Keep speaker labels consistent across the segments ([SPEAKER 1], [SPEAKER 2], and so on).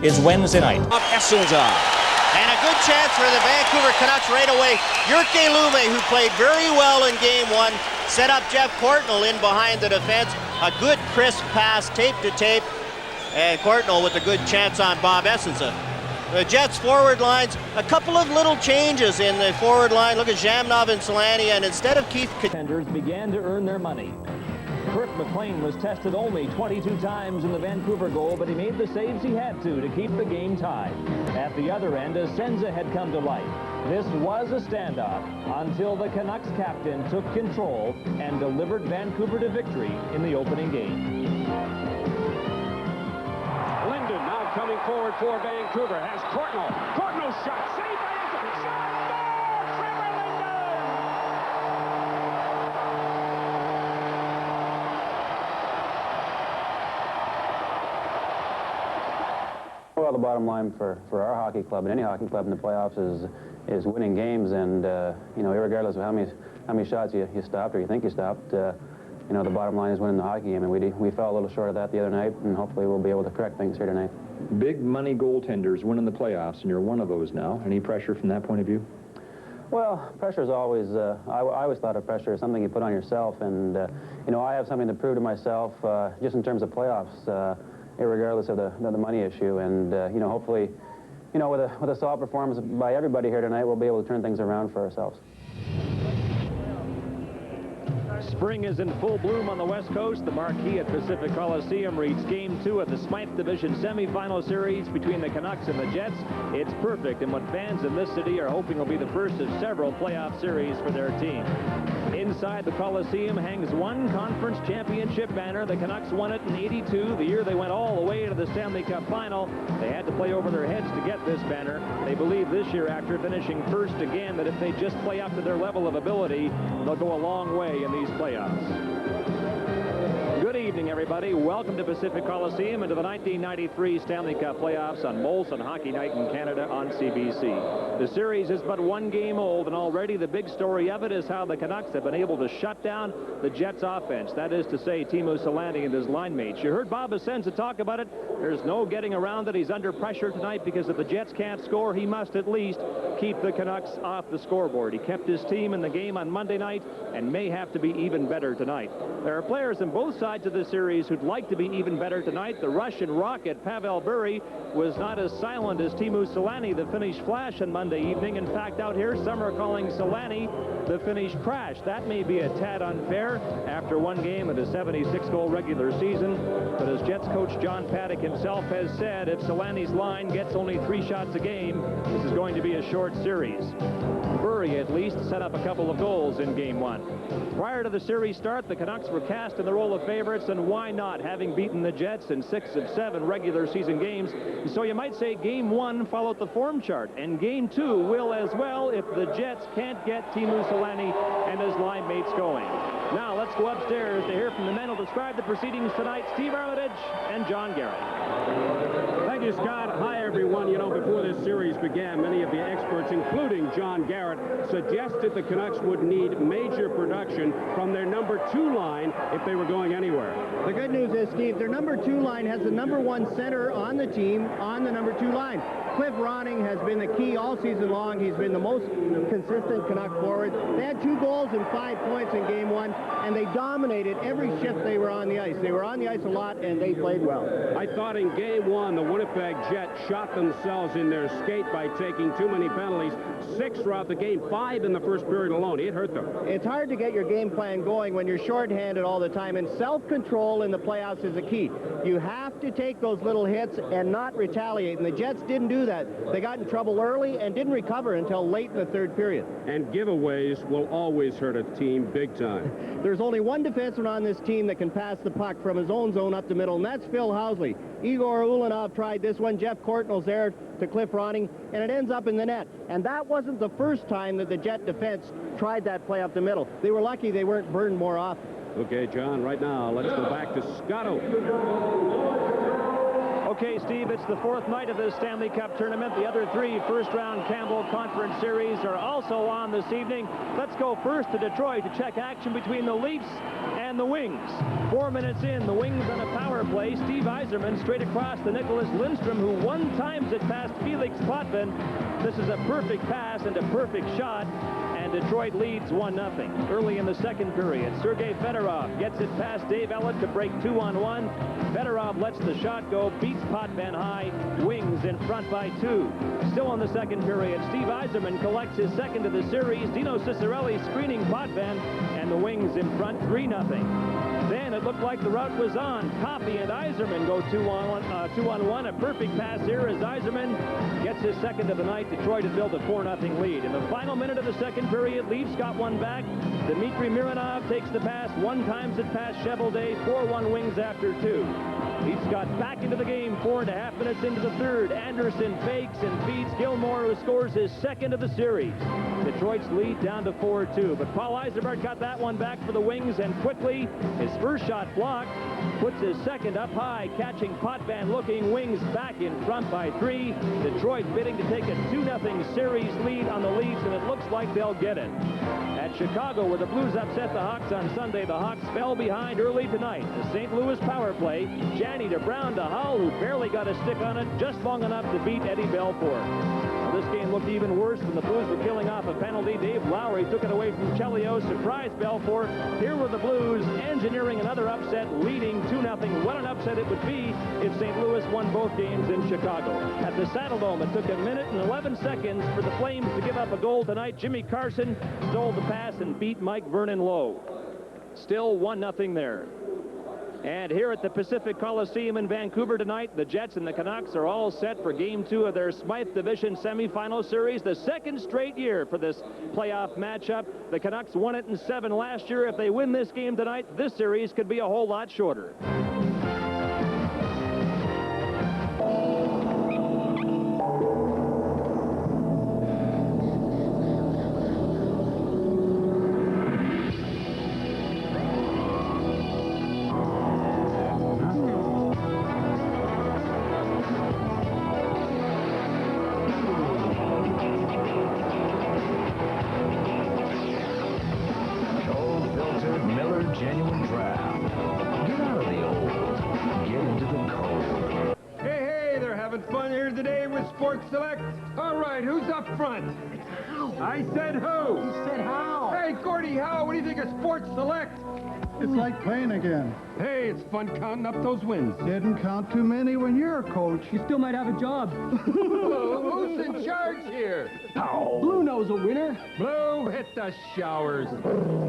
[SPEAKER 1] is Wednesday night.
[SPEAKER 2] And a good chance for the Vancouver Canucks right away. Jyrki Lumme, who played very well in Game 1, set up Jeff Courtnall in behind the defense. A good crisp pass, tape to tape. And Courtnall with a good chance on Bob Essensa. The Jets forward lines, a couple of little changes in the forward line. Look at Zhamnov and Solani, and instead of Keith...
[SPEAKER 3] Contenders began to earn their money. Kurt McLean was tested only 22 times in the Vancouver goal, but he made the saves he had to keep the game tied. At the other end, Essensa had come to life. This was a standoff until the Canucks captain took control and delivered Vancouver to victory in the opening game.
[SPEAKER 4] Linden now coming forward for Vancouver, has Courtnall. Courtnall's shot, saved by Essensa, shot, goal! Trevor Linden!
[SPEAKER 5] Well, the bottom line for our hockey club and any hockey club in the playoffs is winning games, and you know, regardless of how many shots you stopped or you think you stopped, you know, the bottom line is winning the hockey game, and we fell a little short of that the other night, and hopefully we'll be able to correct things here tonight.
[SPEAKER 6] Big money goaltenders winning the playoffs, and you're one of those now. Any pressure from that point of view?
[SPEAKER 5] Well, pressure is always, I always thought of pressure as something you put on yourself, and you know, I have something to prove to myself just in terms of playoffs, irregardless of the money issue, and you know, hopefully, you know, with a solid performance by everybody here tonight, we'll be able to turn things around for ourselves.
[SPEAKER 3] Spring is in full bloom on the West Coast. The marquee at Pacific Coliseum reads Game 2 of the Smythe Division semifinal series between the Canucks and the Jets. It's perfect, and what fans in this city are hoping will be the first of several playoff series for their team. Inside the Coliseum hangs one conference championship banner. The Canucks won it in '82, the year they went all the way to the Stanley Cup final. They had to play over their heads to get this banner. They believe this year, after finishing first again, that if they just play up to their level of ability, they'll go a long way in these playoffs. Good evening, everybody. Welcome to Pacific Coliseum and to the 1993 Stanley Cup playoffs on Molson Hockey Night in Canada on CBC. The series is but one game old, and already the big story of it is how the Canucks have been able to shut down the Jets' offense. That is to say, Teemu Selanne and his line mates. You heard Bob Essensa talk about it. There's no getting around it. He's under pressure tonight because if the Jets can't score, he must at least keep the Canucks off the scoreboard. He kept his team in the game on Monday night and may have to be even better tonight. There are players on both sides of the series who'd like to be even better tonight. The Russian rocket, Pavel Bure, was not as silent as Teemu Selanne, the Finnish flash, on Monday evening. In fact, out here, some are calling Selanne the Finnish crash. That may be a tad unfair after one game of the 76-goal regular season. But as Jets coach John Paddock himself has said, if Solanne's line gets only 3 shots a game, this is going to be a short series. Bure at least set up a couple of goals in Game 1. Prior to the series start, the Canucks were cast in the role of favorites, and why not, having beaten the Jets in 6 of 7 regular season games. So you might say Game 1 followed the form chart, and Game 2 will as well if the Jets can't get Teemu Selanne and his line mates going. Now let's go upstairs to hear from the men who'll describe the proceedings tonight, Steve Armitage and John Garrett.
[SPEAKER 4] Thank you, Scott. Hi, everyone. You know, before this series began, many of the experts, including John Garrett, suggested the Canucks would need major production from their number 2 line if they were going anywhere.
[SPEAKER 7] The good news is, Steve, their number 2 line has the number 1 center on the team on the number 2 line. Cliff Ronning has been the key all season long. He's been the most consistent Canuck forward. They had 2 goals and 5 points in Game 1, and they dominated every shift they were on the ice. They were on the ice a lot, and they played well.
[SPEAKER 4] I thought in Game 1, the Winnipeg Jets shot themselves in their skate by taking too many penalties. 6 throughout the game, 5 in the first period alone. It hurt them.
[SPEAKER 7] It's hard to get your game plan going when you're shorthanded all the time, and self-control in the playoffs is a key. You have to take those little hits and not retaliate, and the Jets didn't do that. They got in trouble early and didn't recover until late in the 3rd period.
[SPEAKER 4] And giveaways will always hurt a team big time.
[SPEAKER 7] There's only one defenseman on this team that can pass the puck from his own zone up the middle, and that's Phil Housley. Igor Ulanov tried this one. Jeff Courtnall's there to Cliff Ronning, and it ends up in the net. And that wasn't the first time that the Jet defense tried that play up the middle. They were lucky they weren't burned more often.
[SPEAKER 4] Okay, John, right now, let's go back to Scotto.
[SPEAKER 3] Okay, Steve, it's the 4th night of this Stanley Cup tournament. The other 3 first-round Campbell Conference Series are also on this evening. Let's go first to Detroit to check action between the Leafs and the Wings. 4 minutes in, the Wings on a power play. Steve Yzerman straight across to Nicholas Lindstrom, who one-times it past Felix Potvin. This is a perfect pass and a perfect shot, and Detroit leads 1-0. Early in the second period, Sergei Fedorov gets it past Dave Ellett to break 2-on-1. Fedorov lets the shot go, beats Potvin high, Wings in front by 2. Still in the second period, Steve Yzerman collects his second of the series. Dino Ciccarelli screening Potvin, and the Wings in front 3-0. Then it looked like the rout was on. Coffey and Yzerman go 2-on-1. A perfect pass here as Yzerman gets his second of the night. Detroit has built a 4-0 lead. In the final minute of the second period, Leafs got one back. Dmitry Mironov takes the pass. One-times it past Cheveldae. 4-1 Wings after 2. Leafs got back into the game 4.5 minutes into the third. Anderson fakes and feeds Gilmore, who scores his second of the series. Detroit's lead down to 4-2. But Paul Yzerman got that one back for the Wings, and quickly his first shot blocked, puts his second up high, catching Potvin looking. Wings back in front by 3. Detroit bidding to take a 2-0 series lead on the Leafs, and it looks like they'll get it. At Chicago, where the Blues upset the Hawks on Sunday, the Hawks fell behind early tonight. The St. Louis power play, Janney to Brown to Hull, who barely got a stick on it, just long enough to beat Eddie Belfour. This game looked even worse when the Blues were killing off a penalty. Dave Lowry took it away from Chelio, surprised Belfour. Here were the Blues engineering another upset, leading 2-0. What an upset it would be if St. Louis won both games in Chicago. At the Saddledome, it took 1 minute and 11 seconds for the Flames to give up a goal tonight. Jimmy Carson stole the pass and beat Mike Vernon low. Still 1-0 there. And here at the Pacific Coliseum in Vancouver tonight, the Jets and the Canucks are all set for Game 2 of their Smythe Division semifinal series. The second straight year for this playoff matchup. The Canucks won it in 7 last year. If they win this game tonight, this series could be a whole lot shorter.
[SPEAKER 4] I said who?
[SPEAKER 7] He said how?
[SPEAKER 4] Hey, Gordie Howe, what do you think of Sports Select?
[SPEAKER 1] It's like playing again.
[SPEAKER 4] Hey, it's fun counting up those wins.
[SPEAKER 1] Didn't count too many when you're a coach.
[SPEAKER 7] You still might have a job.
[SPEAKER 4] Who's in charge here?
[SPEAKER 7] Oh. Blue knows a winner.
[SPEAKER 4] Blue, hit the showers.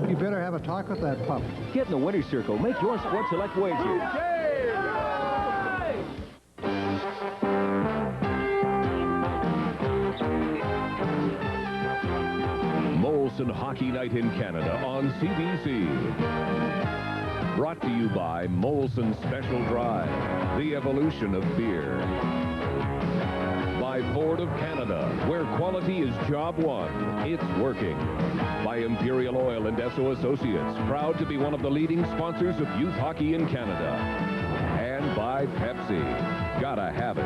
[SPEAKER 1] You better have a talk with that pup.
[SPEAKER 3] Get in the winner's circle. Make your Sports Select wager.
[SPEAKER 4] Okay.
[SPEAKER 8] Molson Hockey Night in Canada on CBC. Brought to you by Molson Special Dry, the evolution of beer. By Ford of Canada, where quality is job one, it's working. By Imperial Oil and Esso Associates, proud to be one of the leading sponsors of youth hockey in Canada. And by Pepsi, gotta have it.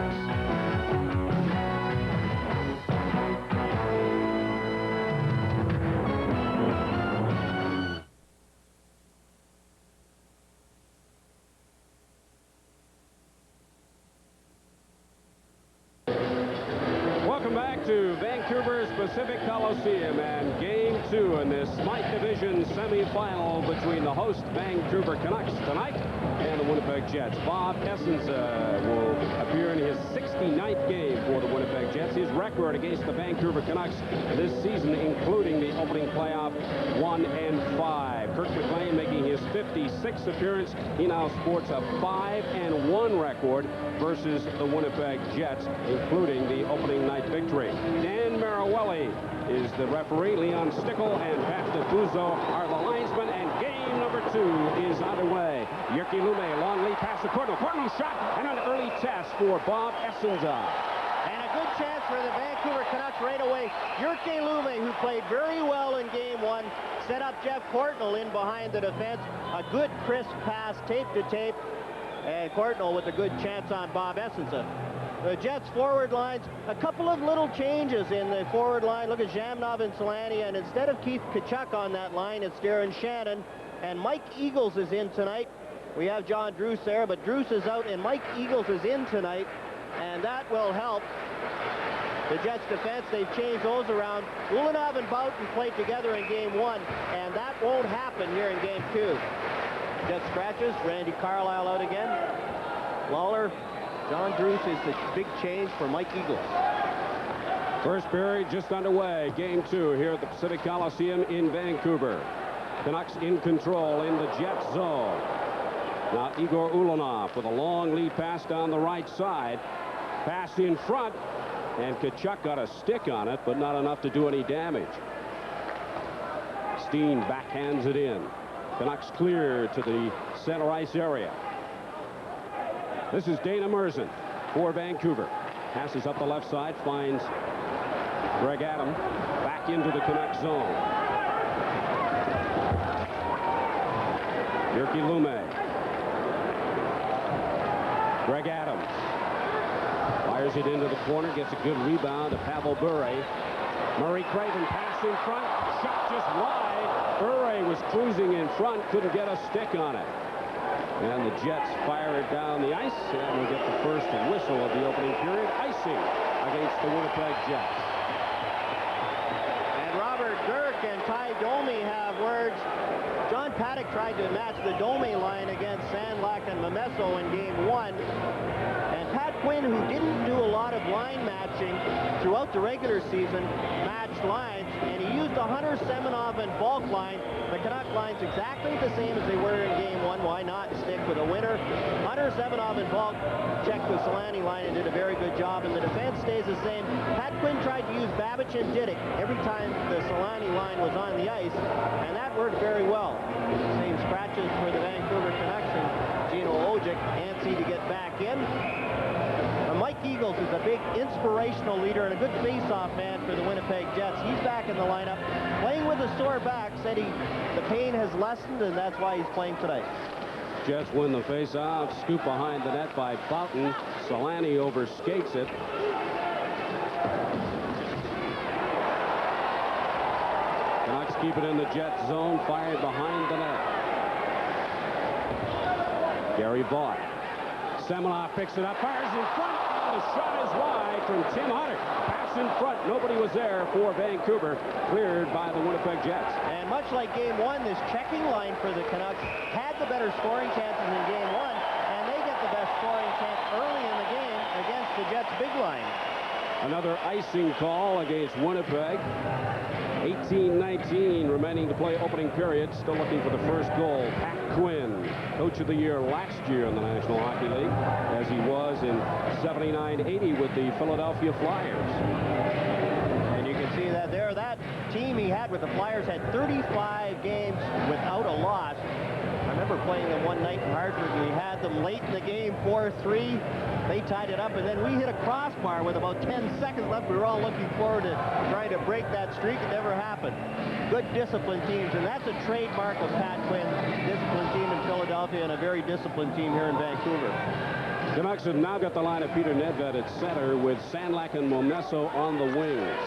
[SPEAKER 4] To Vancouver's Pacific Coliseum and Game 2 in this Smythe Division semifinal between the host Vancouver Canucks tonight and the Winnipeg Jets. Bob Essens will appear in his 69th game for the Winnipeg Jets. His record against the Vancouver Canucks this season, including the opening playoff, 1-5. Kirk McLean making his 56th appearance. He now sports a 5-1 record versus the Winnipeg Jets, including the opening night victory. Dan Marawelli is the referee. Leon Stickle and Pat DeFuso are the linesmen, and game number 2 is underway. Jyrki Lumme, long lead pass to Cordell. Cordell shot, and an early test for Bob Essenza.
[SPEAKER 2] And a good chance for the Vancouver Canucks right away. Jyrki Lumme, who played very well in Game 1, set up Jeff Courtnall in behind the defense. A good crisp pass, tape to tape. And Courtnall with a good chance on Bob Essensa. The Jets forward lines, a couple of little changes in the forward line. Look at Zhamnov and Solani, and instead of Keith Tkachuk on that line, it's Darren Shannon. And Mike Eagles is in tonight. We have John Druce there, but Druce is out, and Mike Eagles is in tonight, and that will help the Jets defense. They've changed those around. Ulanov and Boughton played together in game 1, and that won't happen here in game 2. Jets scratches, Randy Carlyle out again. Lawler, John Druce is the big change for Mike Eagles.
[SPEAKER 4] First period just underway. Game 2 here at the Pacific Coliseum in Vancouver. Canucks in control in the Jets zone. Now Igor Ulanov with a long lead pass down the right side. Pass in front, and Tkachuk got a stick on it, but not enough to do any damage. Steen backhands it in. Canucks clear to the center ice area. This is Dana Merzen for Vancouver. Passes up the left side, finds Greg Adam back into the Canucks zone. Jyrki Lume. Greg Adams fires it into the corner, gets a good rebound to Pavel Bure. Murray Craven pass in front, shot just wide. Bure was cruising in front, couldn't get a stick on it. And the Jets fire it down the ice, and we get the first whistle of the opening period. Icing against the Winnipeg Jets.
[SPEAKER 2] And Robert Dirk and Ty Domi have words. John Paddock tried to match the Domi line against Sandlak and Momesso in game 1. And Pat Quinn, who didn't do a lot of line matching throughout the regular season, matched lines, and he used a Hunter Semenov and Bulk line. The Canuck line's exactly the same as they were in game 1. Why not stick with a winner? Hunter Semenov and Bulk checked the Solani line and did a very good job, and the defense stays the same. Pat Quinn tried to use Babbage and Didick every time the Solani line was on the ice, and that worked very well. Same scratches for the Vancouver Canucks, and Gino Ojic antsy to get back in. Mike Eagles is a big inspirational leader and a good face-off man for the Winnipeg Jets. He's back in the lineup, playing with a sore back. Said the pain has lessened, and that's why he's playing tonight.
[SPEAKER 4] Jets win the face-off. Scoop behind the net by Boughton. Solani overskates it. Canucks keep it in the Jets zone. Fired behind the net. Gary Vaught. Semenov picks it up. Fires in front. The shot is wide from Tim Hunter. Pass in front. Nobody was there for Vancouver. Cleared by the Winnipeg Jets.
[SPEAKER 2] And much like game 1, this checking line for the Canucks had the better scoring chances in game 1, and they get the best scoring chance early in the game against the Jets' big line.
[SPEAKER 4] Another icing call against Winnipeg. 18-19 remaining to play opening period. Still looking for the first goal. Pat Quinn, Coach of the Year last year in the National Hockey League, as he was in 79-80 with the Philadelphia Flyers.
[SPEAKER 2] And you can see that there. That team he had with the Flyers had 35 games without a loss. I remember playing them one night in Hartford, and we had them late in the game, 4-3. They tied it up, and then we hit a crossbar with about 10 seconds left. We were all looking forward to trying to break that streak. It never happened. Good disciplined teams, and that's a trademark of Pat Quinn. Disciplined team in Philadelphia and a very disciplined team here in Vancouver.
[SPEAKER 4] Canucks have now got the line of Peter Nedved at center with Sandlak and Momesso on the wings.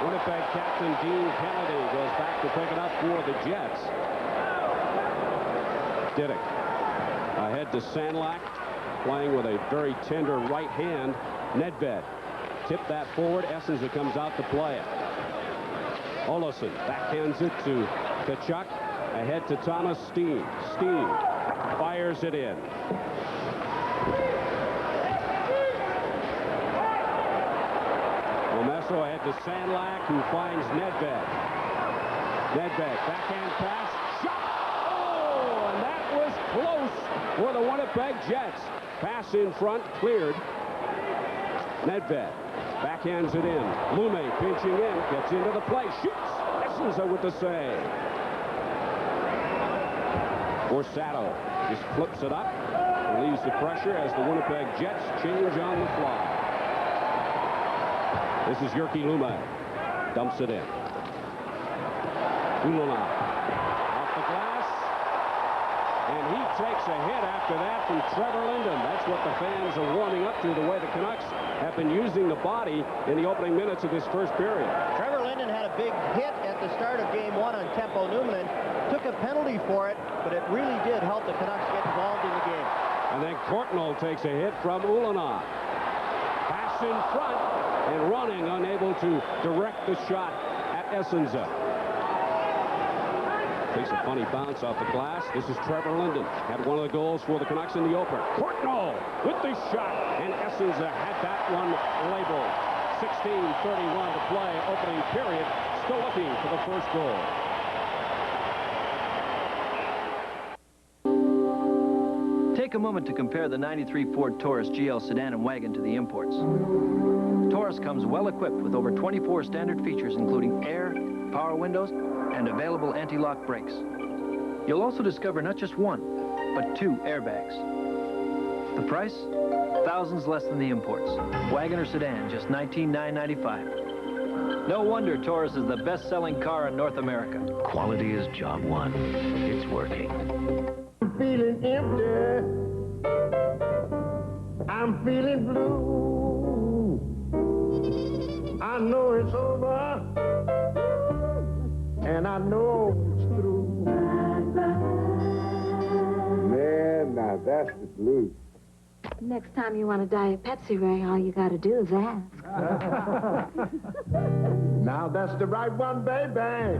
[SPEAKER 4] Winnipeg captain Dean Kennedy goes back to pick it up for the Jets. Didick ahead to Sandlak, playing with a very tender right hand. Nedved tipped that forward. Essensa comes out to play it. Olofsson backhands it to Tkachuk. Ahead to Thomas Steen. Steen fires it in. Momesso ahead to Sandlak, who finds Nedved. Nedved, backhand pass, shot! Oh, and that was close for the Winnipeg Jets. Pass in front, cleared. Nedved backhands it in. Lume pinching in, gets into the play, shoots! Essensa with the save. Borsato just flips it up, relieves the pressure as the Winnipeg Jets change on the fly. This is Jyrki Lume. Dumps it in. Ulanov off the takes a hit after that from Trevor Linden. That's what the fans are warming up to, the way the Canucks have been using the body in the opening minutes of this first period.
[SPEAKER 2] Trevor Linden had a big hit at the start of game one on Tempo Numminen. Took a penalty for it, but it really did help the Canucks get involved in the game.
[SPEAKER 4] And then Courtnall takes a hit from Ulanov. Pass in front and running, unable to direct the shot at Essenza. Takes a funny bounce off the glass. This is Trevor Linden. Had one of the goals for the Canucks in the opener. Courtnall with the shot, and Essenza had that one labeled. 16:31 to play, opening period. Still looking for the first goal.
[SPEAKER 9] Take a moment to compare the 93 Ford Taurus GL sedan and wagon to the imports. Taurus comes well equipped with over 24 standard features, including air, power windows, and available anti-lock brakes. You'll also discover not just one, but 2 airbags. The price? Thousands less than the imports. Wagon or sedan, just $19,995. No wonder Taurus is the best-selling car in North America.
[SPEAKER 8] Quality is job one. It's working.
[SPEAKER 10] I'm feeling empty. I'm feeling blue. I know it's over, and I know it's through. Man, now that's the blues.
[SPEAKER 11] Next time you want to dye a Pepsi Ray, all you got to do is ask.
[SPEAKER 10] Now that's the right one, baby.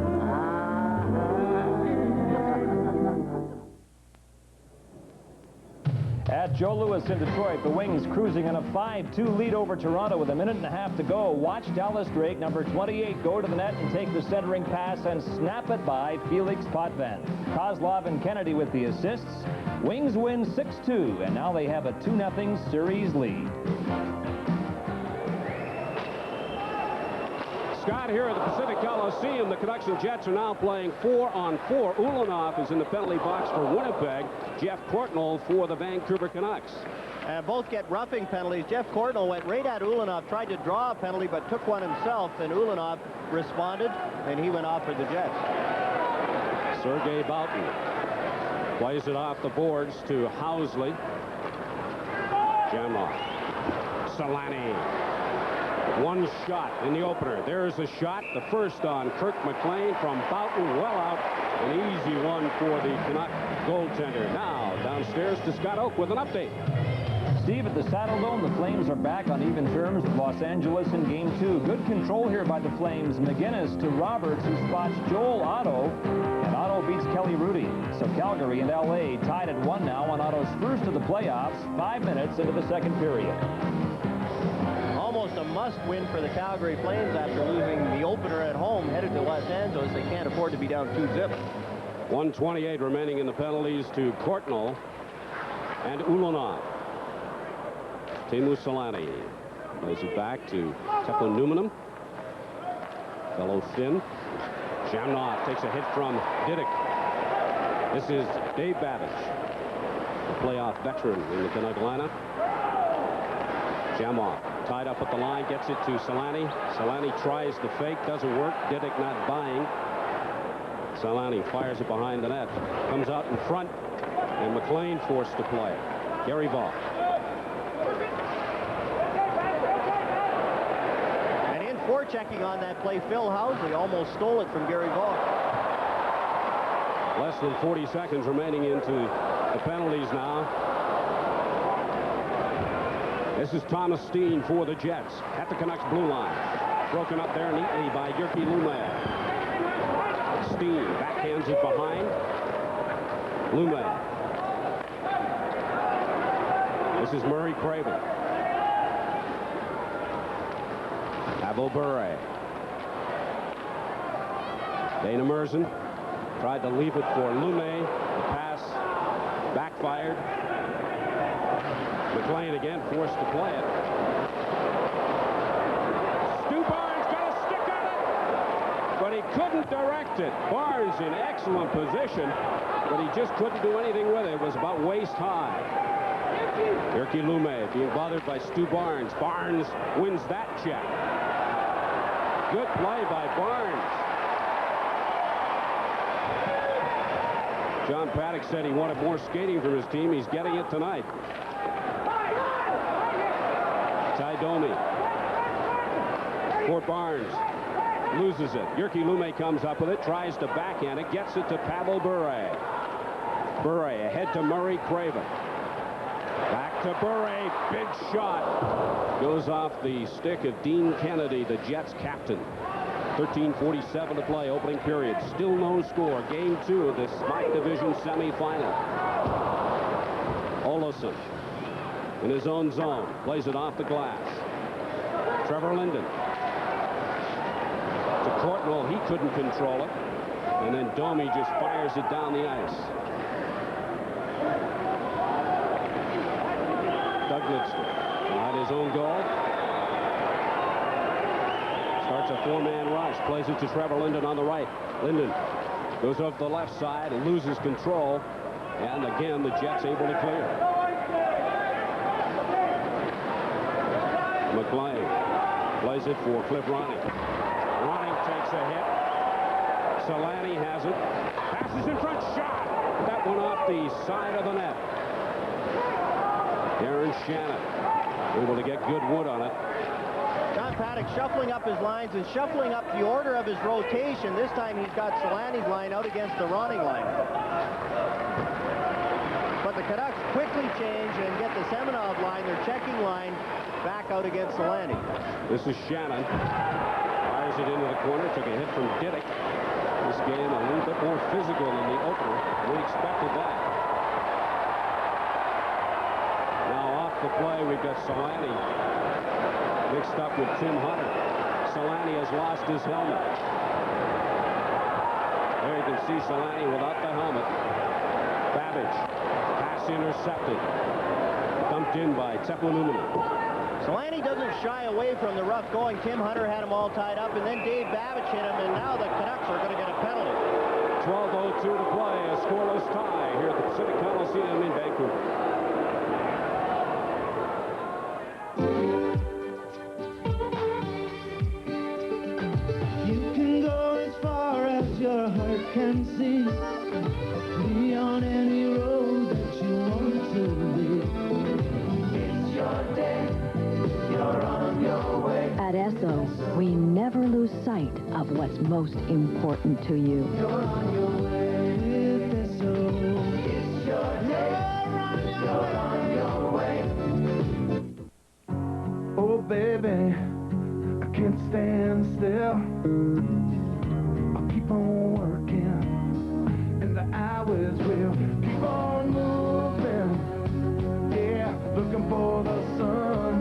[SPEAKER 3] At Joe Louis in Detroit, the Wings cruising on a 5-2 lead over Toronto with a minute and a half to go. Watch Dallas Drake, number 28, go to the net and take the centering pass and snap it by Felix Potvin. Kozlov and Kennedy with the assists. Wings win 6-2, and now they have a 2-0 series lead.
[SPEAKER 4] Scott, here at the Pacific Coliseum, the Canucks and Jets are now playing 4-on-4. Ulanov is in the penalty box for Winnipeg. Jeff Courtnall for the Vancouver Canucks.
[SPEAKER 2] And both get roughing penalties. Jeff Courtnall went right at Ulanov, tried to draw a penalty, but took one himself. Then Ulanov responded, and he went off for the Jets.
[SPEAKER 4] Sergei Boughton plays it off the boards to Housley. Jamrock. Solani. One shot in the opener. There's a shot, the first on Kirk McLean from Boughton, well out. An easy one for the Canuck goaltender. Now downstairs to Scott Oak with an update.
[SPEAKER 3] Steve, at the Saddle Dome, the Flames are back on even terms with Los Angeles in Game 2. Good control here by the Flames. McGinnis to Roberts, who spots Joel Otto, and Otto beats Kelly Rudy. So Calgary and L.A. tied at 1 now on Otto's first of the playoffs, 5 minutes into the second period.
[SPEAKER 2] Almost a must-win for the Calgary Flames after losing the opener at home, headed to Los Angeles. They can't afford to be down 2-0.
[SPEAKER 4] 1:28 remaining in the penalties to Courtnall and Ulanov. Teemu Solani plays it back to Tempo Numminen. Fellow Finn. Jamrock takes a hit from Didick. This is Dave Babbage, the playoff veteran in the Canuck lineup. Jamrock tied up at the line, gets it to Solani. Solani tries the fake, doesn't work. Didick not buying. Solani fires it behind the net. Comes out in front, and McLean forced to play. Gary Vaughn.
[SPEAKER 2] And in forechecking on that play, Phil Housley almost stole it from Gary Vaughn.
[SPEAKER 4] Less than 40 seconds remaining into the penalties now. This is Thomas Steen for the Jets at the Canucks blue line. Broken up there neatly by Jyrki Lumme. Steen backhands it behind. Lumme. This is Murray Craven. Pavel Bure. Dana Merzen tried to leave it for Lumme. The pass backfired. McLean again forced to play it. Stu Barnes got a stick on it, but he couldn't direct it. Barnes in excellent position, but he just couldn't do anything with it. It was about waist high. Jyrki Lumme being bothered by Stu Barnes. Barnes wins that check. Good play by Barnes. John Paddock said he wanted more skating from his team. He's getting it tonight. Ty Domi. For Barnes. Loses it. Jyrki Lumme comes up with it, tries to backhand it, gets it to Pavel Bure. Bure ahead to Murray Craven. Back to Bure. Big shot. Goes off the stick of Dean Kennedy, the Jets captain. 13:47 to play, opening period. Still no score. Game 2 of this Smythe Division semifinal. Olofsson in his own zone. Plays it off the glass. Trevor Linden. To Courtnall, he couldn't control it. And then Domi just fires it down the ice. Doug Lidstrom at his own goal. Starts a 4-man rush. Plays it to Trevor Linden on the right. Linden goes over the left side and loses control. And again, the Jets able to clear. McLean plays it for Cliff Ronning. Ronning takes a hit. Solani has it. Passes in front. Shot. That one off the side of the net. Aaron Shannon able to get good wood on it.
[SPEAKER 7] John Paddock shuffling up his lines and shuffling up the order of his rotation. This time he's got Solani's line out against the Ronning line. But the Canucks quickly change and get the Semenov line, their checking line, back out against Solani.
[SPEAKER 4] This is Shannon. Fires it into the corner. Took a hit from Diddick. This game a little bit more physical than the opener. We expected that. Now off the play, we've got Solani mixed up with Tim Hunter. Solani has lost his helmet. There you can see Solani without the helmet. Babbage. Pass intercepted. Dumped in by Tepeluminen.
[SPEAKER 7] Solani doesn't shy away from the rough going. Tim Hunter had him all tied up, and then Dave Babbage hit him, and now the Canucks are going to get a penalty.
[SPEAKER 4] 12:02 to play, a scoreless tie here at the Pacific Coliseum in Vancouver.
[SPEAKER 12] You can go as far as your heart can see. Be on any road that you want to be. It's your day. You're on your way.
[SPEAKER 13] At Esso, we never lose sight of what's most important to you.
[SPEAKER 12] You're on your way with Esso. It's your day. You're on your way. Oh, baby, I can't stand still. I'll keep on working, and the hours will keep on moving. Yeah, looking for the sun.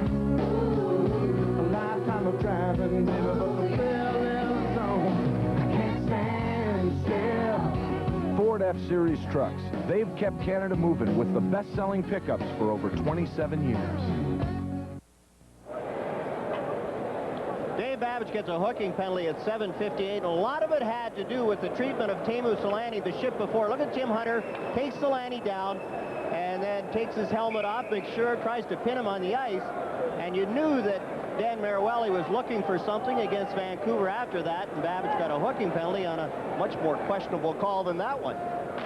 [SPEAKER 12] A lifetime of driving, baby, but the thrill is on. I can't stand still.
[SPEAKER 14] Ford F-Series trucks. They've kept Canada moving with the best-selling pickups for over 27 years.
[SPEAKER 7] Dave Babbage gets a hooking penalty at 7:58, and a lot of it had to do with the treatment of Teemu Solani the shift before. Look at Tim Hunter, takes Solani down, and then takes his helmet off, makes sure, tries to pin him on the ice, and you knew that Dan Maruelli was looking for something against Vancouver after that, and Babbage got a hooking penalty on a much more questionable call than that one.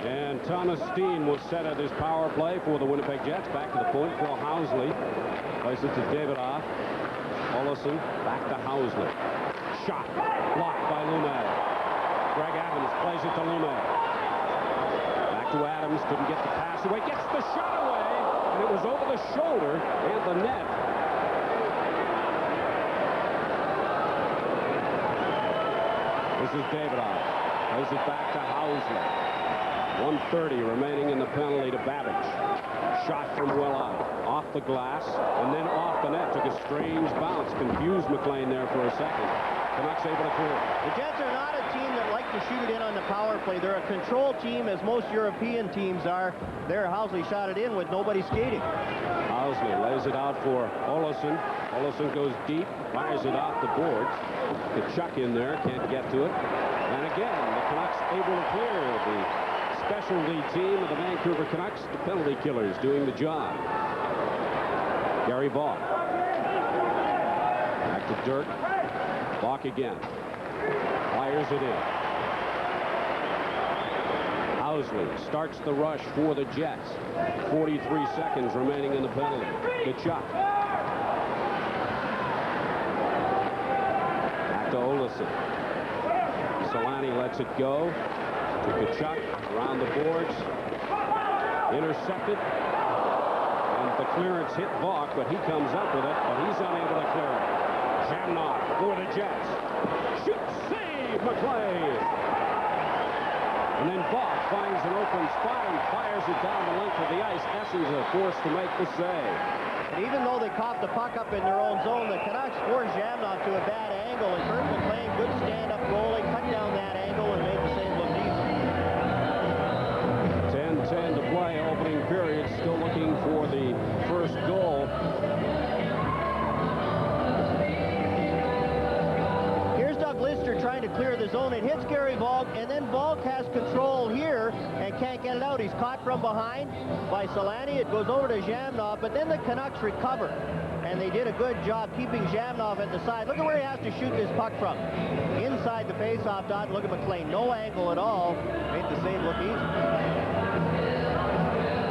[SPEAKER 4] And Thomas Steen was set at his power play for the Winnipeg Jets. Back to the point, Phil Housley plays it to Davidoff. Olofsson back to Housley. Shot blocked by Lumme. Greg Adams plays it to Lumme. Back to Adams, couldn't get the pass away, gets the shot away, and it was over the shoulder and the net. This is Davidoff. Plays it back to Housley. 1:30 remaining in the penalty to Babbage. Shot from well out. Off the glass and then off the net. Took a strange bounce. Confused McLean there for a second. Canucks able to clear.
[SPEAKER 7] The Jets are not a team that like to shoot it in on the power play. They're a control team, as most European teams are. There, Housley shot it in with nobody skating.
[SPEAKER 4] Housley lays it out for Olofsson. Olofsson goes deep, fires it off the boards. The Chuck in there, can't get to it. And again, the Canucks able to clear. The specialty team of the Vancouver Canucks, the penalty killers, doing the job. Gary Vaughn. Back to Dirk. Vaughn again. Fires it in. Mosley starts the rush for the Jets. 43 seconds remaining in the penalty. Kachuk. Back to Olesen. Solani lets it go to Kachuk around the boards. Intercepted. And the clearance hit Vaughn, but he comes up with it, but he's unable to clear it. Jamnok for the Jets. Shoots, save, McLean. And then Vaughn finds an open spot and fires it down the length of the ice. Essenza forced to make the save.
[SPEAKER 2] And even though they coughed the puck up in their own zone, the Canucks forced Jamnok to a bad angle, and Kurt McLean, good stand-up goalie, cut down that angle and made the save look easy.
[SPEAKER 4] 10-10 to play, opening period, still looking for the first goal.
[SPEAKER 2] Here's Doug Lister trying to clear the zone. It hits Gary Volk, and then Volk has control here and can't get it out. He's caught from behind by Solani. It goes over to Jamnov, but then the Canucks recover, and they did a good job keeping Jamnov at the side. Look at where he has to shoot this puck from. Inside the face-off dot. Look at McLean. No angle at all. Made the save look easy.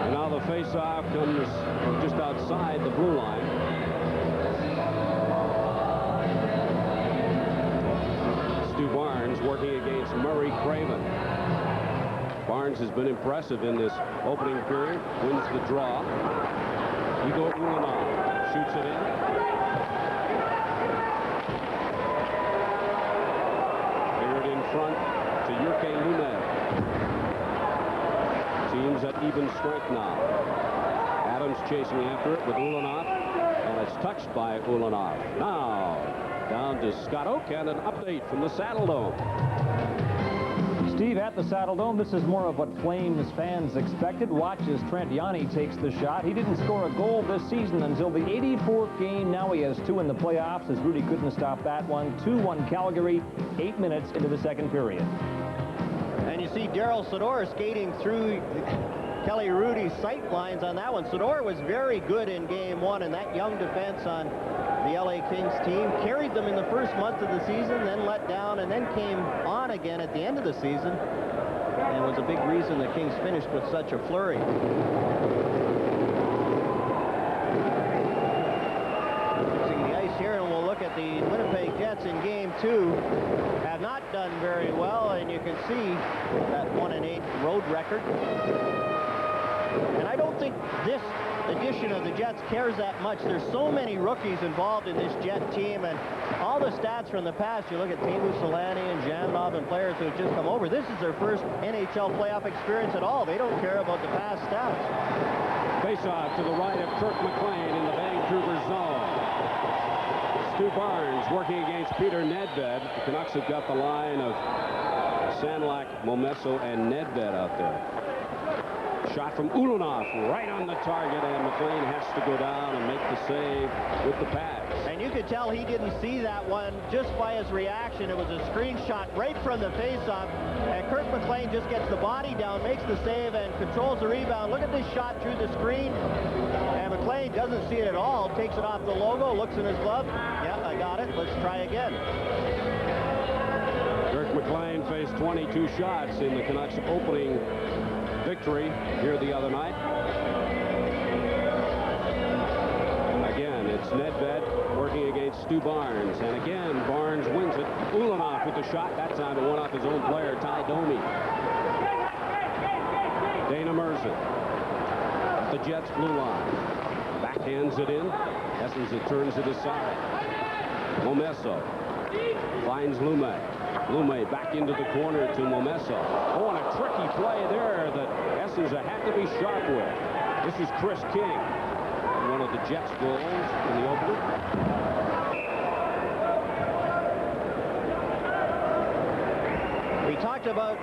[SPEAKER 4] And now the face-off comes just outside the blue line. Stu Barnes working against Murray Craven. Barnes has been impressive in this opening period. Wins the draw. Igor Ulanov shoots it in. Cleared in front to Jurke Lume. Teams at even strength now. Adams chasing after it with Ulanov, and it's touched by Ulanov. Now down to Scott Oak and an update from the Saddle Dome.
[SPEAKER 3] Steve, at the Saddle Dome, this is more of what Flames fans expected. Watch as Trent Yanni takes the shot. He didn't score a goal this season until the 84th game. Now he has 2 in the playoffs, as Rudy couldn't stop that one. 2-1 Calgary, 8 minutes into the second period.
[SPEAKER 2] And you see Daryl Sador skating through Kelly Rudy's sight lines on that one. Sador was very good in game 1, and that young defense on the LA Kings team carried them in the first month of the season, then let down, and then came on again at the end of the season, and was a big reason the Kings finished with such a flurry. Using the ice here, and we'll look at the Winnipeg Jets in game 2. Have not done very well, and you can see that 1-8 road record. And I don't think this edition of the Jets cares that much. There's so many rookies involved in this Jet team, and all the stats from the past, you look at Teemu Solani and Jamnov and players who have just come over. This is their first NHL playoff experience at all. They don't care about the past stats.
[SPEAKER 4] Face-off to the right of Kirk McLean in the Vancouver zone. Stu Barnes working against Peter Nedved. The Canucks have got the line of Sandlak, Momesso, and Nedved out there. Shot from Ulanov right on the target, and McLean has to go down and make the save with the pads.
[SPEAKER 2] And you could tell he didn't see that one just by his reaction. It was a screenshot right from the faceoff, and Kirk McLean just gets the body down, makes the save, and controls the rebound. Look at this shot through the screen, and McLean doesn't see it at all. Takes it off the logo, looks in his glove. Yeah, I got it. Let's try again.
[SPEAKER 4] Kirk McLean faced 22 shots in the Canucks' opening victory here the other night. Again, it's Nedved working against Stu Barnes, and again Barnes wins it. Ulanov with the shot, that time it went off his own player, Ty Domi. Dana Mercer, the Jets blue line, backhands it in. Essenza turns it aside. Momesso finds Lume. Lume back into the corner to Momesso. Oh, and a tricky play there that Essenza had to be sharp with. This is Chris King, one of the Jets' goals in the opener.
[SPEAKER 2] We talked about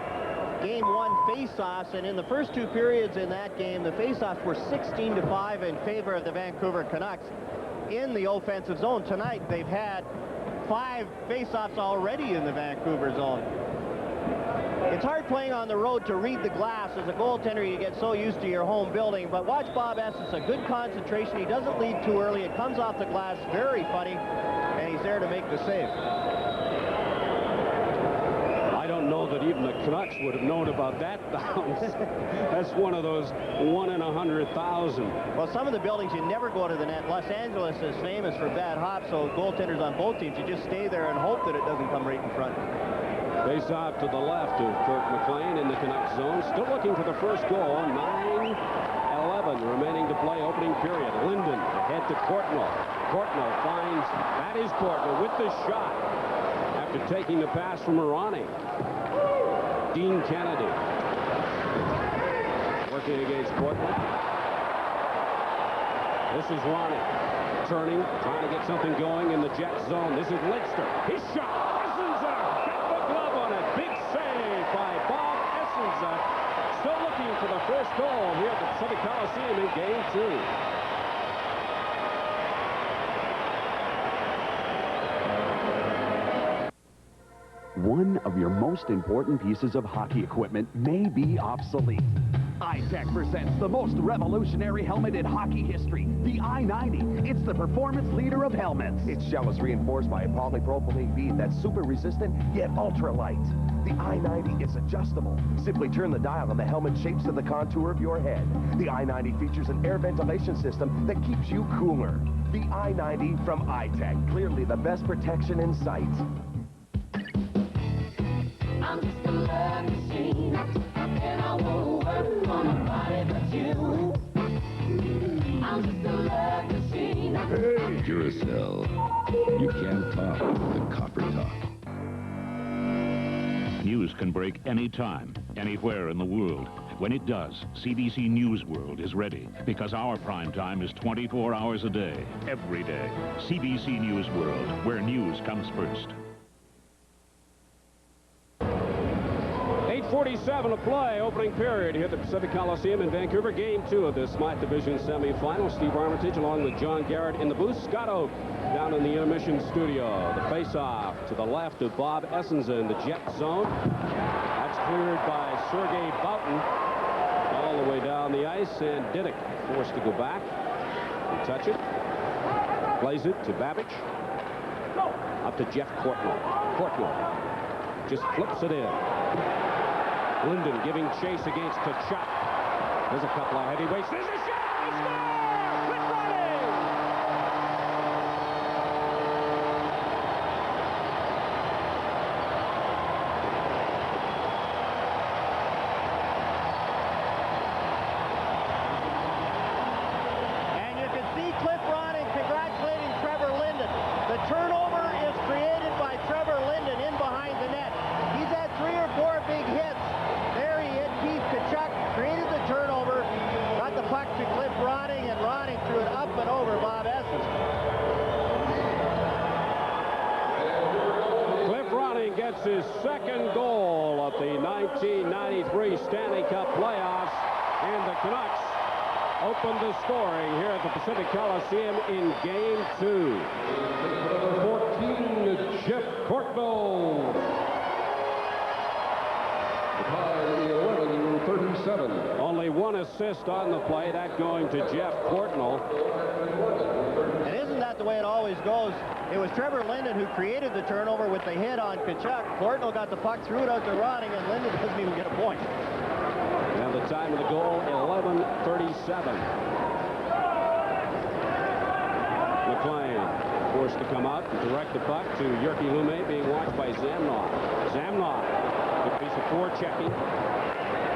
[SPEAKER 2] game 1 face-offs, and in the first 2 periods in that game, the face-offs were 16-5 in favor of the Vancouver Canucks in the offensive zone. Tonight, they've had 5 face-offs already in the Vancouver zone. It's hard playing on the road to read the glass. As a goaltender, you get so used to your home building, but watch Bob Essensa. A good concentration. He doesn't lead too early. It comes off the glass very funny, and he's there to make the save.
[SPEAKER 4] I don't know know that even the Canucks would have known about that bounce. That's one of those 1 in 100,000.
[SPEAKER 7] Well, some of the buildings, you never go to the net. Los Angeles is famous for bad hops, so goaltenders on both teams, you just stay there and hope that it doesn't come right in front.
[SPEAKER 4] Face off to the left of Kirk McLean in the Canucks zone. Still looking for the first goal. 9:11 remaining to play, opening period. Linden ahead to Courtnall. Courtnall finds, that is Courtnall with the shot after taking the pass from Ronning. Dean Kennedy working against Courtnall. This is Ronning turning, trying to get something going in the Jet zone. This is Lidster. His shot. Essenza got the glove on it. Big save by Bob Essenza. Still looking for the first goal here at the Pacific Coliseum in Game 2.
[SPEAKER 15] One of your most important pieces of hockey equipment may be obsolete. iTech presents the most revolutionary helmet in hockey history, the I-90. It's the performance leader of helmets. Its shell is reinforced by a polypropylene bead that's super resistant yet ultra light. The I-90 is adjustable. Simply turn the dial and the helmet shapes to the contour of your head. The I-90 features an air ventilation system that keeps you cooler. The I-90 from iTech, clearly the best protection in sight.
[SPEAKER 12] I'm just a love machine, and I won't work on nobody but you. I'm just a love machine.
[SPEAKER 8] Hey, Duracell. You can't talk the copper talk. News can break anytime, anywhere in the world. When it does, CBC News World is ready, because our prime time is 24 hours a day, every day. CBC News World, where news comes first.
[SPEAKER 4] 8:47 to play, opening period here at the Pacific Coliseum in Vancouver. Game 2 of this Smythe Division semifinal. Steve Armitage along with John Garrett in the booth. Scott Oak down in the intermission studio. The face-off to the left of Bob Essenza in the Jet zone. That's cleared by Sergei Boughton all the way down the ice, and Didick forced to go back and touch it. Plays it to Babbage. Up to Jeff Courtnall. Courtnall just flips it in. Linden giving chase against Tkachuk. There's a couple of heavyweights. There's a shot! He scores! Quick running!
[SPEAKER 7] And you can see Cliff Ronning congratulating Trevor Linden. The turnover is created by Trevor Linden in behind the net. He's had 3 or 4 big hits. There he hit Keith Tkachuk, created the turnover, got the puck to Cliff Ronning, and Ronning threw it up and over Bob Essenza.
[SPEAKER 4] Cliff Ronning gets his second goal of the 1993 Stanley Cup playoffs, and the Canucks open the scoring here at the Pacific Coliseum in Game 2.
[SPEAKER 10] 14, Jeff Courtnall. The time, 11:37.
[SPEAKER 4] Only 1 assist on the play, that going to Jeff Courtnall.
[SPEAKER 7] And isn't that the way it always goes? It was Trevor Linden who created the turnover with the hit on Tkachuk. Courtnall got the puck, threw it out to Ronning, and Linden doesn't even get a point.
[SPEAKER 4] And the time of the goal, 11:37. McLean forced to come out and direct the puck to Jyrki Lumme, being watched by Zamnoff. Zamnoff, good piece of forechecking.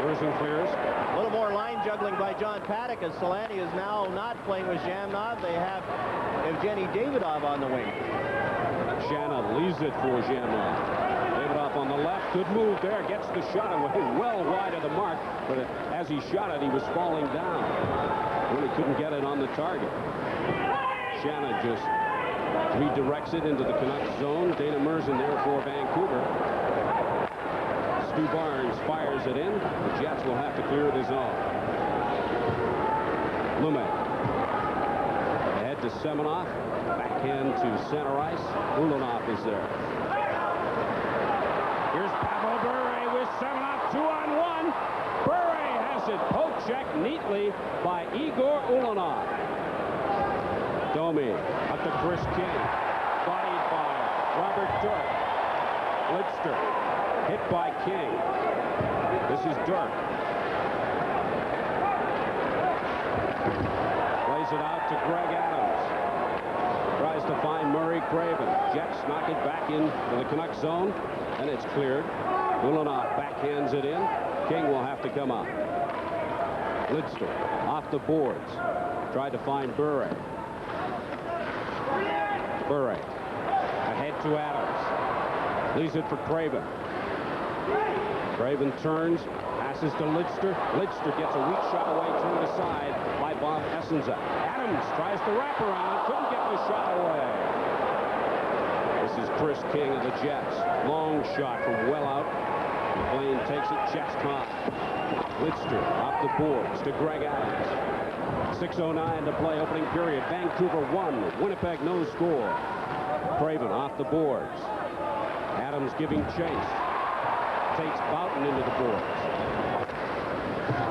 [SPEAKER 4] Rosen clears.
[SPEAKER 7] A little more line juggling by John Paddock, as Solani is now not playing with Zhamnov. They have Evgeny Davidov on the wing.
[SPEAKER 4] Shanna leaves it for Zhamnov. Davidov on the left, good move there, gets the shot away well wide of the mark, but as he shot it, he was falling down. Really couldn't get it on the target. Shanna just redirects it into the Canucks zone. Dana Merzen there for Vancouver. Stu Barnes fires it in. The Jets will have to clear the zone. Lumme ahead to Semenoff. Backhand to center ice. Ulanov is there. Here's Pavel Bure with Semenoff. 2-on-1. Bure has it poke checked neatly by Igor Ulanov. Domi up to Chris King. Bodied by Robert Turk. Lidster Hit by King. This is Dirk. Plays it out to Greg Adams. Tries to find Murray Craven. Jets knock it back into the Canucks zone, and it's cleared. Ulanoff backhands it in. King will have to come up. Lidster off the boards. Tried to find Bure. Bure ahead to Adams. Leaves it for Craven. Craven turns, passes to Lidster. Lidster gets a weak shot away, turned aside by Bob Essenza. Adams tries to wrap around, couldn't get the shot away. This is Chris King of the Jets. Long shot from well out. McLean takes it chest high. Lidster off the boards to Greg Adams. 6:09 to play, opening period. Vancouver 1, Winnipeg no score. Craven off the boards. Adams giving chase. Takes Boughton into the boards.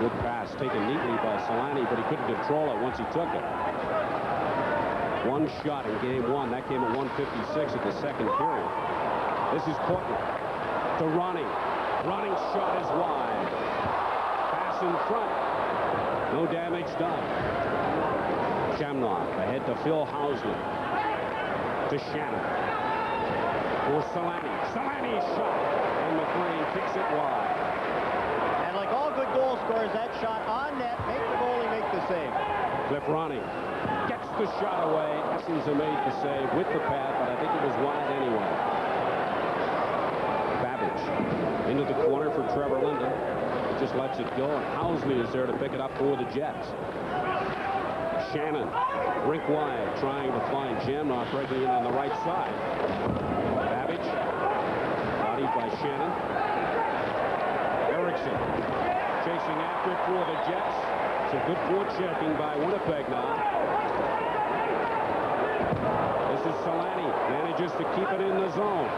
[SPEAKER 4] Good pass taken neatly by Solani, but he couldn't control it once he took it. One shot in game one. That came at 1:56 at the second period. This is Courtney to Ronning. Ronning's shot is wide. Pass in front. No damage done. Shamrock ahead to Phil Housley. To Shannon. For Solani. Solani's shot. And McLean kicks it wide.
[SPEAKER 2] And like all good goal scorers, that shot on net, make the goalie make the save.
[SPEAKER 4] Cliff Ronning gets the shot away. Essenza made the save with the pad, but I think it was wide anyway. Babbage into the corner for Trevor Linden. Just lets it go, and Housley is there to pick it up for the Jets. Shannon, rink wide, trying to find Jamnoff breaking in on the right side. Babbage, bodied by Shannon. Erickson, chasing after it for the Jets. Some good forechecking by Winnipeg now. This is Solani, manages to keep it in the zone.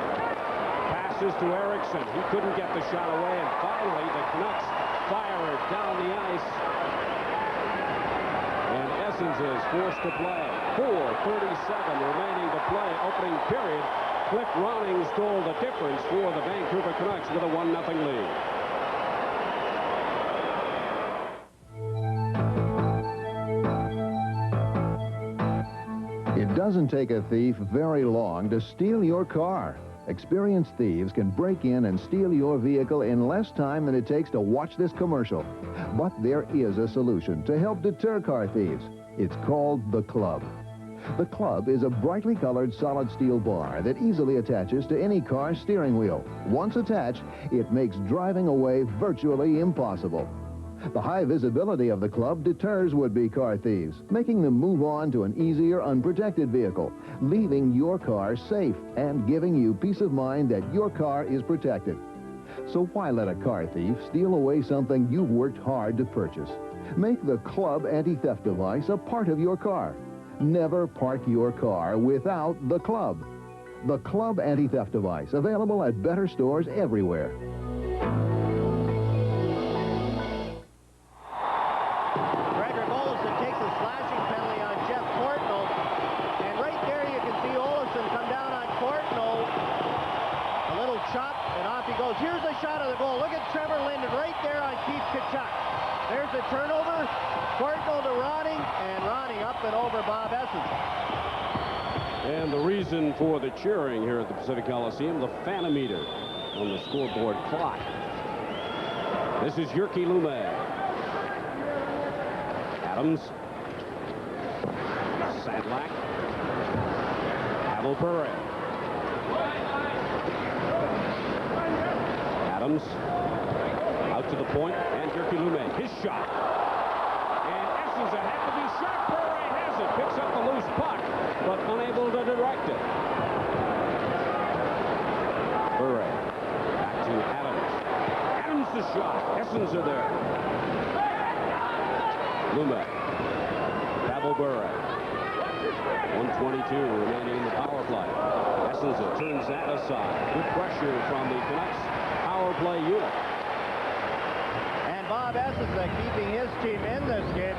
[SPEAKER 4] Passes to Erickson. He couldn't get the shot away, and finally the Canucks fire it down the ice. And Essenza is forced to play. 4:37 remaining to play, opening period. Cliff Ronning stole the difference for the Vancouver Canucks with a 1-0 lead.
[SPEAKER 16] It doesn't take a thief very long to steal your car. Experienced thieves can break in and steal your vehicle in less time than it takes to watch this commercial. But there is a solution to help deter car thieves. It's called the Club. The Club is a brightly colored solid steel bar that easily attaches to any car's steering wheel. Once attached, it makes driving away virtually impossible. The high visibility of the Club deters would-be car thieves, making them move on to an easier, unprotected vehicle, leaving your car safe and giving you peace of mind that your car is protected. So why let a car thief steal away something you've worked hard to purchase? Make the Club anti-theft device a part of your car. Never park your car without the Club. The Club anti-theft device, available at better stores everywhere.
[SPEAKER 2] Here's a shot of the goal. Look at Trevor Linden right there on Keith Tkachuk. There's the turnover. Courtnall to Ronning, and Ronning up and over Bob Essenza.
[SPEAKER 4] And the reason for the cheering here at the Pacific Coliseum, the Fanometer on the scoreboard clock. This is Jyrki Lume. Adams. Sadlak. Pavel Bure. Adams out to the point, and Jyrki Lume, his shot. And Essenza had to be shot. Bure has it, picks up the loose puck, but unable to direct it. Bure back to Adams. Adams the shot. Essenza there. Lume. Pavel Bure. 1:22 remaining in the power play. Essenza turns that aside. Good pressure from the Canucks power play unit.
[SPEAKER 2] And Bob Essenza keeping his team in this game.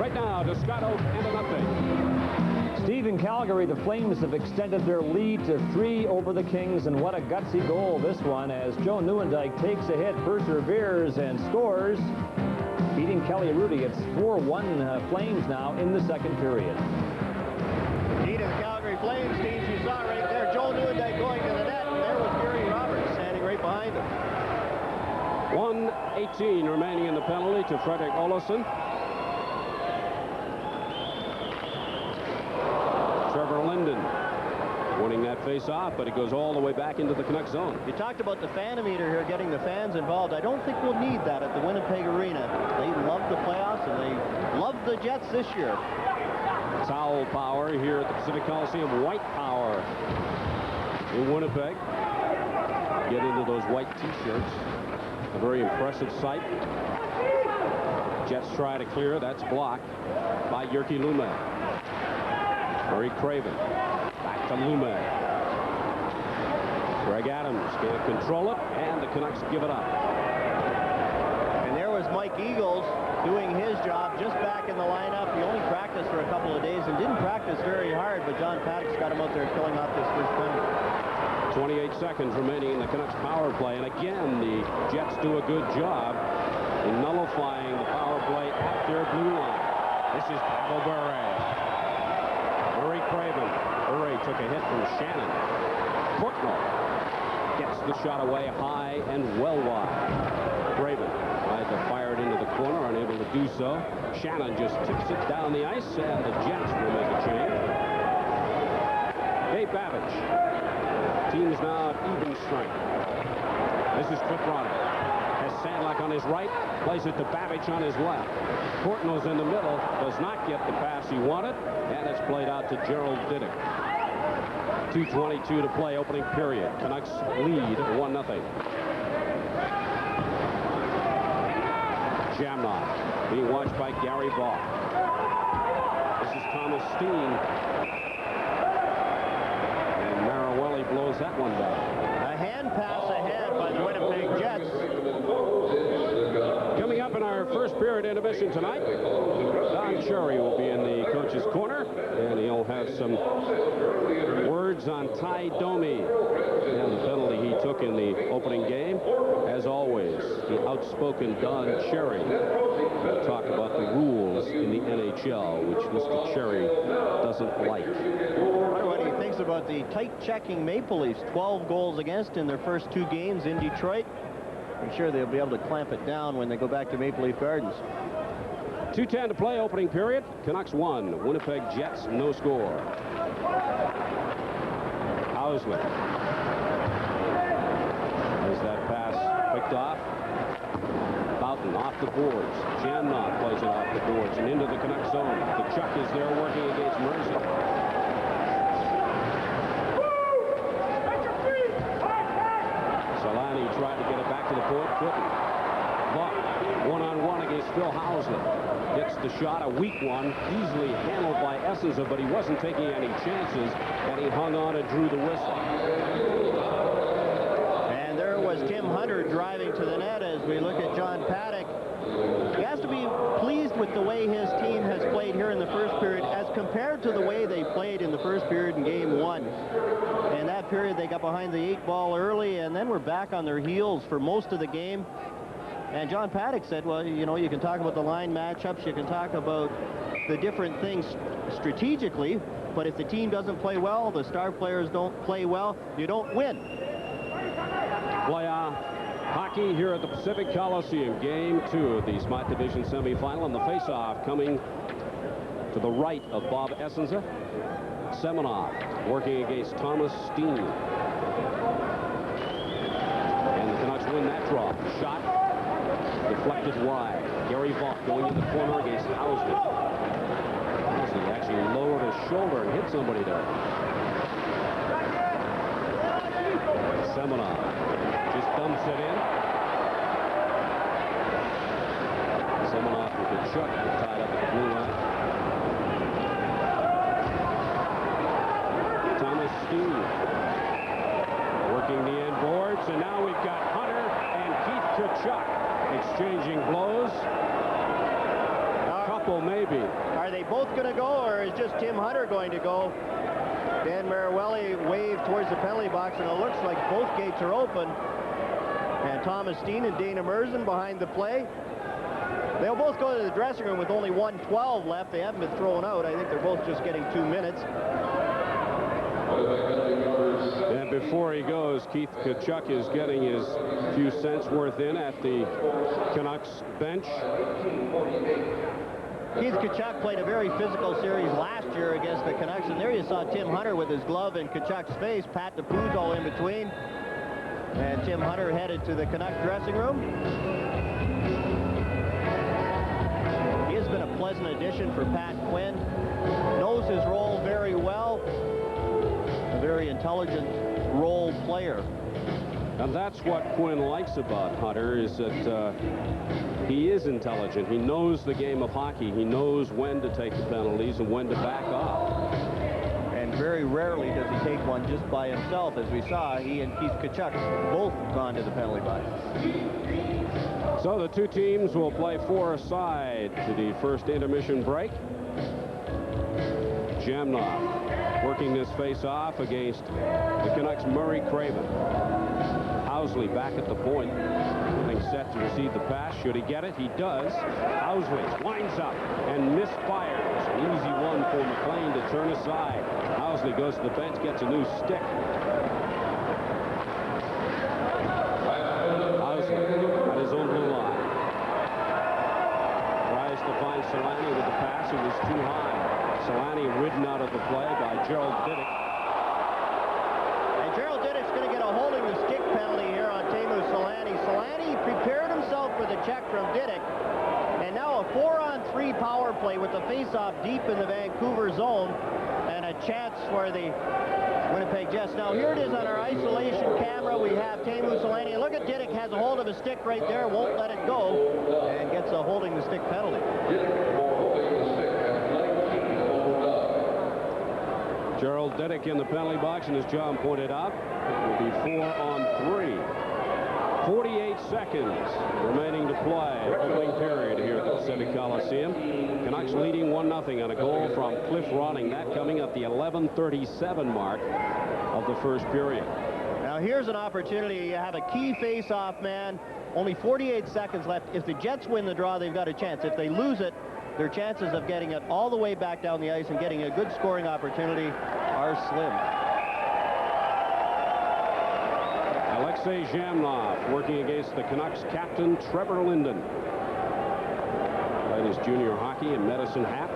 [SPEAKER 4] Right now to to Scott Oak and a nothing.
[SPEAKER 3] Steve, in Calgary, the Flames have extended their lead to 3 over the Kings, and what a gutsy goal this one as Joe Nieuwendyk takes a hit, perseveres, and scores, beating Kelly Rudy. It's 4-1 Flames now in the second period.
[SPEAKER 7] Key to the Calgary Flames teams you saw right there. Joe Nieuwendyk going to the net, and there was Gary Roberts standing right behind him.
[SPEAKER 4] 1:18 remaining in the penalty to Fredrik Olofsson. Trevor Linden winning that face-off, but it goes all the way back into the Canucks zone.
[SPEAKER 7] You talked about the fanometer here, getting the fans involved. I don't think we'll need that at the Winnipeg Arena. They love the playoffs, and they love the Jets this year.
[SPEAKER 4] Towel power here at the Pacific Coliseum. White power in Winnipeg. Get into those white T-shirts. A very impressive sight. Jets try to clear. That's blocked by Jyrki Lumme. Murray Craven. Back to Lumme. Greg Adams can't control it, and the Canucks give it up.
[SPEAKER 7] And there was Mike Eagles doing his job, just back in the lineup. He only practiced for a couple of days and didn't practice very hard, but John Paddock's got him out there killing off this first penalty.
[SPEAKER 4] 28 seconds remaining in the Canucks power play, and again the Jets do a good job in nullifying the power play at their blue line. This is Pavel Bure. Murray Craven. Bure took a hit from Shannon. Courtnall gets the shot away high and well wide. Craven tried to fire it into the corner, unable to do so. Shannon just tips it down the ice, and the Jets will make a change. Dave Babbage. Team's now at even strength. This is Cliff Ronning. Has Sandlak on his right, plays it to Babbage on his left. Courtnall's in the middle, does not get the pass he wanted, and it's played out to Gerald Diduck. 2:22 to play, opening period. Canucks lead 1-0. Jamnok being watched by Gary Ball. This is Thomas Steen. Blows that one down.
[SPEAKER 7] A hand pass ahead by the Winnipeg Jets.
[SPEAKER 4] Coming up in our first period intermission tonight, Don Cherry will be in the coach's corner, and he'll have some words on Ty Domi and the penalty he took in the opening game. As always, the outspoken Don Cherry will talk about the rules in the NHL, which Mr. Cherry doesn't like.
[SPEAKER 7] What he thinks about the tight-checking Maple Leafs. 12 goals against in their first 2 games in Detroit. I'm sure they'll be able to clamp it down when they go back to Maple Leaf Gardens.
[SPEAKER 4] 2:10 to play, opening period. Canucks 1, Winnipeg Jets no score. Housley. As that pass picked off. Boughton off the boards. Jamnok plays it off the boards and into the Canucks zone. The Chuck is there working against Mersey. Solani tried to get it back to the point, couldn't. Buck, one-on-one against Phil Housley. Gets the shot, a weak one, easily handled by Essenza, but he wasn't taking any chances, and he hung on and drew the whistle.
[SPEAKER 7] And there was Tim Hunter driving to the net as we look at John Paddock. He has to be pleased with the way his team has played here in the first period as compared to the way they played in the first period in Game 1. In that period, they got behind the 8 ball early and then were back on their heels for most of the game. And John Paddock said, well, you know, you can talk about the line matchups, you can talk about the different things strategically, but if the team doesn't play well, the star players don't play well, you don't win.
[SPEAKER 4] Playoff hockey here at the Pacific Coliseum. Game 2 of the Smart Division semifinal, and the faceoff coming to the right of Bob Essenza. Semenoff working against Thomas Steen. And the Canucks win that draw. Shot deflected wide. Gary Vaughn going in the corner against Housley. Housley actually lowered his shoulder and hit somebody there. Semenoff just dumps it in. Semenoff with the chuck tied up at the blue line. Thomas Steen working the end boards, and now we've got Hunter and Keith Tkachuk exchanging blows. A couple, maybe.
[SPEAKER 7] Are they both going to go, or is just Tim Hunter going to go? Dan Maruelli waved towards the penalty box, and it looks like both gates are open. And Thomas Steen and Dana Merzen behind the play. They'll both go to the dressing room with only 1:12 left. They haven't been thrown out. I think they're both just getting 2 minutes.
[SPEAKER 4] And before he goes, Keith Tkachuk is getting his few cents worth in at the Canucks bench.
[SPEAKER 7] Keith Tkachuk played a very physical series last year against the Canucks, and there you saw Tim Hunter with his glove in Tkachuk's face, Pat DePuz all in between. And Tim Hunter headed to the Canuck dressing room. He has been a pleasant addition for Pat Quinn. Knows his role very well. A very intelligent role player.
[SPEAKER 4] And that's what Quinn likes about Hunter, is that he is intelligent. He knows the game of hockey. He knows when to take the penalties and when to back off.
[SPEAKER 7] And very rarely does he take one just by himself. As we saw, he and Keith Tkachuk both gone to the penalty box.
[SPEAKER 4] So the two teams will play four aside to the first intermission break. Jamnoff working this face-off against the Canucks' Murray Craven. Housley back at the point, getting set to receive the pass. Should he get it? He does. Housley winds up and misfires. An easy one for McLean to turn aside. Housley goes to the bench, gets a new stick. Housley at his own blue line. Tries to find Solani with the pass. It was too high. Solani ridden out of the play by Gerald Diddick.
[SPEAKER 7] And Gerald Diddick's going to get a holding the stick penalty here on Teemu Solani. Solani prepared himself for the check from Diddick. And now a 4-on-3 power play with the face-off deep in the Vancouver zone. And a chance for the Winnipeg Jets. Now here it is on our isolation camera. We have Teemu Solani. Look at Diddick, has a hold of a stick right there, won't let it go, and gets a holding the stick penalty.
[SPEAKER 4] Gerald Diddick in the penalty box, and as John pointed out, it will be 4-on-3. 48 seconds remaining to play. Opening period here at the Pacific Coliseum. Canucks leading 1-0 on a goal from Cliff Ronning. That coming at the 11:37 mark of the first period.
[SPEAKER 7] Now here's an opportunity. You have a key face-off man. Only 48 seconds left. If the Jets win the draw, they've got a chance. If they lose it, their chances of getting it all the way back down the ice and getting a good scoring opportunity are slim.
[SPEAKER 4] Alexei Jamnov working against the Canucks captain Trevor Linden. Played his junior hockey in Medicine Hat.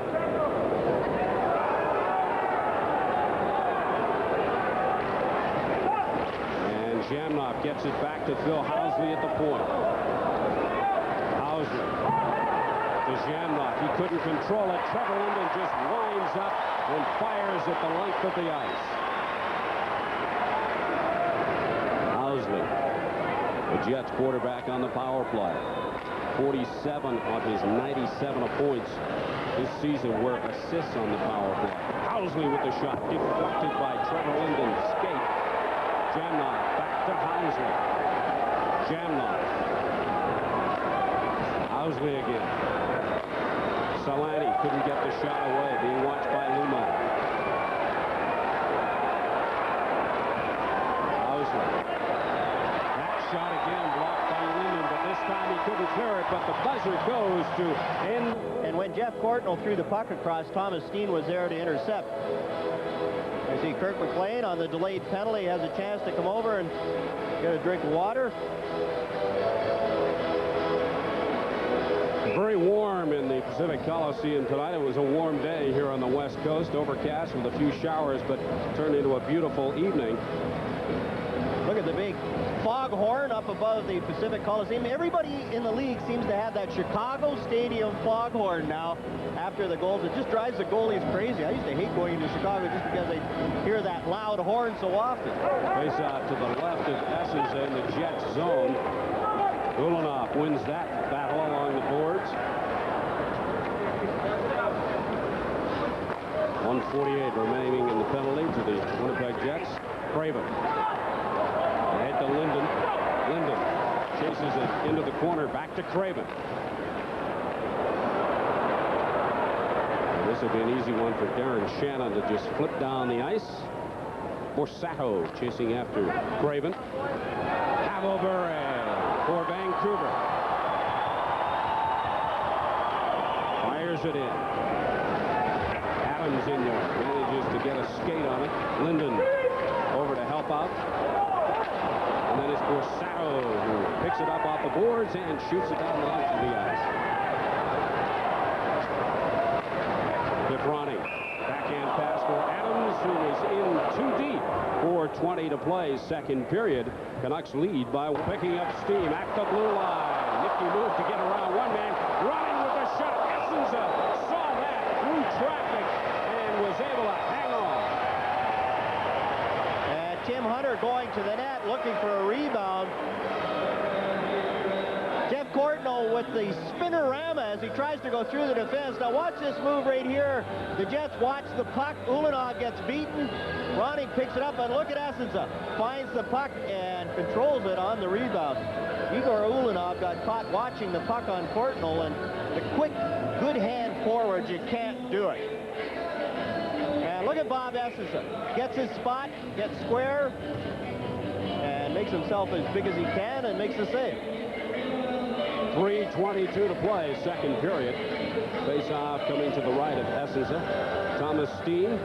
[SPEAKER 4] And Jamnov gets it back to Phil Housley at the point. Housley to Jamnov. He couldn't control it. Trevor Linden just winds up and fires at the length of the ice. Housley, the Jets quarterback on the power play. 47 of his 97 points this season were assists on the power play. Housley with the shot, deflected by Trevor Linden's skate. Jamnov back to Housley. Jamnov. Housley again. Solani couldn't get the shot away, being watched by Lumo. Housley. That shot again blocked by Linden, but this time he couldn't clear it, but the buzzer goes to end.
[SPEAKER 7] And when Jeff Courtnall threw the puck across, Thomas Steen was there to intercept. I see Kirk McLean on the delayed penalty has a chance to come over and get a drink of water.
[SPEAKER 4] Very warm in the Pacific Coliseum tonight. It was a warm day here on the West Coast, overcast with a few showers, but turned into a beautiful evening.
[SPEAKER 7] Look at the big foghorn up above the Pacific Coliseum. Everybody in the league seems to have that Chicago Stadium foghorn now after the goals. It just drives the goalies crazy. I used to hate going to Chicago just because I hear that loud horn so often.
[SPEAKER 4] Face out to the left of Essens in the Jets zone. Ulanov wins that battle along the boards. 1:48 remaining in the penalty to the Winnipeg Jets. Craven. Ahead to Linden. Linden chases it into the corner. Back to Craven. This will be an easy one for Darren Shannon to just flip down the ice. Borsato chasing after Craven. Bure for Vancouver. Fires it in. Adams in there. Manages to get a skate on it. Linden over to help out. And then it's Borsato who picks it up off the boards and shoots it down the length of the ice. Running. Backhand pass for Adams, who is in too deep. 4:20 to play, second period. Canucks lead by picking up steam at the blue line. Nifty move to get around one man. Running with a shot. Essenza saw that through traffic and was able to hang on.
[SPEAKER 2] And Tim Hunter going to the net looking for a rebound. Jeff Courtnall with the spinorama as he tries to go through the defense. Now watch this move right here. The Jets watch the puck. Ulanov gets beaten. Ronning picks it up, and look at Essenza. Finds the puck and controls it on the rebound. Igor Ulanov got caught watching the puck on Courtnall, and the quick, good hand forward, you can't do it. And look at Bob Essenza. Gets his spot, gets square, and makes himself as big as he can and makes the save.
[SPEAKER 4] 3:22 to play, second period. Face-off coming to the right of Essenza. Thomas Steen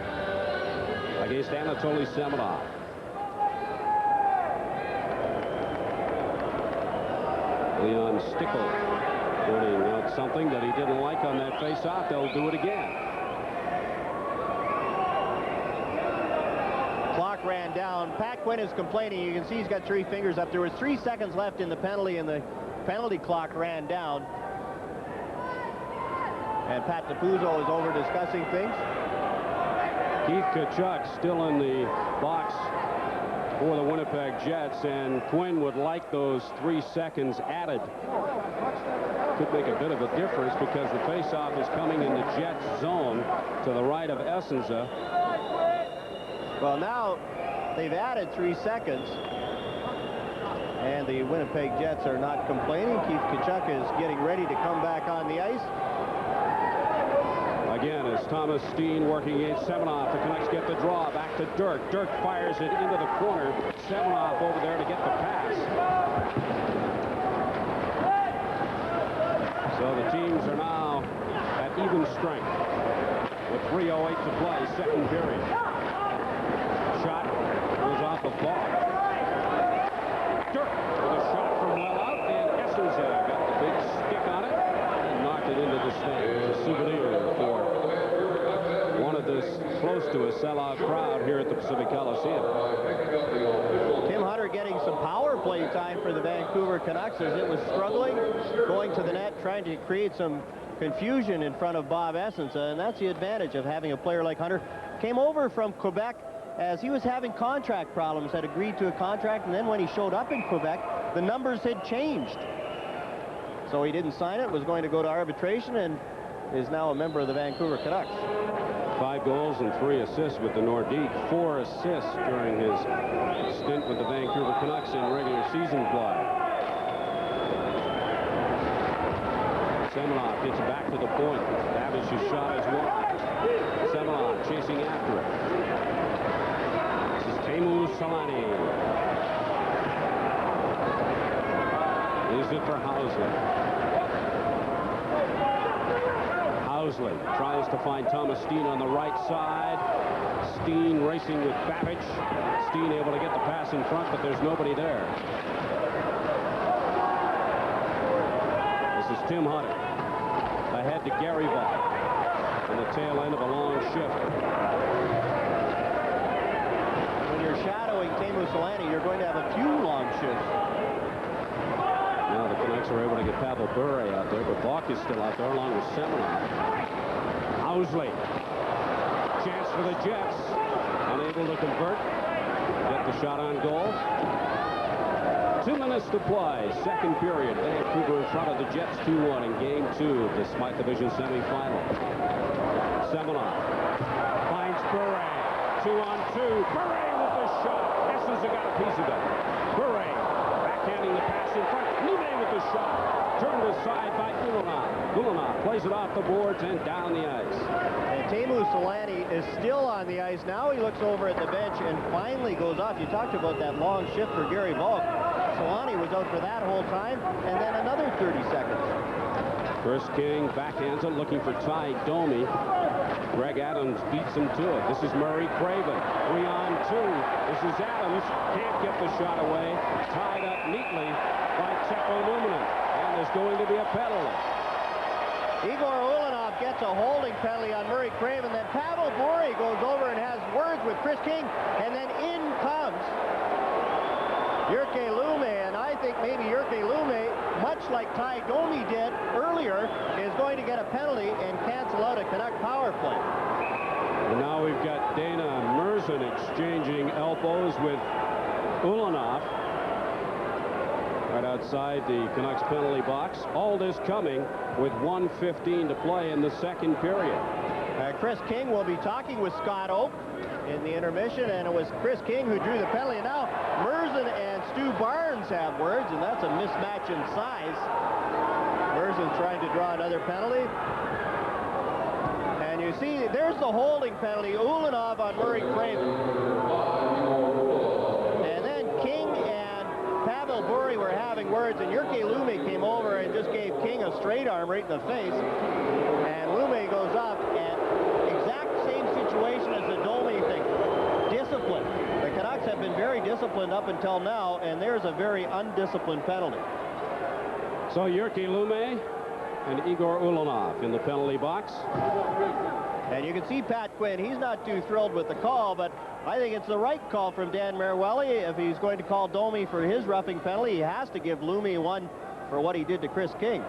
[SPEAKER 4] against Anatoly Semenov. Leon Stickle pointing out something that he didn't like on that face-off. They'll do it again.
[SPEAKER 2] Clock ran down. Pat Quinn is complaining. You can see he's got 3 fingers up. There was 3 seconds left in the penalty, and the penalty clock ran down. And Pat DePuzzo is over discussing things.
[SPEAKER 4] Keith Tkachuk still in the box for the Winnipeg Jets, and Quinn would like those 3 seconds added. Could make a bit of a difference because the face-off is coming in the Jets zone to the right of Essenza.
[SPEAKER 2] Well, now they've added 3 seconds. And the Winnipeg Jets are not complaining. Keith Tkachuk is getting ready to come back on the ice.
[SPEAKER 4] Again, as Thomas Steen working against Semenov. The Canucks get the draw. Back to Dirk. Dirk fires it into the corner. Semenov over there to get the pass. So the teams are now at even strength with 3:08 to play, second period. Shot goes off the ball. Dirk with a shot from well out, and Essenza got the big stick on it and knocked it into the stands. A souvenir for one of this close to a sellout crowd here at the Pacific Coliseum.
[SPEAKER 2] Tim Hunter getting some power play time for the Vancouver Canucks as it was struggling, going to the net, trying to create some confusion in front of Bob Essenza, and that's the advantage of having a player like Hunter. Came over from Quebec as he was having contract problems, had agreed to a contract, and then when he showed up in Quebec, the numbers had changed. So he didn't sign it, was going to go to arbitration, and is now a member of the Vancouver Canucks.
[SPEAKER 4] 5 goals and 3 assists with the Nordique, 4 assists during his stint with the Vancouver Canucks in regular season play. Semenov gets it back to the point. Davish's shot is wide. Semenov chasing after it. This is Teemu Selanne. Is it for Housley? Housley tries to find Thomas Steen on the right side. Steen racing with Babbage. Steen able to get the pass in front, but there's nobody there. This is Tim Hunter. Ahead to Gary Vaughn on the tail end of a long shift.
[SPEAKER 2] When you're shadowing Teemu Selanne, you're going to have a few long shifts.
[SPEAKER 4] Now the Canucks are able to get Pavel Bure out there, but Vaughn is still out there along with Semenov. Housley. Chance for the Jets. Unable to convert. Get the shot on goal. 2 minutes to play. Second period. Vancouver in front of the Jets 2-1 in Game 2 of the Smythe Division semifinal. Semenov finds Bure. 2-on-2. Bure with the shot. Essenza got a piece of it. Bure backhanding the pass in front. Lume with the shot. Turned aside by Ulanov. Ulanov plays it off the boards and down the ice.
[SPEAKER 7] And Teemu Selanne is still on the ice. Now he looks over at the bench and finally goes off. You talked about that long shift for Gary Volk. Selanne was out for that whole time, and then another 30 seconds.
[SPEAKER 4] Chris King backhands it, looking for Ty Domi. Greg Adams beats him to it. This is Murray Craven. 3-on-2. This is Adams. Can't get the shot away. Tied up neatly by Teppo Numminen. And there's going to be a penalty.
[SPEAKER 7] Igor Ulanov gets a holding penalty on Murray Craven. Then Pavel Bure goes over and has words with Chris King. And then in comes Jyrki Lumme. And I think maybe Jyrki Lumme, much like Ty Domi did earlier, is going to get a penalty and cancel out a Canuck power play.
[SPEAKER 4] And now we've got Dana Merson exchanging elbows with Ulanov right outside the Canucks penalty box. All this coming with 1:15 to play in the second period.
[SPEAKER 7] Chris King will be talking with Scott Oak in the intermission, and it was Chris King who drew the penalty. And now Merson and Stu Barnes have words, and that's a mismatch in size. Merson trying to draw another penalty. And you see, there's the holding penalty. Ulanov on Murray Craven. And then King and Pavel Bure were having words, and Jyrki Lumme came over and just gave King a straight arm right in the face. And Lumme goes up, and exact same situation as the Domi thing. Discipline. The Canucks have been very disciplined up until now, and there's a very undisciplined penalty.
[SPEAKER 4] So Jyrki Lumme and Igor Ulanov in the penalty box.
[SPEAKER 7] And you can see Pat Quinn, he's not too thrilled with the call, but I think it's the right call from Dan Maruelli. If he's going to call Domi for his roughing penalty, he has to give Lumme one for what he did to Chris King.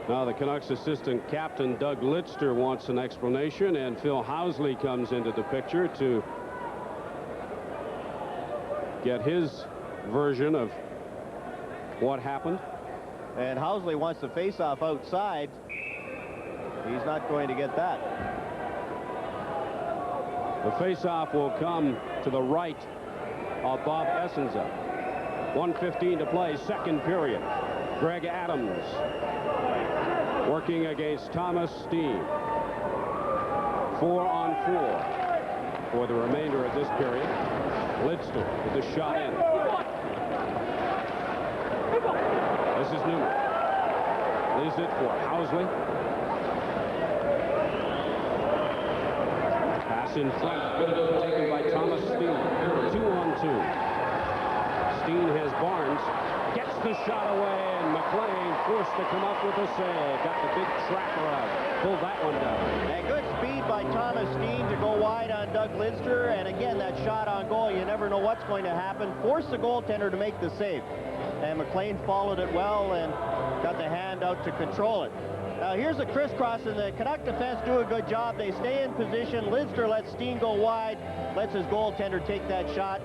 [SPEAKER 4] Now the Canucks assistant captain Doug Lidster wants an explanation, and Phil Housley comes into the picture to get his version of what happened.
[SPEAKER 7] And Housley wants the face-off outside. He's not going to get that.
[SPEAKER 4] The face-off will come to the right of Bob Essenza. 1:15 to play, second period. Greg Adams working against Thomas Steen. 4-on-4 for the remainder of this period. Lidster with the shot in. This is Newman. Leaves it for Housley. Pass in front, taken by Thomas Steen. 2-on-2. Steen has Barnes. Gets the shot away, and McLean forced to come up with a save. Got the big tracker out. Pulled that one down.
[SPEAKER 7] And good speed by Thomas Steen to go wide on Doug Lidster. And again, that shot on goal, you never know what's going to happen. Forced the goaltender to make the save. And McLean followed it well and got the hand out to control it. Now here's a crisscross, and the Canuck defense do a good job. They stay in position. Lidster lets Steen go wide, lets his goaltender take that shot.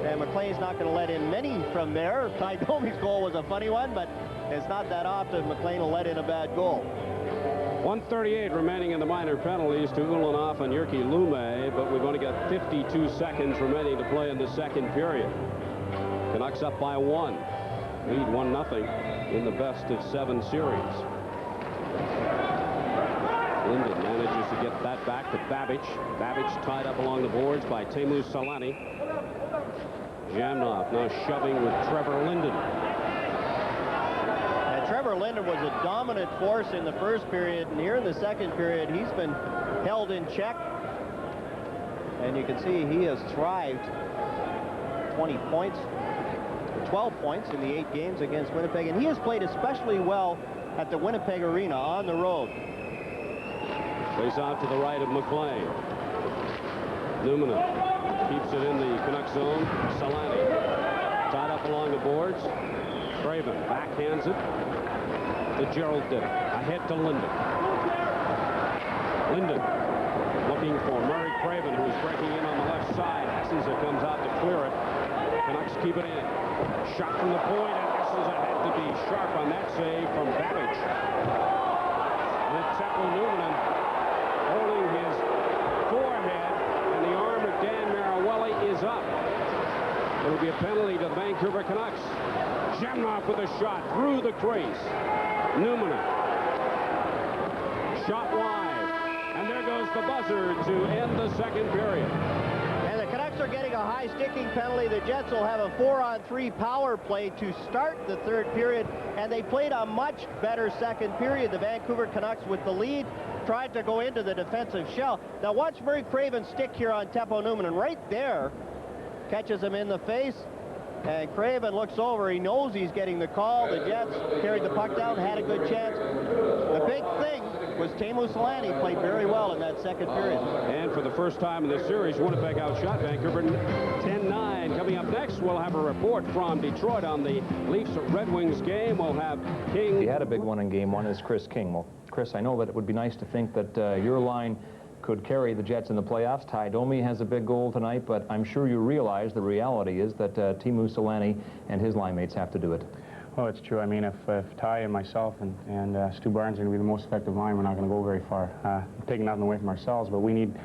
[SPEAKER 7] And McLean's not going to let in many from there. Ty Domi's goal was a funny one, but it's not that often McLean will let in a bad goal.
[SPEAKER 4] 1:38 remaining in the minor penalties to Ulanov and Jyrki Lumme, but we've only got 52 seconds remaining to play in the second period. Canucks up by 1. Lead 1-0 in the best-of-7 series. Linden manages to get that back to Babbage. Babbage tied up along the boards by Teemu Selanne. Jamnov now shoving with Trevor Linden.
[SPEAKER 7] And Trevor Linden was a dominant force in the first period, and here in the second period, he's been held in check. And you can see he has thrived. 20 points, 12 points in the 8 games against Winnipeg, and he has played especially well at the Winnipeg Arena on the road.
[SPEAKER 4] Face out to the right of McLean. Numminen keeps it in the Canuck zone. Selanne tied up along the boards. Craven backhands it to Gerald Ditter. Ahead to Linden. Linden looking for Murray Craven, who's breaking in on the left side. Essenza comes out to clear it. Canucks keep it in. Shot from the point, and Essenza had to be sharp on that save from Babbage. And Teppo Numminen holding his forehead, and the arm of Dan Maruelli is up. It'll be a penalty to the Vancouver Canucks. Jamnov with a shot through the crease. Numminen shot wide. And there goes the buzzer to end the second period.
[SPEAKER 2] And the Canucks are getting a high sticking penalty. The Jets will have a 4-on-3 power play to start the third period, and they played a much better second period. The Vancouver Canucks, with the lead, tried to go into the defensive shell. Now watch Murray Craven stick here on Teppo Newman, and right there catches him in the face. And Craven looks over. He knows he's getting the call. The Jets carried the puck down, had a good chance. The big thing was Teemu Selanne played very well in that second period.
[SPEAKER 4] And for the first time in this series, Winnipeg outshot Vancouver 10-9. Coming up next, we'll have a report from Detroit on the Leafs-Red Wings game. We'll have King.
[SPEAKER 3] He had a big one in game one is Chris King. Well, Chris, I know that it would be nice to think that your line could carry the Jets in the playoffs. Ty Domi has a big goal tonight, but I'm sure you realize the reality is that Teemu Selanne and his line mates have to do it.
[SPEAKER 17] Well, it's true. I mean, if Ty and myself and Stu Barnes are going to be the most effective line, we're not going to go very far. Taking nothing away from ourselves, but we need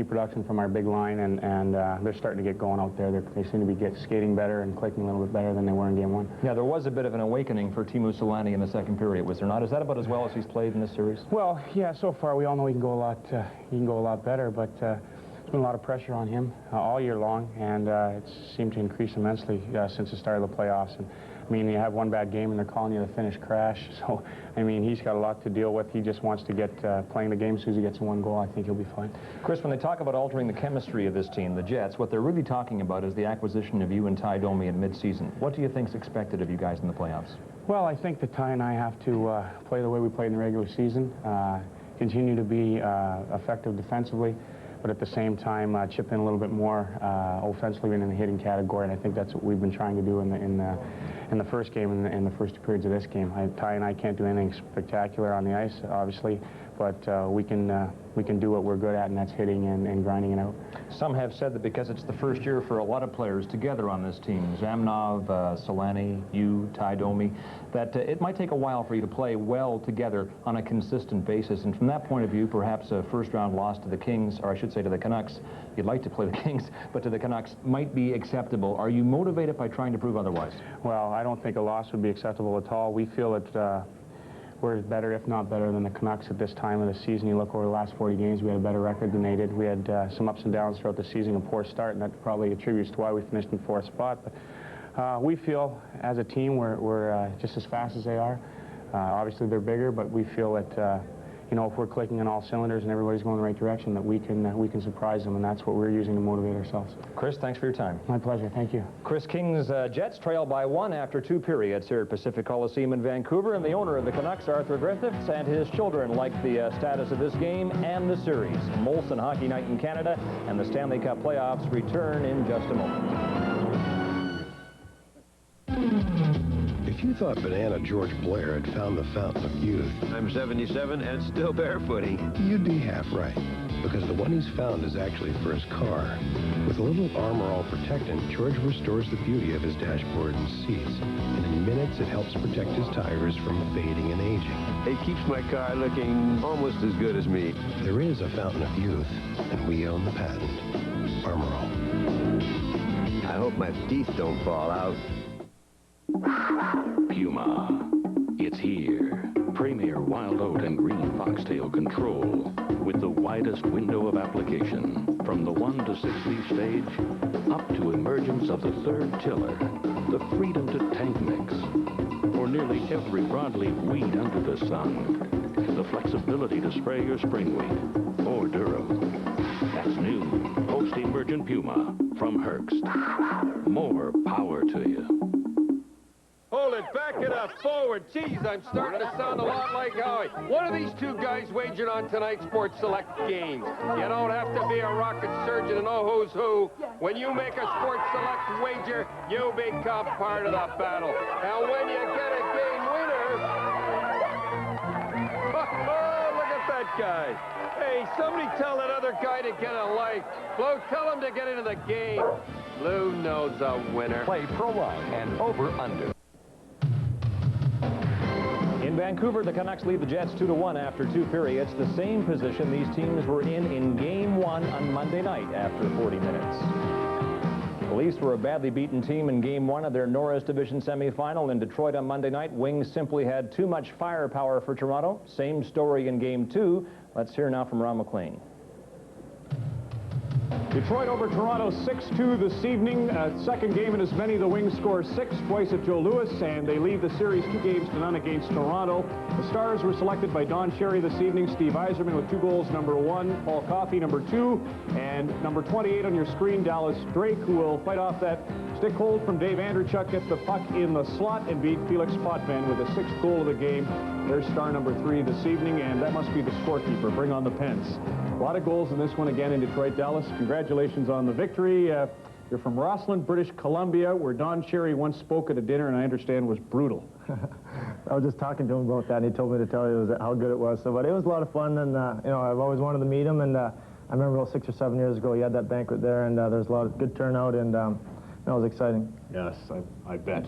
[SPEAKER 17] production from our big line, and they're starting to get going out there. They seem to be skating better and clicking a little bit better than they were in game one.
[SPEAKER 3] Yeah, there was a bit of an awakening for Teemu Selanne in the second period, was there not? Is that about as well as he's played in this series?
[SPEAKER 17] Well, yeah, so far we all know he can go a lot better, but there's been a lot of pressure on him all year long, and it's seemed to increase immensely since the start of the playoffs. And I mean, you have one bad game and they're calling you the Finnish crash. So, I mean, he's got a lot to deal with. He just wants to get playing the game. As soon as he gets one goal, I think he'll be fine.
[SPEAKER 3] Chris, when they talk about altering the chemistry of this team, the Jets, what they're really talking about is the acquisition of you and Ty Domi in mid-season. What do you think's expected of you guys in the playoffs?
[SPEAKER 17] Well, I think that Ty and I have to play the way we played in the regular season, continue to be effective defensively, but at the same time chip in a little bit more offensively in the hitting category, and I think that's what we've been trying to do in the first game and in the first 2 periods of this game. Ty and I can't do anything spectacular on the ice, obviously, but we can do what we're good at, and that's hitting and grinding it out.
[SPEAKER 3] Some have said that because it's the first year for a lot of players together on this team, Zamnov, Selanne, you, Ty Domi, that it might take a while for you to play well together on a consistent basis. And from that point of view, perhaps a first-round loss to the Kings, or I should say to the Canucks, you'd like to play the Kings, but to the Canucks might be acceptable. Are you motivated by trying to prove otherwise?
[SPEAKER 17] Well, I don't think a loss would be acceptable at all. We feel that we're better, if not better, than the Canucks at this time of the season. You look over the last 40 games, we had a better record than they did. We had some ups and downs throughout the season, a poor start, and that probably attributes to why we finished in 4th spot. But we feel, as a team, we're just as fast as they are. Obviously, they're bigger, but we feel that you know, if we're clicking on all cylinders and everybody's going the right direction, that we can surprise them, and that's what we're using to motivate ourselves.
[SPEAKER 3] Chris, thanks for your time.
[SPEAKER 17] My pleasure. Thank you.
[SPEAKER 3] Chris King's Jets trail by 1 after 2 periods here at Pacific Coliseum in Vancouver, and the owner of the Canucks, Arthur Griffiths, and his children like the status of this game and the series. Molson Hockey Night in Canada and the Stanley Cup playoffs return in just a moment.
[SPEAKER 18] If you thought Banana George Blair had found the fountain of youth,
[SPEAKER 19] I'm 77 and still barefooting.
[SPEAKER 18] You'd be half right, because the one he's found is actually for his car. With a little Armor All Protectant, George restores the beauty of his dashboard and seats, and in minutes it helps protect his tires from fading and aging.
[SPEAKER 19] It keeps my car looking almost as good as me.
[SPEAKER 18] There is a fountain of youth, and we own the patent. Armor All.
[SPEAKER 19] I hope my teeth don't fall out.
[SPEAKER 20] Puma. It's here. Premier wild oat and green foxtail control with the widest window of application from the 1 to 6 leaf stage up to emergence of the 3rd tiller. The freedom to tank mix for nearly every broadleaf weed under the sun. The flexibility to spray your spring wheat or durum. That's new post-emergent Puma from Herbst. More power to you.
[SPEAKER 10] Hold it, back it up, forward. Geez, I'm starting to sound a lot like Howie. What are these two guys wagering on tonight's Sports Select games? You don't have to be a rocket surgeon to know who's who. When you make a Sports Select wager, you become part of the battle. And when you get a game winner... Oh, look at that guy. Hey, somebody tell that other guy to get a life. Flo, tell him to get into the game. Lou knows a winner.
[SPEAKER 3] Play pro line and over-under. In Vancouver, the Canucks lead the Jets 2-1 after 2 periods, the same position these teams were in Game 1 on Monday night after 40 minutes. The Leafs were a badly beaten team in Game 1 of their Norris Division semifinal in Detroit on Monday night. Wings simply had too much firepower for Toronto. Same story in Game 2. Let's hear now from Ron McLean.
[SPEAKER 21] Detroit over Toronto 6-2 this evening. Second game in as many. The Wings score 6, twice at Joe Louis, and they lead the series 2-0 against Toronto. The Stars were selected by Don Cherry this evening. Steve Yzerman with 2 goals, number 1. Paul Coffey, number 2. And number 28 on your screen, Dallas Drake, who will fight off that stick hold from Dave Andrechuk, gets the puck in the slot, and beat Felix Potvin with the 6th goal of the game. There's star number 3 this evening, and that must be the scorekeeper. Bring on the Pens. A lot of goals in this one again in Detroit. Dallas, congratulations on the victory. You're from Rossland, British Columbia, where Don Cherry once spoke at a dinner, and I understand was brutal.
[SPEAKER 22] I was just talking to him about that, and he told me to tell you how good it was. So, but it was a lot of fun, and you know, I've always wanted to meet him. And I remember about 6 or 7 years ago, he had that banquet there, and there was a lot of good turnout, and that was exciting.
[SPEAKER 21] Yes, I bet.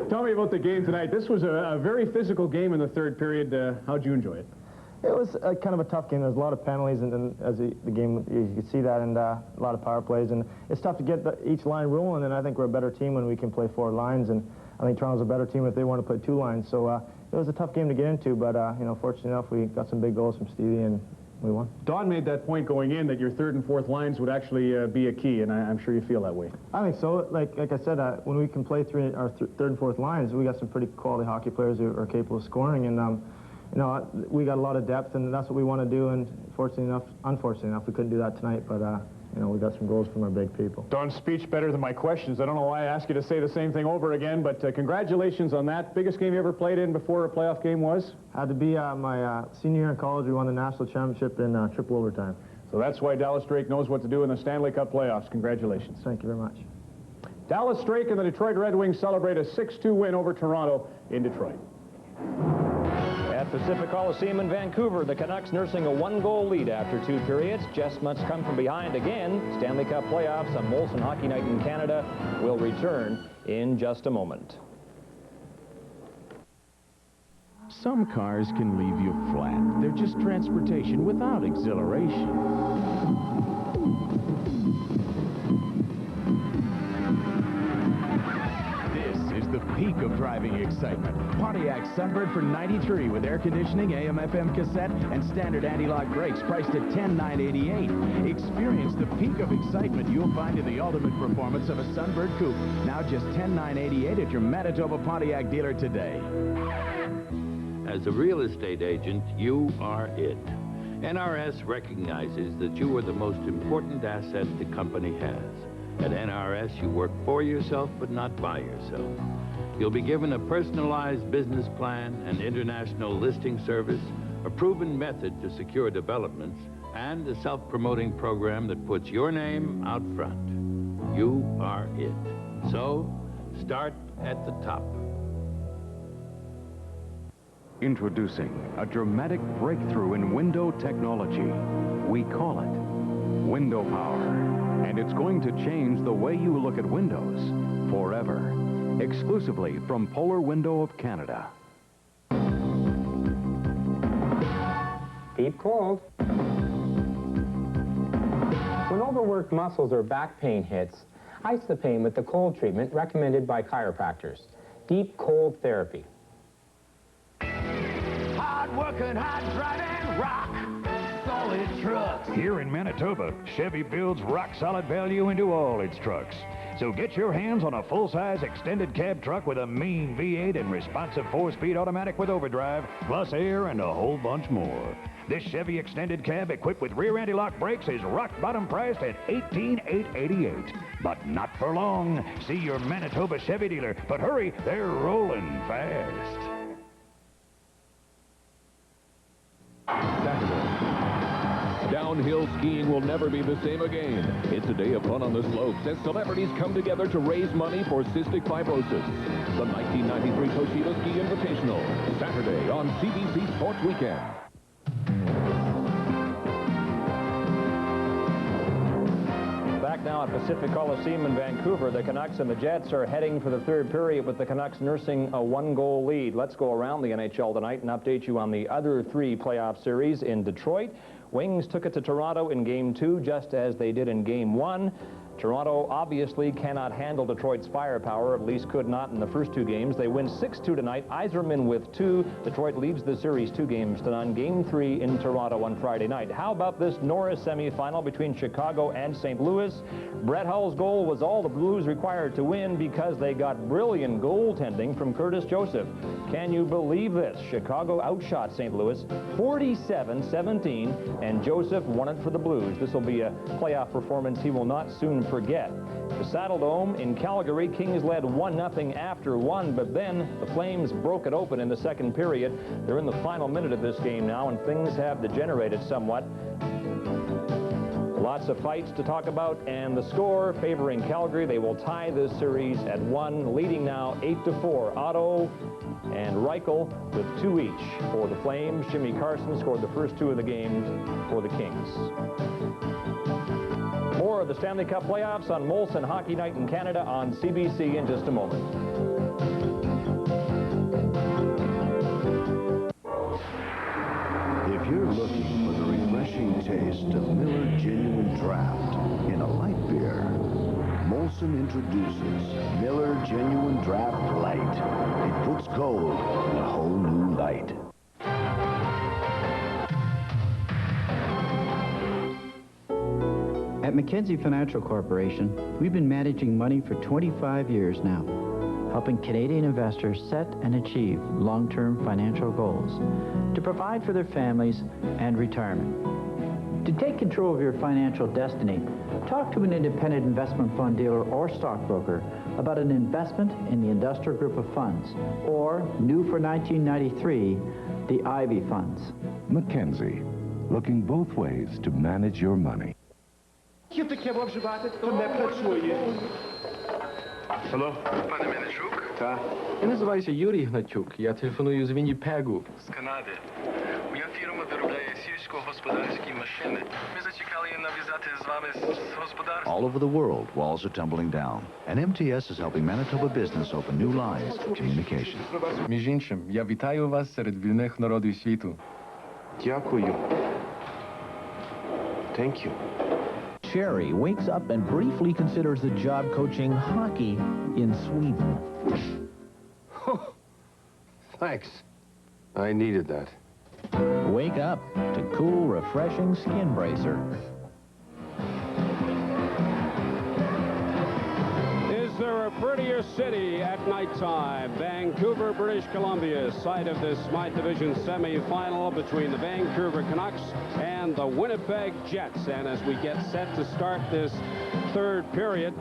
[SPEAKER 21] Tell me about the game tonight. This was a very physical game in the third period. How'd you enjoy it?
[SPEAKER 22] It was kind of a tough game. There's a lot of penalties, and as the game, you could see that, and a lot of power plays. And it's tough to get each line rolling, and I think we're a better team when we can play 4 lines. And I think Toronto's a better team if they want to play 2 lines. So it was a tough game to get into, but you know, fortunately enough, we got some big goals from Stevie, and we won. Don made that point going in that your 3rd and 4th lines would actually be a key, and I'm sure you feel that way. I think so. Like I said, when we can play our 3rd and 4th lines, we got some pretty quality hockey players who are capable of scoring, and you know, we got a lot of depth, and that's what we want to do. And unfortunately enough, we couldn't do that tonight. But you know, we got some goals from our big people. Don's speech better than my questions. I don't know why I asked you to say the same thing over again, but congratulations on that. Biggest game you ever played in before a playoff game was? Had to be my senior year in college. We won the national championship in triple overtime. So that's why Dallas Drake knows what to do in the Stanley Cup playoffs. Congratulations. Thank you very much. Dallas Drake and the Detroit Red Wings celebrate a 6-2 win over Toronto in Detroit.
[SPEAKER 3] At Pacific Coliseum in Vancouver, the Canucks nursing a 1-goal lead after 2 periods. Just must come from behind again. Stanley Cup playoffs on Molson Hockey Night in Canada will return in just a moment.
[SPEAKER 23] Some cars can leave you flat. They're just transportation without exhilaration. The peak of driving excitement. Pontiac Sunbird for $93 with air conditioning, AM/FM cassette, and standard anti-lock brakes priced at $10,988. Experience the peak of excitement you'll find in the ultimate performance of a Sunbird Coupe. Now just $10,988 at your Manitoba Pontiac dealer today.
[SPEAKER 24] As a real estate agent, you are it. NRS recognizes that you are the most important asset the company has. At NRS, you work for yourself, but not by yourself. You'll be given a personalized business plan, an international listing service, a proven method to secure developments, and a self-promoting program that puts your name out front. You are it. So, start at the top.
[SPEAKER 23] Introducing a dramatic breakthrough in window technology. We call it Window Power. And it's going to change the way you look at windows forever. Exclusively from Polar Window of Canada.
[SPEAKER 25] Deep cold. When overworked muscles or back pain hits, ice the pain with the cold treatment recommended by chiropractors. Deep cold therapy.
[SPEAKER 23] Hard working, hard driving, rock solid trucks. Here in Manitoba, Chevy builds rock-solid value into all its trucks. So get your hands on a full-size extended cab truck with a mean V8 and responsive 4-speed automatic with overdrive, plus air and a whole bunch more. This Chevy extended cab equipped with rear anti-lock brakes is rock-bottom priced at $18,888. But not for long. See your Manitoba Chevy dealer. But hurry, they're rolling fast.
[SPEAKER 8] Downhill skiing will never be the same again. It's a day of fun on the slopes as celebrities come together to raise money for cystic fibrosis. The 1993 Toshiba Ski Invitational, Saturday on CBC Sports Weekend.
[SPEAKER 3] Back now at Pacific Coliseum in Vancouver, the Canucks and the Jets are heading for the 3rd period with the Canucks nursing a 1-goal lead. Let's go around the NHL tonight and update you on the other 3 playoff series in Detroit. Wings took it to Toronto in Game 2, just as they did in Game 1. Toronto obviously cannot handle Detroit's firepower, at least could not in the first 2 games. They win 6-2 tonight. Yzerman with 2. Detroit leads the series 2-0. Game 3 in Toronto on Friday night. How about this Norris semifinal between Chicago and St. Louis? Brett Hull's goal was all the Blues required to win because they got brilliant goaltending from Curtis Joseph. Can you believe this? Chicago outshot St. Louis 47-17, and Joseph won it for the Blues. This will be a playoff performance he will not soon forget. The Saddle Dome in Calgary, Kings led 1-0 after 1, but then the Flames broke it open in the second period. They're in the final minute of this game now, and things have degenerated somewhat. Lots of fights to talk about, and the score favoring Calgary. They will tie this series at 1, leading now 8-4. Otto and Reichel with 2 each for the Flames. Jimmy Carson scored the first 2 of the games for the Kings. More of the Stanley Cup playoffs on Molson Hockey Night in Canada on CBC in just a moment.
[SPEAKER 1] If you're looking for the refreshing taste of Miller Genuine Draft in a light beer, Molson introduces Miller Genuine Draft Light. It puts gold in a whole new light.
[SPEAKER 5] At Mackenzie Financial Corporation, we've been managing money for 25 years now, helping Canadian investors set and achieve long-term financial goals to provide for their families and retirement. To take control of your financial destiny, talk to an independent investment fund dealer or stockbroker about an investment in the Industrial Group of Funds, or, new for 1993, the Ivy Funds.
[SPEAKER 8] Mackenzie, looking both ways to manage your money.
[SPEAKER 6] Алло? Пане Мельничук? Так. Я називаюся Юрій Гначук. Я телефоную з Вінніпегу. З Канади. Моя фірма виробляє сільськогосподарські машини. Ми зачекали нав'язати з вами господарство.
[SPEAKER 1] All over the world, walls are tumbling down, and MTS is helping Manitoba business open new lines of communication.
[SPEAKER 6] Між іншим, я вітаю вас серед вільних народів світу. Дякую. Thank you.
[SPEAKER 9] Sherry wakes up and briefly considers a job coaching hockey in Sweden.
[SPEAKER 10] Thanks. I needed that.
[SPEAKER 9] Wake up to cool, refreshing skin bracer.
[SPEAKER 4] Is there a prettier city at nighttime? Vancouver, British Columbia, site of this Smythe Division semi-final between the Vancouver Canucks and the Winnipeg Jets. And as we get set to start this third period,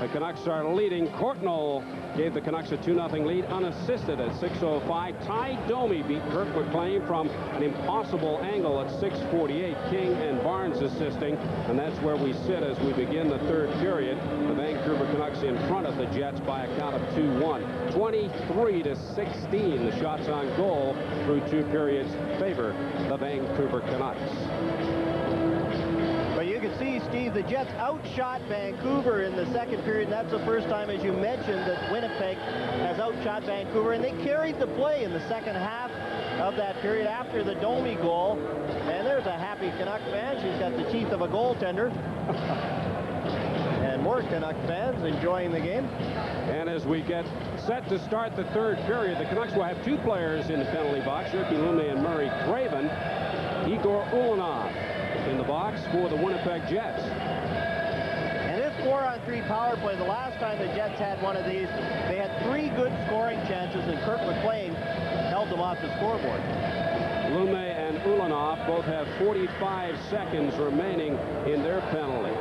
[SPEAKER 4] the Canucks are leading. Courtnall gave the Canucks a 2-0 lead unassisted at 6:05. Ty Domi beat Kirk McLean from an impossible angle at 6:48. King and Barnes assisting, and that's where we sit as we begin the third period. The Vancouver Canucks in front of the Jets by a count of 2-1. 23-16, the shots on goal through 2 periods favor the Vancouver Canucks.
[SPEAKER 7] But you can see, Steve, the Jets outshot Vancouver in the second period. And that's the first time, as you mentioned, that Winnipeg has outshot Vancouver. And they carried the play in the second half of that period after the Domi goal. And there's a happy Canuck fan. She's got the teeth of a goaltender. And more Canuck fans enjoying the game.
[SPEAKER 4] And as we get set to start the third period, the Canucks will have 2 players in the penalty box, Ricky Lume and Murray Craven. Igor Ulanov in the box for the Winnipeg Jets.
[SPEAKER 7] And this 4-on-3 power play, the last time the Jets had one of these, they had 3 good scoring chances, and Kirk McLean held them off the scoreboard.
[SPEAKER 4] Lume and Ulanov both have 45 seconds remaining in their penalty.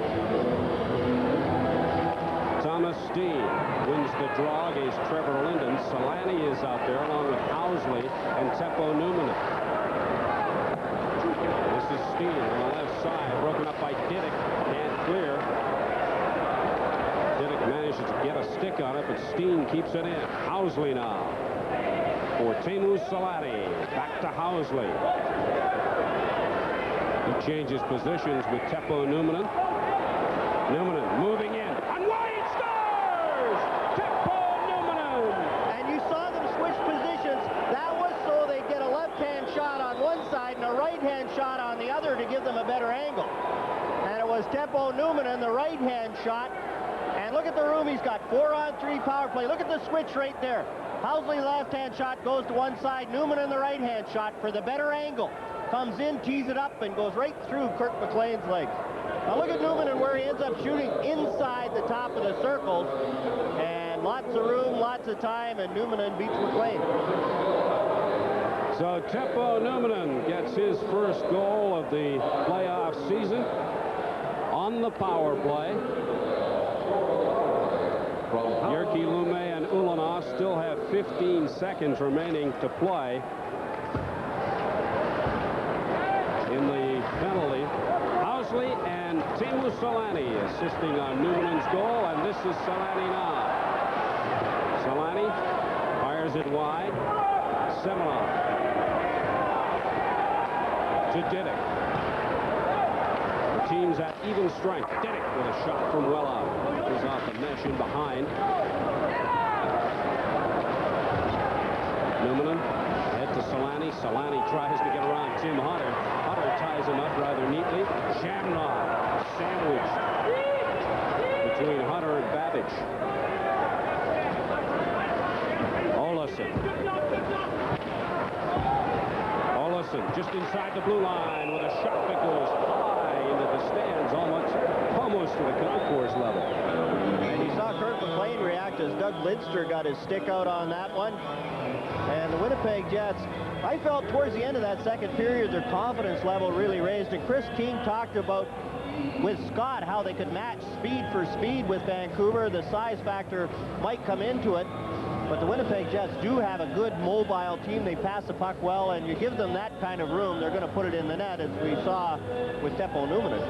[SPEAKER 4] Thomas Steen wins the draw against Trevor Linden. Solani is out there along with Housley and Teppo Numminen. This is Steen on the left side, broken up by Diddick. Can't clear. Diddick manages to get a stick on it, but Steen keeps it in. Housley now for Teemu Solani. Back to Housley. He changes positions with Teppo Numminen. Numminen moving in. And Wade scores! Teppo Numminen!
[SPEAKER 7] And you saw them switch positions. That was so they get a left-hand shot on one side and a right-hand shot on the other to give them a better angle. And it was Teppo Numminen, the right-hand shot. And look at the room he's got. 4-on-3 power play. Look at the switch right there. Housley, left-hand shot, goes to one side. Numminen, the right-hand shot for the better angle. Comes in, tees it up, and goes right through Kirk McLean's legs. Now look at Numminen where he ends up shooting inside the top of the circles. And lots of room, lots of time, and Numminen beats McLean.
[SPEAKER 4] So Teppo Numminen gets his first goal of the playoff season on the power play. Jyrki Lumme and Ulanov still have 15 seconds remaining to play in the penalty. Housley and Teemu Selanne assisting on Numminen's goal, and this is Selanne now. Selanne fires it wide. Semenov to Didick. The team's at even strength. Didick with a shot from well out. Goes off the mesh in behind. Numminen head to Selanne. Selanne tries to get around Tim Hunter. Hunter ties him up rather neatly. Shamrock sandwiched between Hunter and Babbage. Olesen just inside the blue line with a shot that goes high into the stands, almost to the concourse level.
[SPEAKER 7] And you saw Kirk McLean react as Doug Lidster got his stick out on that one. And the Winnipeg Jets, I felt towards the end of that second period, their confidence level really raised. And Chris King talked about with Scott how they could match speed for speed with Vancouver. The size factor might come into it. But the Winnipeg Jets do have a good mobile team. They pass the puck well, and you give them that kind of room, they're going to put it in the net, as we saw with Teppo Numminen.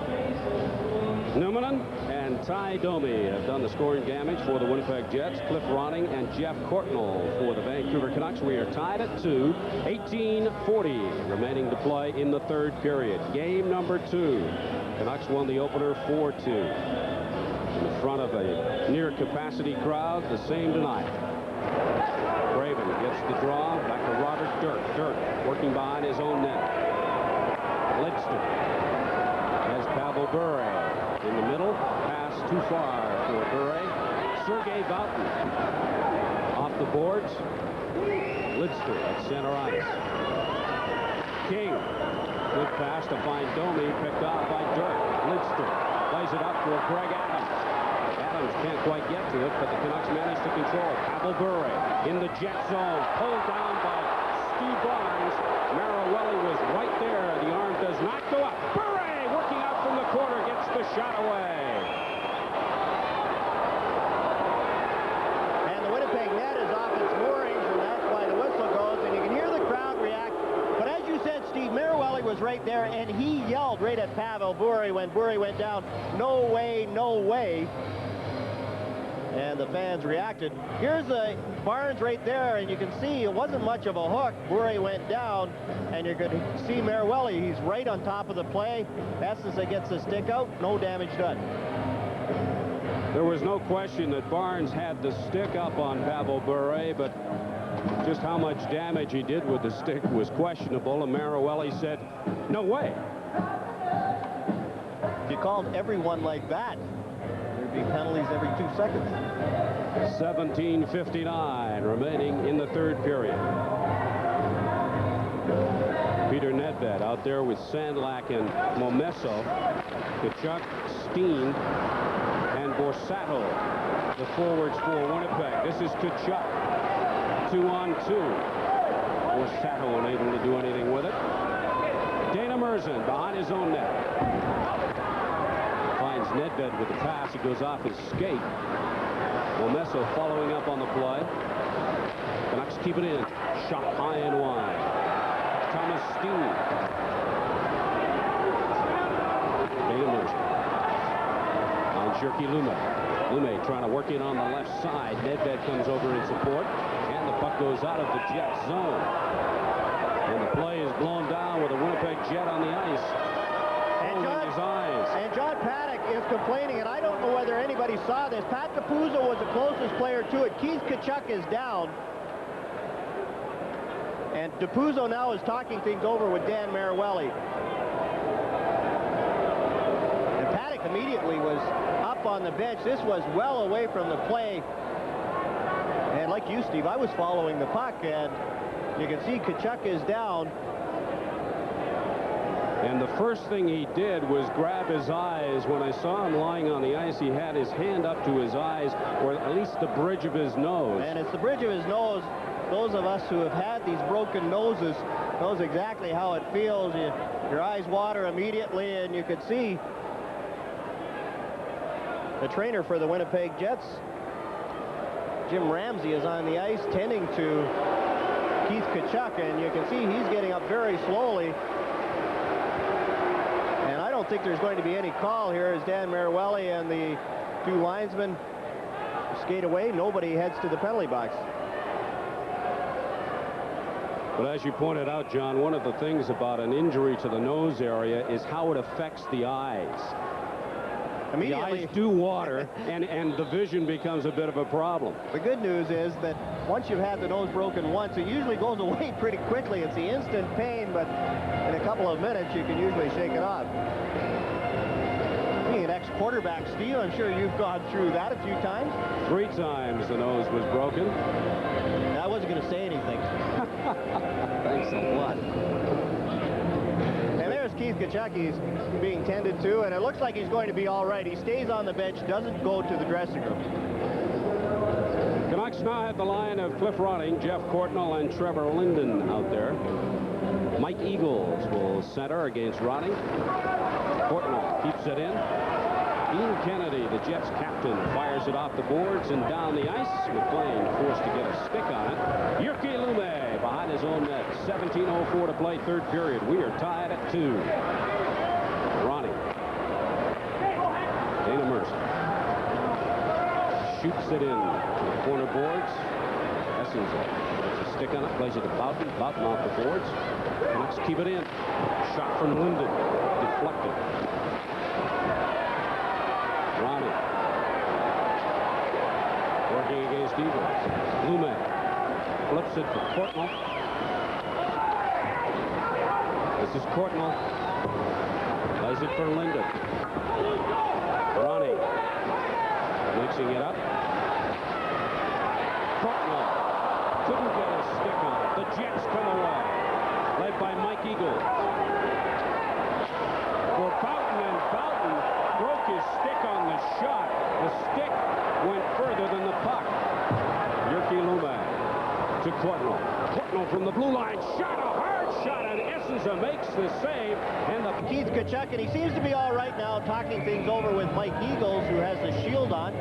[SPEAKER 4] Numminen and Ty Domi have done the scoring damage for the Winnipeg Jets. Cliff Ronning and Jeff Courtnall for the Vancouver Canucks. We are tied at 2. 18:40 remaining to play in the third period. Game number 2. Canucks won the opener 4-2. In front of a near-capacity crowd, the same tonight. Craven gets the draw, back to Robert Dirk. Dirk working behind his own net. Lidster has Pavel Bure in the middle. Pass too far for Bure. Sergei Boughton off the boards. Lidster at center ice. King, good pass to find Domi, picked off by Dirk. Lidster plays it up for Greg Adams. Adams can't quite get to it, but the Canucks manage to control it. Pavel Bure in the Jet zone, pulled down by Steve Barnes. Marawelli was right there. The arm does not go up. Bure working out from the corner, gets the shot away.
[SPEAKER 7] And the Winnipeg net is off its moorings, and that's why the whistle goes, and you can hear the crowd react. But as you said, Steve, Marawelli was right there, and he yelled right at Pavel Bure when Bure went down, "No way, no way." And the fans reacted. Here's Barnes right there, and you can see it wasn't much of a hook. Bure went down, and you're going to see Marawelli. He's right on top of the play. Estes gets the stick out. No damage done.
[SPEAKER 4] There was no question that Barnes had the stick up on Pavel Bure, but just how much damage he did with the stick was questionable, and Marawelli said, "No way."
[SPEAKER 7] If you called everyone like that, penalties every 2 seconds.
[SPEAKER 4] 17:59 remaining in the third period. Peter Nedved out there with Sandlak and Momesso. Tkachuk, Steen, and Borsato, the forwards for Winnipeg. This is Tkachuk. 2-on-2. Borsato unable to do anything with it. Dana Merzen behind his own net. Finds Nedved with the pass. He goes off his skate. Momesso following up on the play. Canucks keep it in. Shot high and wide. Thomas Steen. Dana Merzen. Finds Jyrki Lumme. Lumme trying to work in on the left side. Nedved comes over in support. And the puck goes out of the Jet zone. And the play is blown down with a Winnipeg Jet on the ice.
[SPEAKER 7] And John Paddock is complaining, and I don't know whether anybody saw this. Pat Capuzzo was the closest player to it. Keith Tkachuk is down. And Capuzzo now is talking things over with Dan Marawelli. And Paddock immediately was up on the bench. This was well away from the play. And like you, Steve, I was following the puck, and you can see Tkachuk is down.
[SPEAKER 4] And the first thing he did was grab his eyes. When I saw him lying on the ice, he had his hand up to his eyes, or at least the bridge of his nose.
[SPEAKER 7] And it's the bridge of his nose. Those of us who have had these broken noses knows exactly how it feels. Your eyes water immediately, and you could see the trainer for the Winnipeg Jets, Jim Ramsey, is on the ice tending to Keith Tkachuk, and you can see he's getting up very slowly. And I don't think there's going to be any call here as Dan Maruelli and the two linesmen skate away. Nobody heads to the penalty box.
[SPEAKER 4] But as you pointed out, John, one of the things about an injury to the nose area is how it affects the eyes. The eyes do water, and the vision becomes a bit of a problem.
[SPEAKER 7] The good news is that once you've had the nose broken once, it usually goes away pretty quickly. It's the instant pain, but in a couple of minutes, you can usually shake it off. Being an ex-quarterback, Steve, I'm sure you've gone through that a few times.
[SPEAKER 4] 3 times the nose was broken.
[SPEAKER 7] I wasn't going to say anything.
[SPEAKER 4] Thanks a lot.
[SPEAKER 7] And there's Keith Tkachuk. He's being tended to, and it looks like he's going to be all right. He stays on the bench, doesn't go to the dressing room.
[SPEAKER 4] Canucks now have the line of Cliff Ronning, Jeff Courtnall, and Trevor Linden out there. Mike Eagles will center against Ronning. Courtnall keeps it in. Ian Kennedy, the Jets captain, fires it off the boards and down the ice. McLean forced to get a stick on it. Jyrki Lumme behind his own net. 17:04 to play, third period. We are tied at 2. Ronnie. Dana Mercer shoots it in to the corner boards. Essenza gets a stick on it, plays it to Boughton. Boughton off the boards. Canucks keep it in. Shot from Linden. Deflected. Ronnie working against Eagles. Lumme flips it for Courtnall. This is Courtnall. Plays it for Linden. Ronnie mixing it up. Courtnall couldn't get a stick on it. The Jets come away, led by Mike Eagles. For Boughton, and Boughton broke his stick on the shot. The stick went further than the puck. Jyrki Lumme to Courtnall. Courtnall from the blue line. Shot, a hard shot, and Essenza makes the save. And the
[SPEAKER 7] Keith Tkachuk, and he seems to be all right now, talking things over with Mike Eagles, who has the shield on,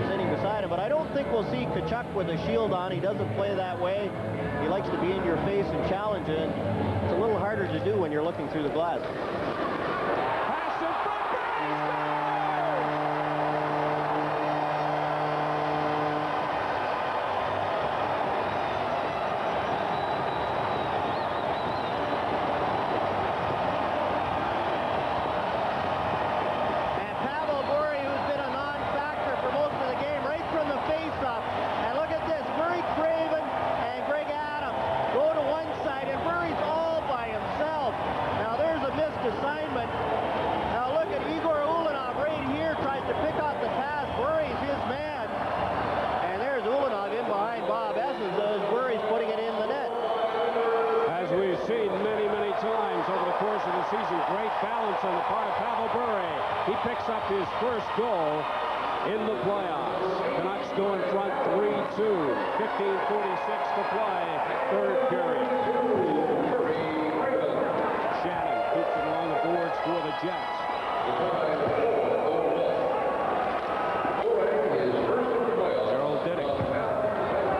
[SPEAKER 7] sitting beside him. But I don't think we'll see Tkachuk with a shield on. He doesn't play that way. He likes to be in your face and challenge it. It's a little harder to do when you're looking through the glass.
[SPEAKER 4] His first goal in the playoffs. Canucks go in front 3-2. 15:46 to play, third period. Shannon keeps it along the boards for the Jets. Gerald Diddick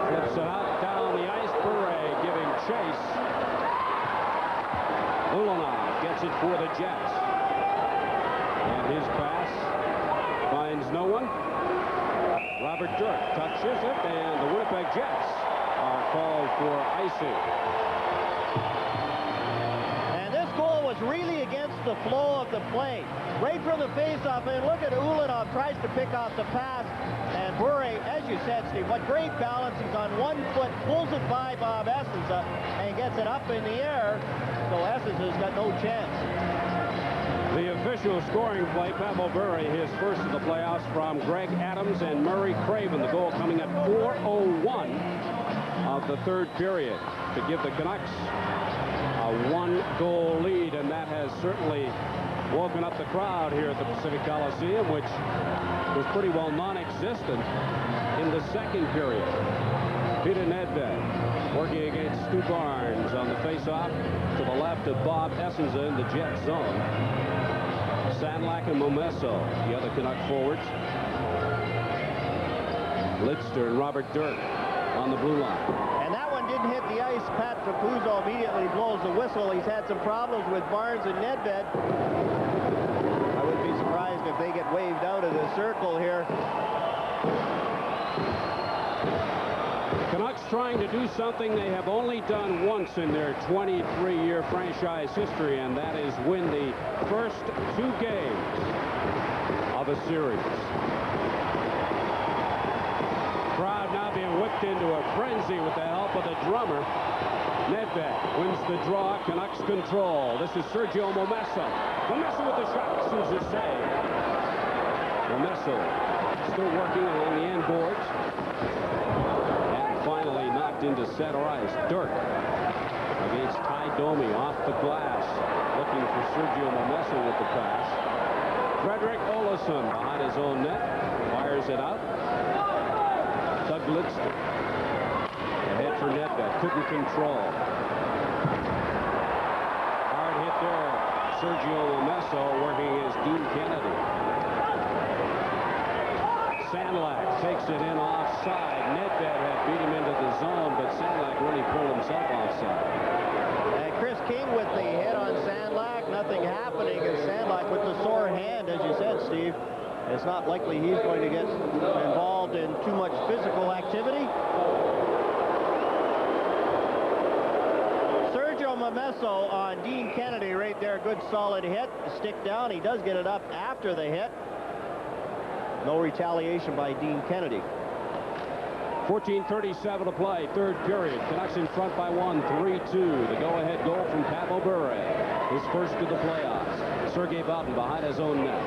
[SPEAKER 4] flips it out down the ice. Bure giving chase. Ulanov gets it for the Jets. And his pass finds no one. Robert Dirk touches it, and the Winnipeg Jets are called for icing.
[SPEAKER 7] And this goal was really against the flow of the play. Right from the faceoff, and look at Ulanov tries to pick off the pass, and Bure, as you said, Steve, what great balance. He's on one foot, pulls it by Bob Essenza, and gets it up in the air, so Essenza's got no chance.
[SPEAKER 4] The official scoring play, Pavel Bure, his first of the playoffs from Greg Adams and Murray Craven. The goal coming at 4:01 of the third period to give the Canucks a one-goal lead, and that has certainly woken up the crowd here at the Pacific Coliseum, which was pretty well non-existent in the second period. Peter Nedved working against Stu Barnes on the face-off to the left of Bob Essenza in the Jet zone. Sandlak and Momesso, the other Canuck forwards. Lidster and Robert Dirk on the blue line.
[SPEAKER 7] And that one didn't hit the ice. Pat Capuzzo immediately blows the whistle. He's had some problems with Barnes and Nedved. I wouldn't be surprised if they get waved out of the circle here.
[SPEAKER 4] Canucks trying to do something they have only done once in their 23-year franchise history, and that is win the first two games of a series. Crowd now being whipped into a frenzy with the help of the drummer. Nedved wins the draw. Canucks control. This is Sergio Momesso. Momesso with the shot. Souza save. Momesso still working along the end boards. And finally knocked into center ice. Dirk against Ty Domi off the glass. Looking for Sergio Momesso with the pass. Frederick Olason behind his own net. Fires it out. Doug Lidster. Ahead for Nedved. Couldn't control. Hard hit there. Sergio Momesso working against Dean Kennedy. Sandlak takes it in offside. Nedved had beat him into the zone, but Sandlak really pulled himself offside.
[SPEAKER 7] And Chris King with the hit on Sandlak. Nothing happening. And Sandlak with the sore hand, as you said, Steve. It's not likely he's going to get involved in too much physical activity. Sergio Momesso on Dean Kennedy right there. Good solid hit. Stick down. He does get it up after the hit. No retaliation by Dean Kennedy.
[SPEAKER 4] 14:37 to play, third period. Canucks in front by one, 3-2. The go-ahead goal from Pavel Bure, his first of the playoffs. Sergei Boughton behind his own net.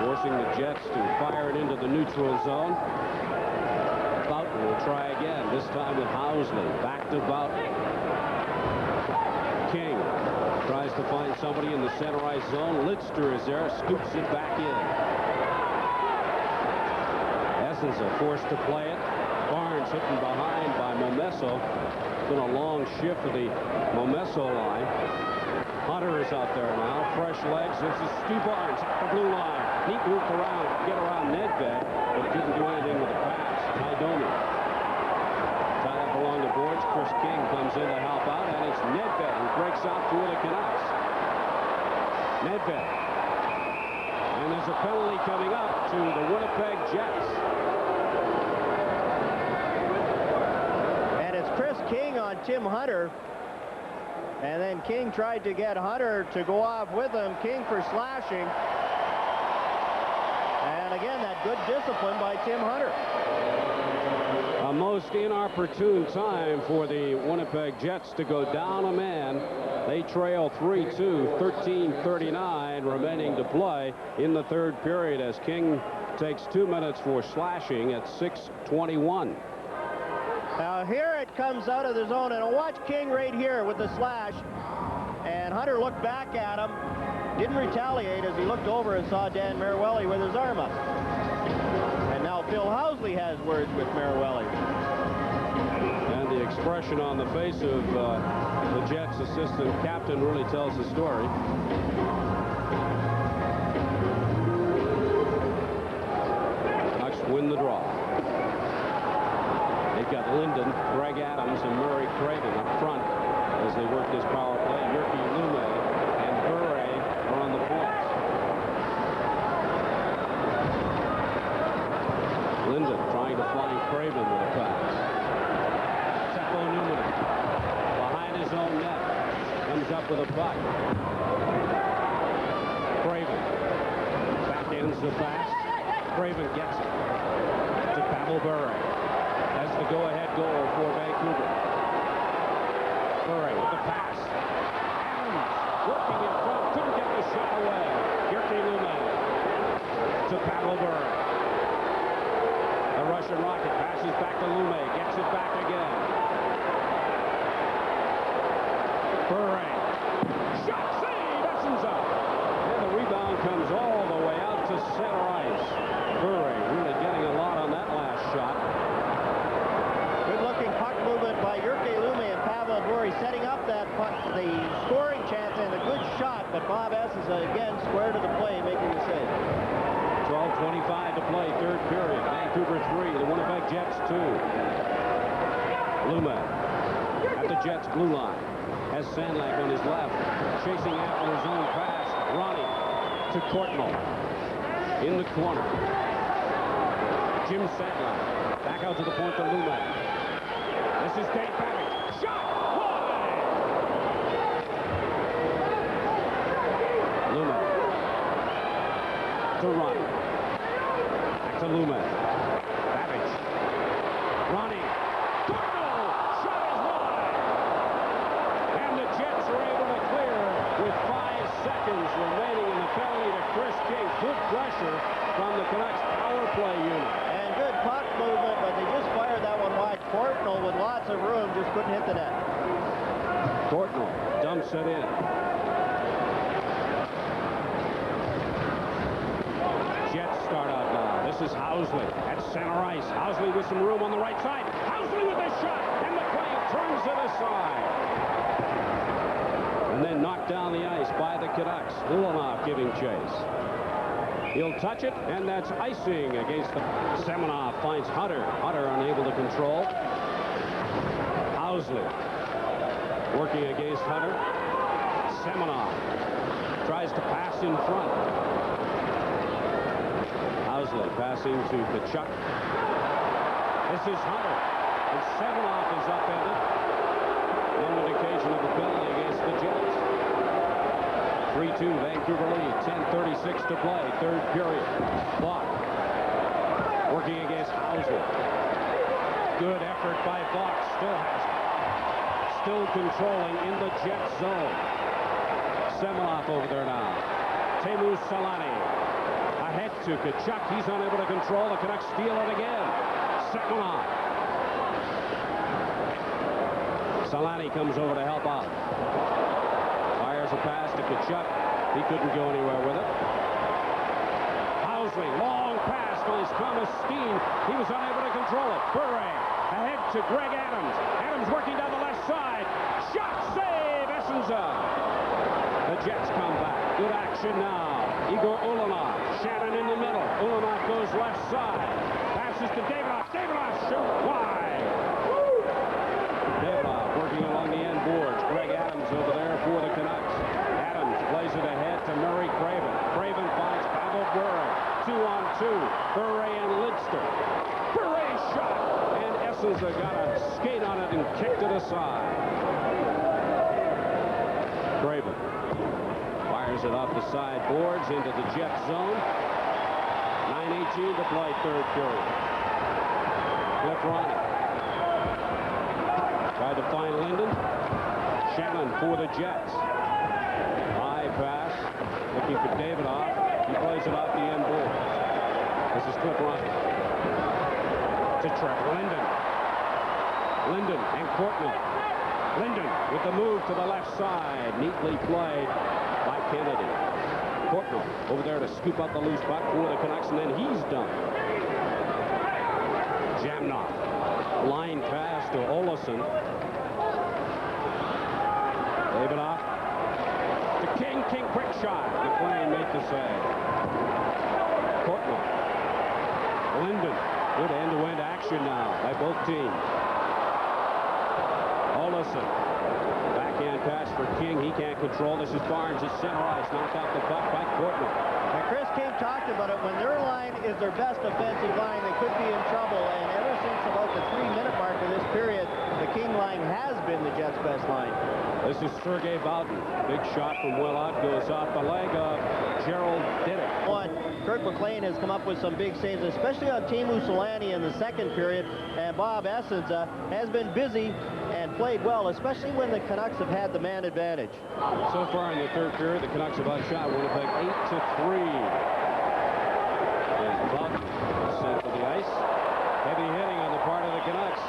[SPEAKER 4] Forcing the Jets to fire it into the neutral zone. Boughton will try again, this time with Housley. Back to Boughton. King tries to find somebody in the center ice zone. Lidster is there, scoops it back in. Essenza forced to play it. Barnes hitting behind by Momesso. It's been a long shift to the Momesso line. Hunter is out there now. Fresh legs. This is Stu Barnes at the blue line. Neat move around, get around Nedved, but didn't do anything with the pass. Ty Domi. Tied up along the boards. Chris King comes in to help out, and it's Nedved who breaks out for the Canucks. Nedved. And there's a penalty coming up to the Winnipeg Jets.
[SPEAKER 7] And it's Chris King on Tim Hunter. And then King tried to get Hunter to go off with him. King for slashing. And again, that good discipline by Tim Hunter.
[SPEAKER 4] A most inopportune time for the Winnipeg Jets to go down a man. They trail 3-2, 13:39 remaining to play in the third period as King takes 2 minutes for slashing at 6:21.
[SPEAKER 7] Now here it comes out of the zone, and watch King right here with the slash. And Hunter looked back at him, didn't retaliate as he looked over and saw Dan Maruelli with his arm up. And now Phil Housley has words with Maruelli.
[SPEAKER 4] And the expression on the face of the Jets assistant captain really tells the story. Canucks win the draw. They've got Linden, Greg Adams, and Murray Craven up front as they work this power play. Jyrki Lume and Bure are on the points. Linden trying to find Craven with a pass. Seppo Newman behind his own net. Comes up with a puck. Craven backhands the pass. Craven gets it to Pavel Bure. That's the go-ahead goal for Vancouver. Bure with the pass. Adams working in front, couldn't get the shot away. Jyrki Lume to Pavel Bure. The Russian Rocket passes back to Lume, gets it back again. Bure. Shot save, Essenza. And the rebound comes all the way out to center ice. Bure really getting a lot on that last shot.
[SPEAKER 2] Good-looking puck movement by Jyrki Lume and Pavel Bure, setting up that puck, the scoring chance, and a good shot, but Bob Essenza again square to the play, making the save.
[SPEAKER 4] 12:25 to play, third period. Vancouver 3, the Winnipeg Jets 2. Lume at the Jets blue line. Has Sandlak on his left, chasing after his own pass. Ronnie to Courtnall. In the corner. Jim Sandlak back out to the point to Lume. This is Dave Pavic. Shot! Wide! Lume to Ronnie. Back to Lume. Pavic. Ronnie. Courtnall! Shot is wide! And the Jets are able to clear with 5 seconds remaining in the penalty to Chris King. Good pressure from the Canucks power play unit.
[SPEAKER 2] And good puck movement, but they just fired that one wide. Courtnall with lots of room just couldn't hit the net.
[SPEAKER 4] Courtnall dumps it in. Jets start out now. This is Housley at center ice. Housley with some room on the right side. Housley with a shot, and McLean turns it aside. And then knocked down the ice by the Canucks. Ulanov giving chase. He'll touch it, and that's icing against the... Semenov finds Hunter. Hunter unable to control. Housley working against Hunter. Semenov tries to pass in front. Housley passing to Kachuk. This is Hunter, and Semenov is upended. No indication of a penalty against the Jets. 3-2 Vancouver lead, 10:36 to play, third period. Bach working against Housley. Good effort by Bach, still controlling in the Jet zone. Semenov over there now. Teemu Selanne ahead to Kachuk. He's unable to control. The Canucks steal it again. Semenov. Selanne comes over to help out. Fires a pass to Kachuk. He couldn't go anywhere with it. Housley, long pass finds Thomas Steen. He was unable to control it. Bure ahead to Greg Adams. Adams working down the left side. Shot save, Essenza. The Jets come back. Good action now. Igor Ulanov. Shannon in the middle. Ulanov goes left side. Passes to Davidoff. Davidoff shoot wide. Davidoff working along the end boards. Greg Adams over there for the Canucks. Adams plays it ahead to Murray Craven. Craven finds Pavel Bure. 2-on-2. Bure and Lidster. Bure shot. And Essenza got a skate on it and kicked it aside. Craven fires it off the side boards into the Jet zone. 9:18 to play, third period. Cliff Ronnie tried to find Linden. Shannon for the Jets. High pass, looking for Davidoff. He plays it off the end board. This is Cliff Ronnie to Trevor Linden. Linden and Courtnall. Linden with the move to the left side. Neatly played by Kennedy. Courtnall over there to scoop up the loose puck for the Canucks, and then he's done. Jamnov. Line pass to Olesen. Davidoff to King. King quick shot. McLean made the save. Courtnall. Linden. Good end-to-end action now by both teams. Olesen. Backhand pass for King. He can't control. This is Barnes at center ice. Knocked out the puck by Courtnall.
[SPEAKER 2] And Chris King talked about it. When their line is their best offensive line, they could be in trouble. And ever since about the 3-minute mark of this period, the King line has been the Jets' best line.
[SPEAKER 4] The This is Sergei Bowden. Big shot from well out, goes off the leg of Gerald Diddick.
[SPEAKER 2] Kurt McLean has come up with some big saves, especially on Teemu Selanne in the second period, and Bob Essens has been busy and played well, especially when the Canucks have had the man advantage.
[SPEAKER 4] So far in the third period, the Canucks have outshot Winnipeg 8-3. As Bowden is sent to the ice. Heavy hitting on the part of the Canucks.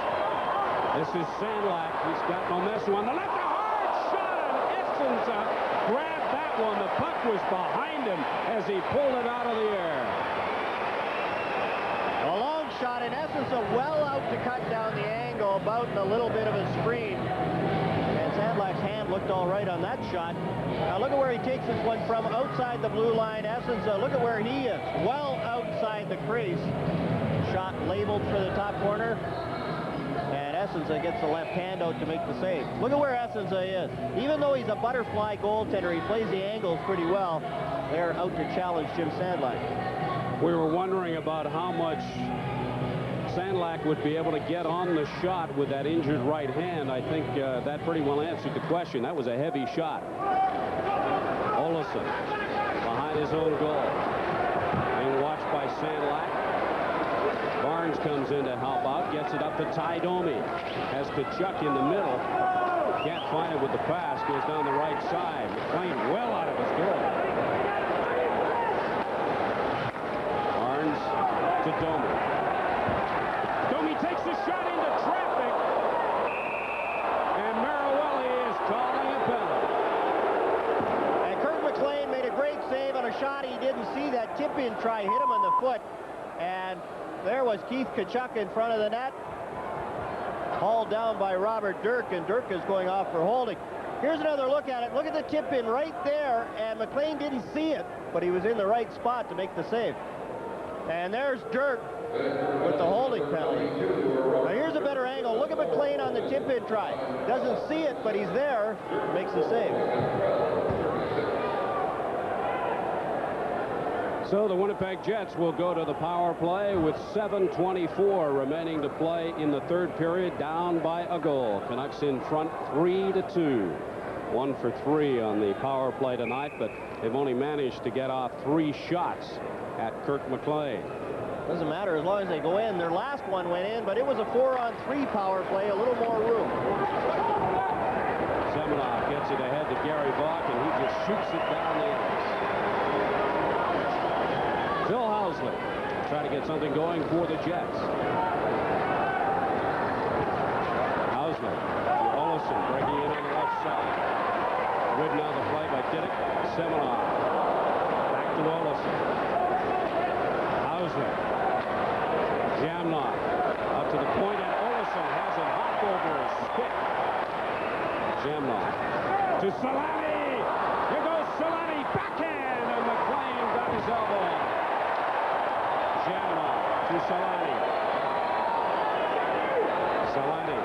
[SPEAKER 4] This is Sandlak. He's got Momesu on the left. A hard shot, and Essens grabbed that one. The puck was behind him as he pulled it out of the air.
[SPEAKER 2] A long shot, in essence, well out to cut down the angle, about a little bit of a screen. And Sandlak's hand looked all right on that shot. Now look at where he takes this one from outside the blue line. Essens, look at where he is, well outside the crease. Shot labeled for the top corner. And Essens gets the left hand out to make the save. Look at where Essens is. Even though he's a butterfly goaltender, he plays the angles pretty well. They're out to challenge Jim Sandlak.
[SPEAKER 4] We were wondering about how much Sandlak would be able to get on the shot with that injured right hand. I think that pretty well answered the question. That was a heavy shot. Olsson behind his own goal. Being watched by Sandlak. Barnes comes in to help out, gets it up to Ty Domi. Has Tkachuk in the middle. Can't find it with the pass, goes down the right side. McLean well out of his goal. Barnes to Domi. Domi takes the shot into traffic. And Marawelli is calling a penalty.
[SPEAKER 2] And Kurt McLean made a great save on a shot he didn't see. That tip-in try hit him on the foot. And there was Keith Tkachuk in front of the net. Hauled down by Robert Dirk, and Dirk is going off for holding. Here's another look at it. Look at the tip-in right there, and McLean didn't see it, but he was in the right spot to make the save. And there's Dirk with the holding penalty. Now here's a better angle. Look at McLean on the tip-in try. Doesn't see it, but he's there. Makes the save.
[SPEAKER 4] So the Winnipeg Jets will go to the power play with 7:24 remaining to play in the third period, down by a goal. Canucks in front 3-2. 1 for 3 on the power play tonight, but they've only managed to get off 3 shots at Kirk McLean.
[SPEAKER 2] Doesn't matter as long as they go in. Their last one went in, but it was a 4-on-3 power play, a little more room.
[SPEAKER 4] Semenov gets it ahead to Gary Vaughn, and he just shoots it down the ice. Phil Housley trying to get something going for the Jets. Housley to Olsson, breaking in on the left side. Ridden on the play by Diddick. Semenov back to Olsson. Housley. Jamnok up to the point, and Olsson has him hopped over his stick. Jamnok to Selanne. Here goes Selanne, backhand, and McLean got his elbow. Jamnok to Selanne. Selanne.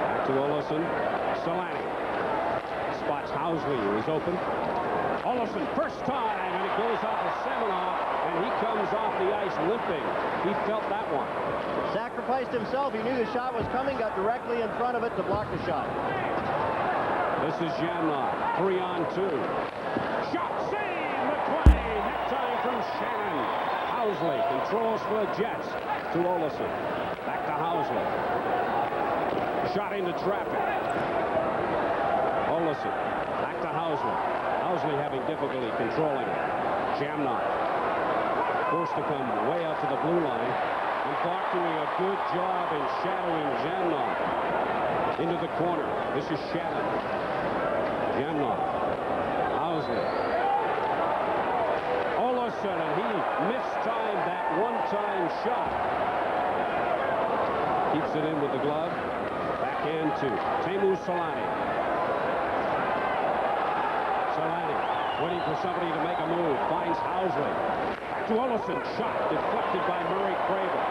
[SPEAKER 4] Back to Olsson. Selanne. Spots Housley, who is open. Olsson, first time, and it goes off of Semenov, and he comes off the ice limping. He felt that one.
[SPEAKER 2] Sacrificed himself. He knew the shot was coming, got directly in front of it to block the shot.
[SPEAKER 4] This is Jamnok, 3-on-2. Shot, save, McLean. Net time from Shannon. Housley controls for the Jets to Olsson. Back to Housley. Shot into traffic. Olsson, back to Housley. Housley having difficulty controlling it. Jamnok forced to come way out to the blue line. And Clark doing a good job in shadowing Jamnok into the corner. This is Shannon. Jamnok. Housley. Olsson, and he mistimed that one-time shot. Keeps it in with the glove. Backhand to Teemu Selanne. Selanne waiting for somebody to make a move. Finds Housley. Back to Olsson. Shot deflected by Murray Craven.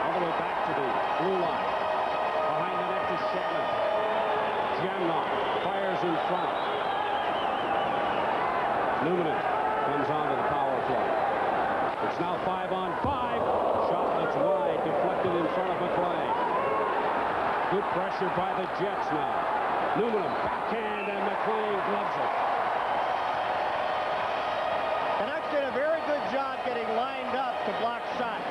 [SPEAKER 4] All the way back to the blue line. Behind the net to Shannon. Jamnok fires in front. Newman comes on to the power play. It's now 5-on-5. Shot that's wide, deflected in front of McLean. Good pressure by the Jets now. Newman backhand, and McLean gloves it.
[SPEAKER 7] Canucks did a very good job getting lined up to block shots.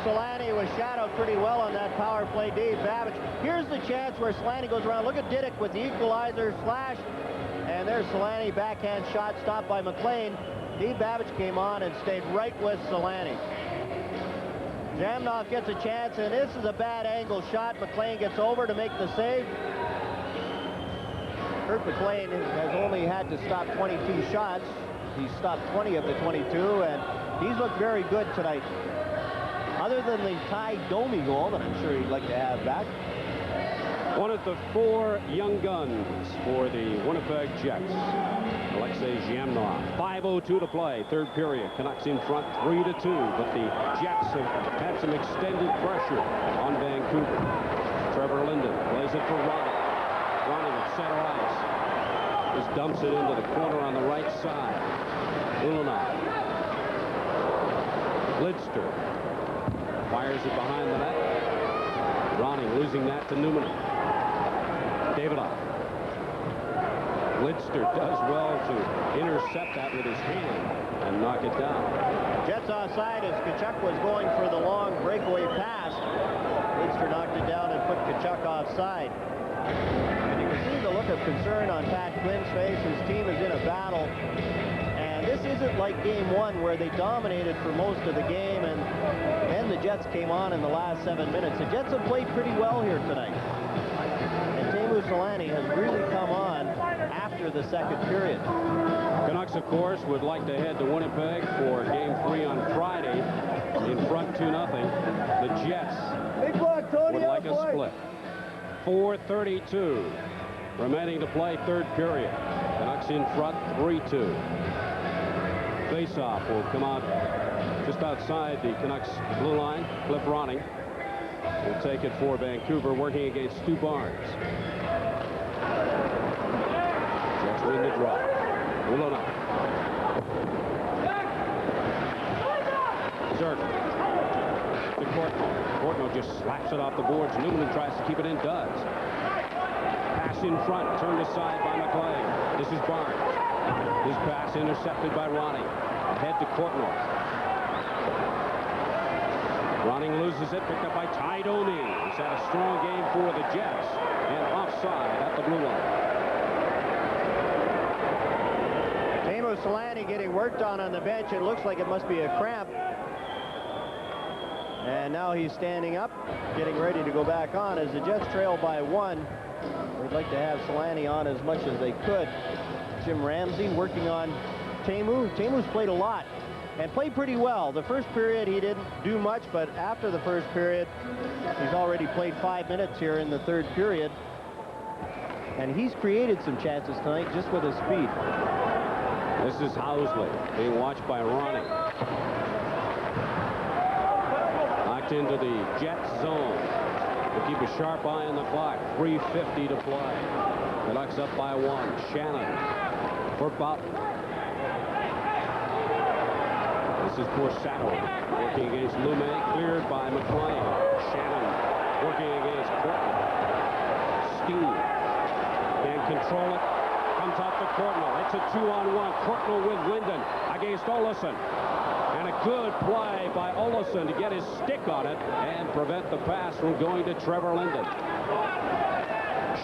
[SPEAKER 7] Solani was shadowed pretty well on that power play. Dave Babbage. Here's the chance where Solani goes around. Look at Didick with the equalizer slash. And there's Solani, backhand shot stopped by McLean. Dave Babbage came on and stayed right with Solani. Jamnov gets a chance, and this is a bad angle shot. McLean gets over to make the save. Kurt McLean has only had to stop 22 shots. He's stopped 20 of the 22, and he's looked very good tonight. Other than the Ty Domi goal that I'm sure he'd like to have back.
[SPEAKER 4] One of the 4 young guns for the Winnipeg Jets. Alexei Zhamnov. 5:02 to play, third period. Canucks in front 3-2, but the Jets have had some extended pressure on Vancouver. Trevor Linden plays it for Ronning. Ronning at center ice. Just dumps it into the corner on the right side. Ulanov. Lidster. Fires it behind the net. Ronning losing that to Newman. Davidoff. Lidster does well to intercept that with his hand and knock it down.
[SPEAKER 7] Jets offside as Tkachuk was going for the long breakaway pass. Lidster knocked it down and put Tkachuk offside. And you can see the look of concern on Pat Quinn's face. His team is in a battle. And this isn't like game 1 where they dominated for most of the game and then the Jets came on in the last 7 minutes. The Jets have played pretty well here tonight. And Teemu Selanne has really come on after the second period.
[SPEAKER 4] Canucks, of course, would like to head to Winnipeg for game 3 on Friday in front 2-0. The Jets would like a split. 4:32 remaining to play, third period. Canucks in front 3-2. Faceoff will come out just outside the Canucks blue line. Cliff Ronning will take it for Vancouver, working against Stu Barnes. Jets win the draw. Ulanov. Zerk to Courtnall. Courtnall just slaps it off the boards. Newman tries to keep it in, does. Pass in front, turned aside by McLean. This is Barnes. His pass intercepted by Ronning. Ahead to Courtnall. Ronning loses it, picked up by Ty Domi. He's had a strong game for the Jets. And offside at the blue line.
[SPEAKER 7] Teemu Selanne getting worked on the bench. It looks like it must be a cramp. And now he's standing up, getting ready to go back on as the Jets trail by 1. They'd like to have Selanne on as much as they could. Jim Ramsey working on Teemu. Teemu's played a lot and played pretty well. The first period he didn't do much, but after the first period, he's already played 5 minutes here in the third period. And he's created some chances tonight just with his speed.
[SPEAKER 4] This is Housley being watched by Ronning. Knocked into the Jets zone. To keep a sharp eye on the clock. 3:50 to play. Canucks up by 1. Shannon for Boughton. This is Borsato working against Lume, cleared by McLean. Shannon working against Courtnall. Steen can't control it. Comes out to Courtnall. It's a 2-on-1. Courtnall with Linden against Olofsson. And a good play by Olofsson to get his stick on it and prevent the pass from going to Trevor Linden.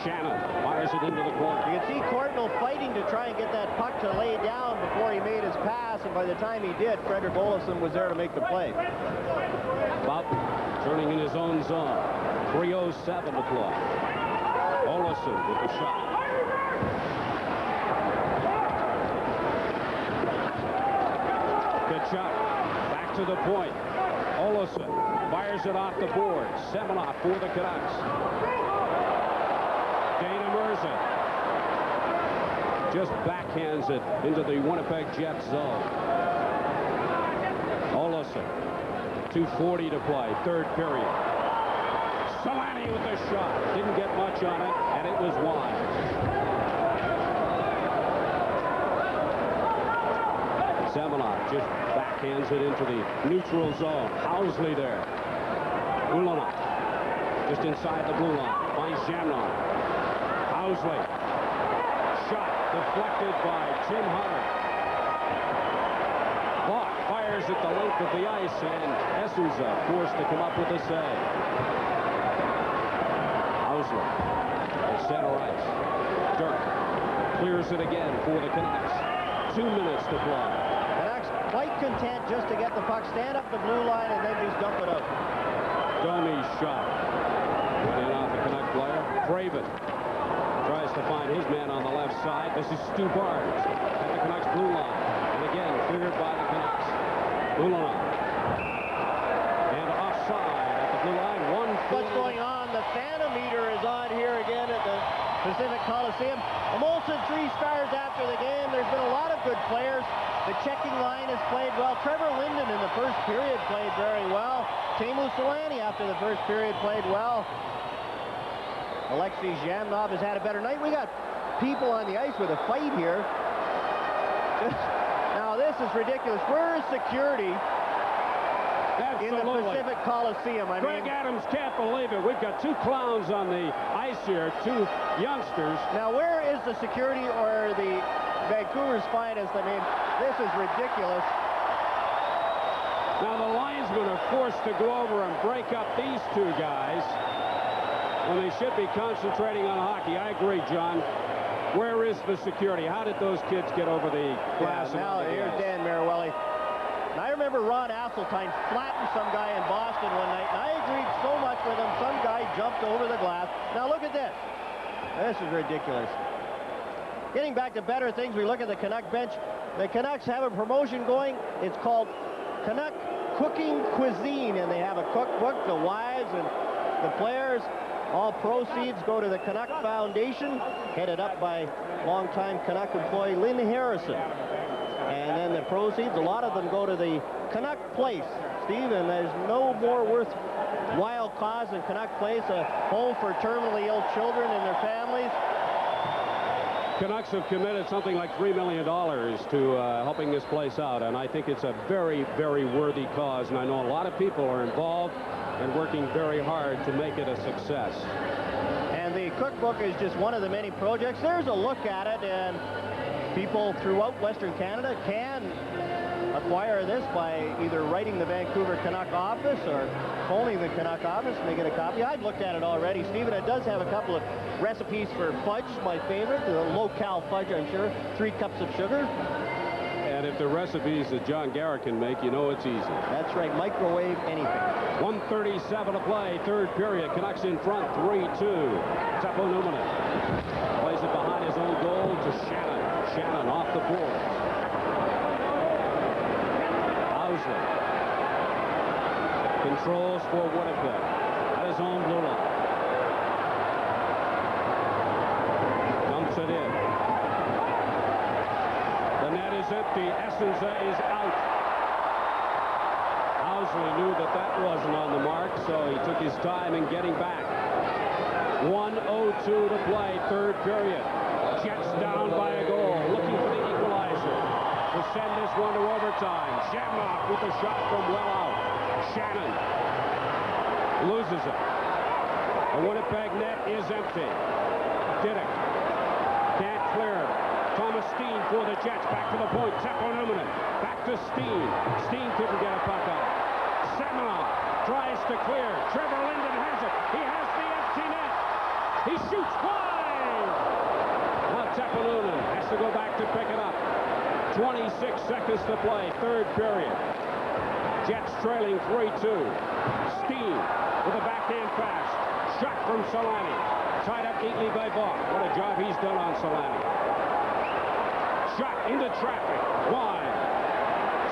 [SPEAKER 4] Shannon fires it into the corner.
[SPEAKER 7] You can see Courtnall fighting to try and get that puck to lay down before he made his pass, and by the time he did, Fredrik Olofsson was there to make the play.
[SPEAKER 4] Boughton turning in his own zone. 3:07 to play. Olofsson with the shot. Tkachuk back to the point. Olofsson fires it off the board. Semenoff for the Canucks. Dana Mercer just backhands it into the Winnipeg Jets zone. Olofsson, 2:40 to play, third period. Selanne with the shot. Didn't get much on it, and it was wide. Semenoff just backhands it into the neutral zone. Housley there. Ulonov, just inside the blue line, finds Jamnov. Housley, shot deflected by Tim Hunter. Bach fires at the length of the ice, and Esouza forced to come up with a save. Housley at center ice. Dirk clears it again for the Canucks. 2 minutes to play.
[SPEAKER 2] Canucks quite content just to get the puck, stand up the blue line, and then just dump it out.
[SPEAKER 4] Domi's shot went in off the Canuck player. Craven tries to find his man on the left side. This is Stu Barnes at the Canucks blue line. And again, cleared by the Canucks. Ulonov. And offside at the blue line.
[SPEAKER 2] What's going on? The Fanometer is on here again at the Pacific Coliseum. Molson 3 stars after the game. There's been a lot of good players. The checking line has played well. Trevor Linden in the first period played very well. Teemu Selanne after the first period played well. Alexei Zhamnov has had a better night. We got people on the ice with a fight here. Now this is ridiculous. Where is security in the Pacific Coliseum?
[SPEAKER 4] Greg Adams can't believe it. We've got 2 clowns on the ice here, 2 youngsters.
[SPEAKER 2] Now where is the security or the Vancouver's finest? I mean, this is ridiculous.
[SPEAKER 4] Now the linesmen are forced to go over and break up these 2 guys when they should be concentrating on hockey. I agree, John. Where is the security? How did those kids get over the glass?
[SPEAKER 2] Yeah, now here's Dan Marawelli. And I remember Ron Asseltine flattened some guy in Boston one night, and I agreed so much with him, some guy jumped over the glass. Now look at this. This is ridiculous. Getting back to better things, we look at the Canuck bench. The Canucks have a promotion going. It's called Canuck Cooking Cuisine, and they have a cookbook. The wives and the players, all proceeds go to the Canuck Foundation, headed up by longtime Canuck employee Lynn Harrison. And then the proceeds, a lot of them go to the Canuck Place, Steve, and there's no more worthwhile cause than Canuck Place, a home for terminally ill children and their families.
[SPEAKER 4] Canucks have committed something like $3 million to helping this place out, and I think it's a very, very worthy cause, and I know a lot of people are involved and working very hard to make it a success.
[SPEAKER 2] And the cookbook is just one of the many projects. There's a look at it, and people throughout Western Canada can acquire this by either writing the Vancouver Canuck office or phoning the Canuck office and they get a copy. I've looked at it already, Stephen. It does have a couple of recipes for fudge, my favorite, the low-cal fudge, I'm sure. 3 cups of sugar.
[SPEAKER 4] And if the recipes that John Garrett can make, you know it's easy.
[SPEAKER 2] That's right, microwave anything.
[SPEAKER 4] 1:37 to play, 3rd period. Canucks in front, 3-2. Teppo Numminen plays it behind his own goal to Shannon. Shannon off the board. Housley controls for Winnipeg at his own blue line. Dumps it in. The net is empty. Esouza is out. Housley knew that wasn't on the mark, so he took his time in getting back. 1:02 to play, 3rd period. Jets down by a goal, looking for the equalizer to send this one to overtime. Jamnov with a shot from well out. Shannon loses it. The Winnipeg net is empty. Diddick can't clear it. Thomas Steen for the Jets. Back to the point. Teppo Numminen. Back to Steen. Steen couldn't get a puck out. Seminoff tries to clear. Trevor Linden has it. He has the empty net. He shoots wide. Now Teppo Numminen has to go back to pick it up. 26 seconds to play. 3rd period. Jets trailing 3-2. Steen with a backhand pass. Shot from Selanne. Tied up neatly by Bach. What a job he's done on Selanne. Shot into traffic. Wide.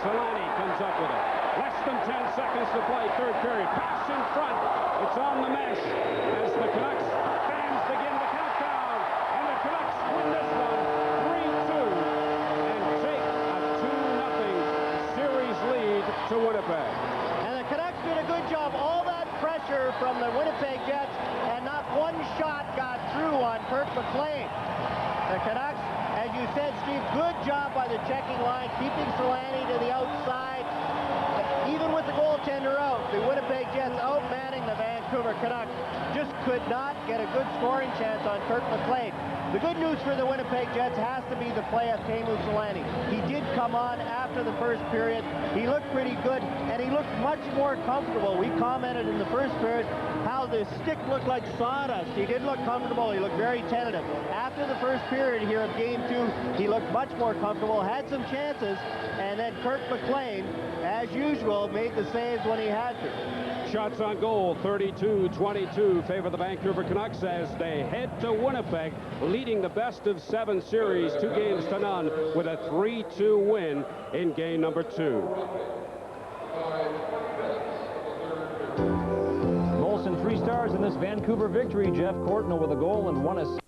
[SPEAKER 4] Selanne comes up with it. Less than 10 seconds to play. 3rd period. Pass in front. It's on the mesh as the Canucks fans begin the countdown. And the Canucks win this one 3-2 and take a 2-0 series lead to Winnipeg.
[SPEAKER 2] And the Canucks did a good job. All that pressure from the Winnipeg Jets, and not one shot got through on Kirk McLean. The Canucks, as you said, Steve, good job by the checking line, keeping Selanne to the outside. Even with the goaltender out, the Winnipeg Jets outmanning the
[SPEAKER 7] Canucks just could not get a good scoring chance on Kirk McLean. The good news for the Winnipeg Jets has to be the play of Teemu Selanne. He did come on after the first period. He looked pretty good, and he looked much more comfortable. We commented in the first period how the stick looked like sawdust. He did look comfortable. He looked very tentative. After the first period here of Game 2, he looked much more comfortable, had some chances, and then Kirk McLean, as usual, made the saves when he had to.
[SPEAKER 4] Shots on goal, 32-22, favor the Vancouver Canucks as they head to Winnipeg, leading the best-of-7 series 2-0 with a 3-2 win in game number 2.
[SPEAKER 3] Molson 3 stars in this Vancouver victory. Jeff Courtnall with a goal and 1 assist.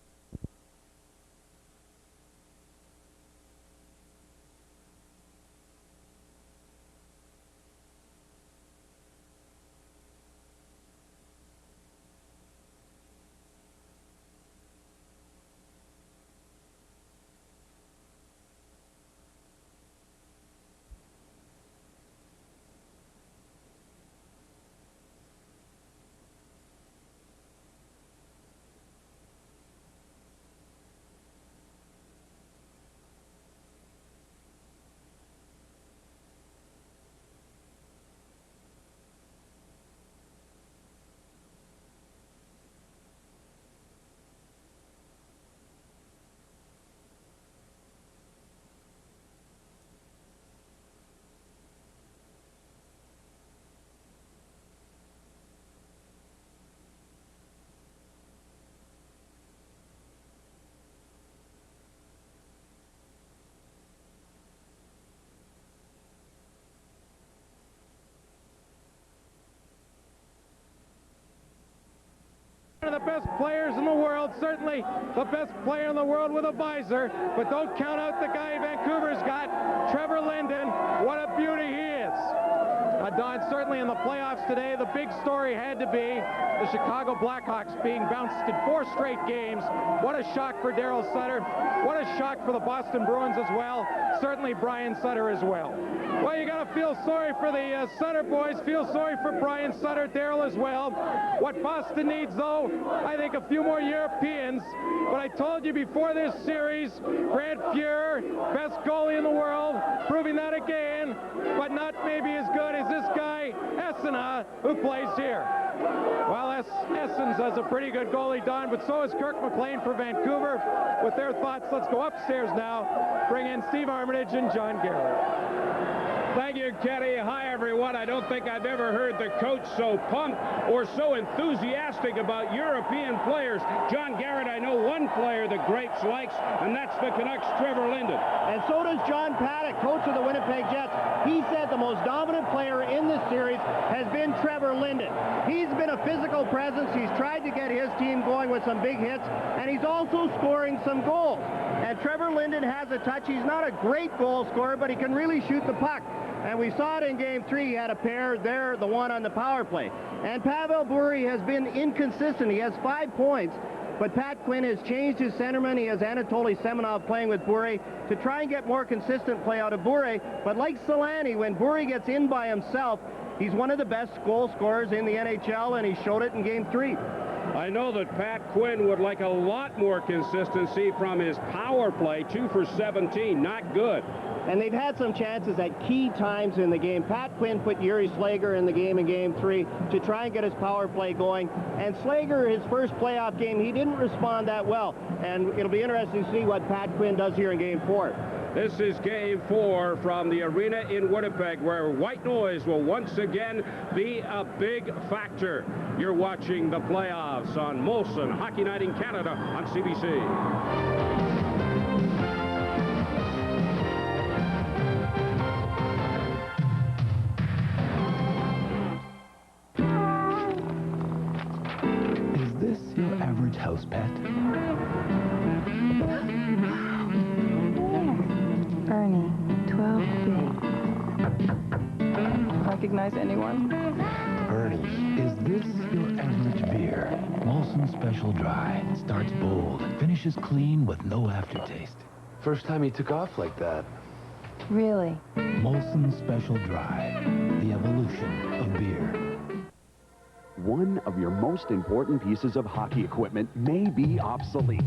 [SPEAKER 11] One of the best players in the world, certainly the best player in the world with a visor, but don't count out the guy Vancouver's got, Trevor Linden. What a beauty he is. Don, certainly in the playoffs today, the big story had to be the Chicago Blackhawks being bounced in 4 straight games. What a shock for Daryl Sutter. What a shock for the Boston Bruins as well. Certainly Brian Sutter as well. Well, you got to feel sorry for the Sutter boys. Feel sorry for Brian Sutter, Daryl as well. What Boston needs, though, I think a few more Europeans. But I told you before this series, Grant Fuhr, best goalie in the world, proving that again, but not maybe as good as this guy, Essena, who plays here. Well, Essens has a pretty good goalie, Don, but so is Kirk McLean for Vancouver. With their thoughts, let's go upstairs now, bring in Steve Armitage and John Garrett.
[SPEAKER 4] Thank you, Kenny. Hi, everyone. I don't think I've ever heard the coach so pumped or so enthusiastic about European players. John Garrett, I know one player the Grapes likes, and that's the Canucks' Trevor Linden.
[SPEAKER 7] And so does John Paddock, coach of the Winnipeg Jets. He said the most dominant player in this series has been Trevor Linden. He's been a physical presence. He's tried to get his team going with some big hits, and he's also scoring some goals. And Trevor Linden has a touch. He's not a great goal scorer, but he can really shoot the puck. And we saw it in Game 3. He had a pair there, the one on the power play. And Pavel Bure has been inconsistent. He has 5 points, but Pat Quinn has changed his centerman. He has Anatoly Semenov playing with Bure to try and get more consistent play out of Bure. But like Selanne, when Bure gets in by himself, he's one of the best goal scorers in the NHL, and he showed it in Game 3.
[SPEAKER 4] I know that Pat Quinn would like a lot more consistency from his power play. 2 for 17, not good.
[SPEAKER 7] And they've had some chances at key times in the game. Pat Quinn put Yuri Slager in the game in Game 3 to try and get his power play going. And Slager, his first playoff game, he didn't respond that well. And it'll be interesting to see what Pat Quinn does here in Game 4.
[SPEAKER 4] This is Game 4 from the arena in Winnipeg, where white noise will once again be a big factor. You're watching the playoffs on Molson Hockey Night in Canada on CBC.
[SPEAKER 9] Your average house pet?
[SPEAKER 12] Ernie, 12B. Recognize anyone?
[SPEAKER 9] Ernie, is this your average beer? Molson Special Dry. Starts bold, finishes clean with no aftertaste.
[SPEAKER 19] First time he took off like that.
[SPEAKER 12] Really?
[SPEAKER 9] Molson Special Dry. The evolution of beer.
[SPEAKER 13] one of your most important pieces of hockey equipment may be obsolete.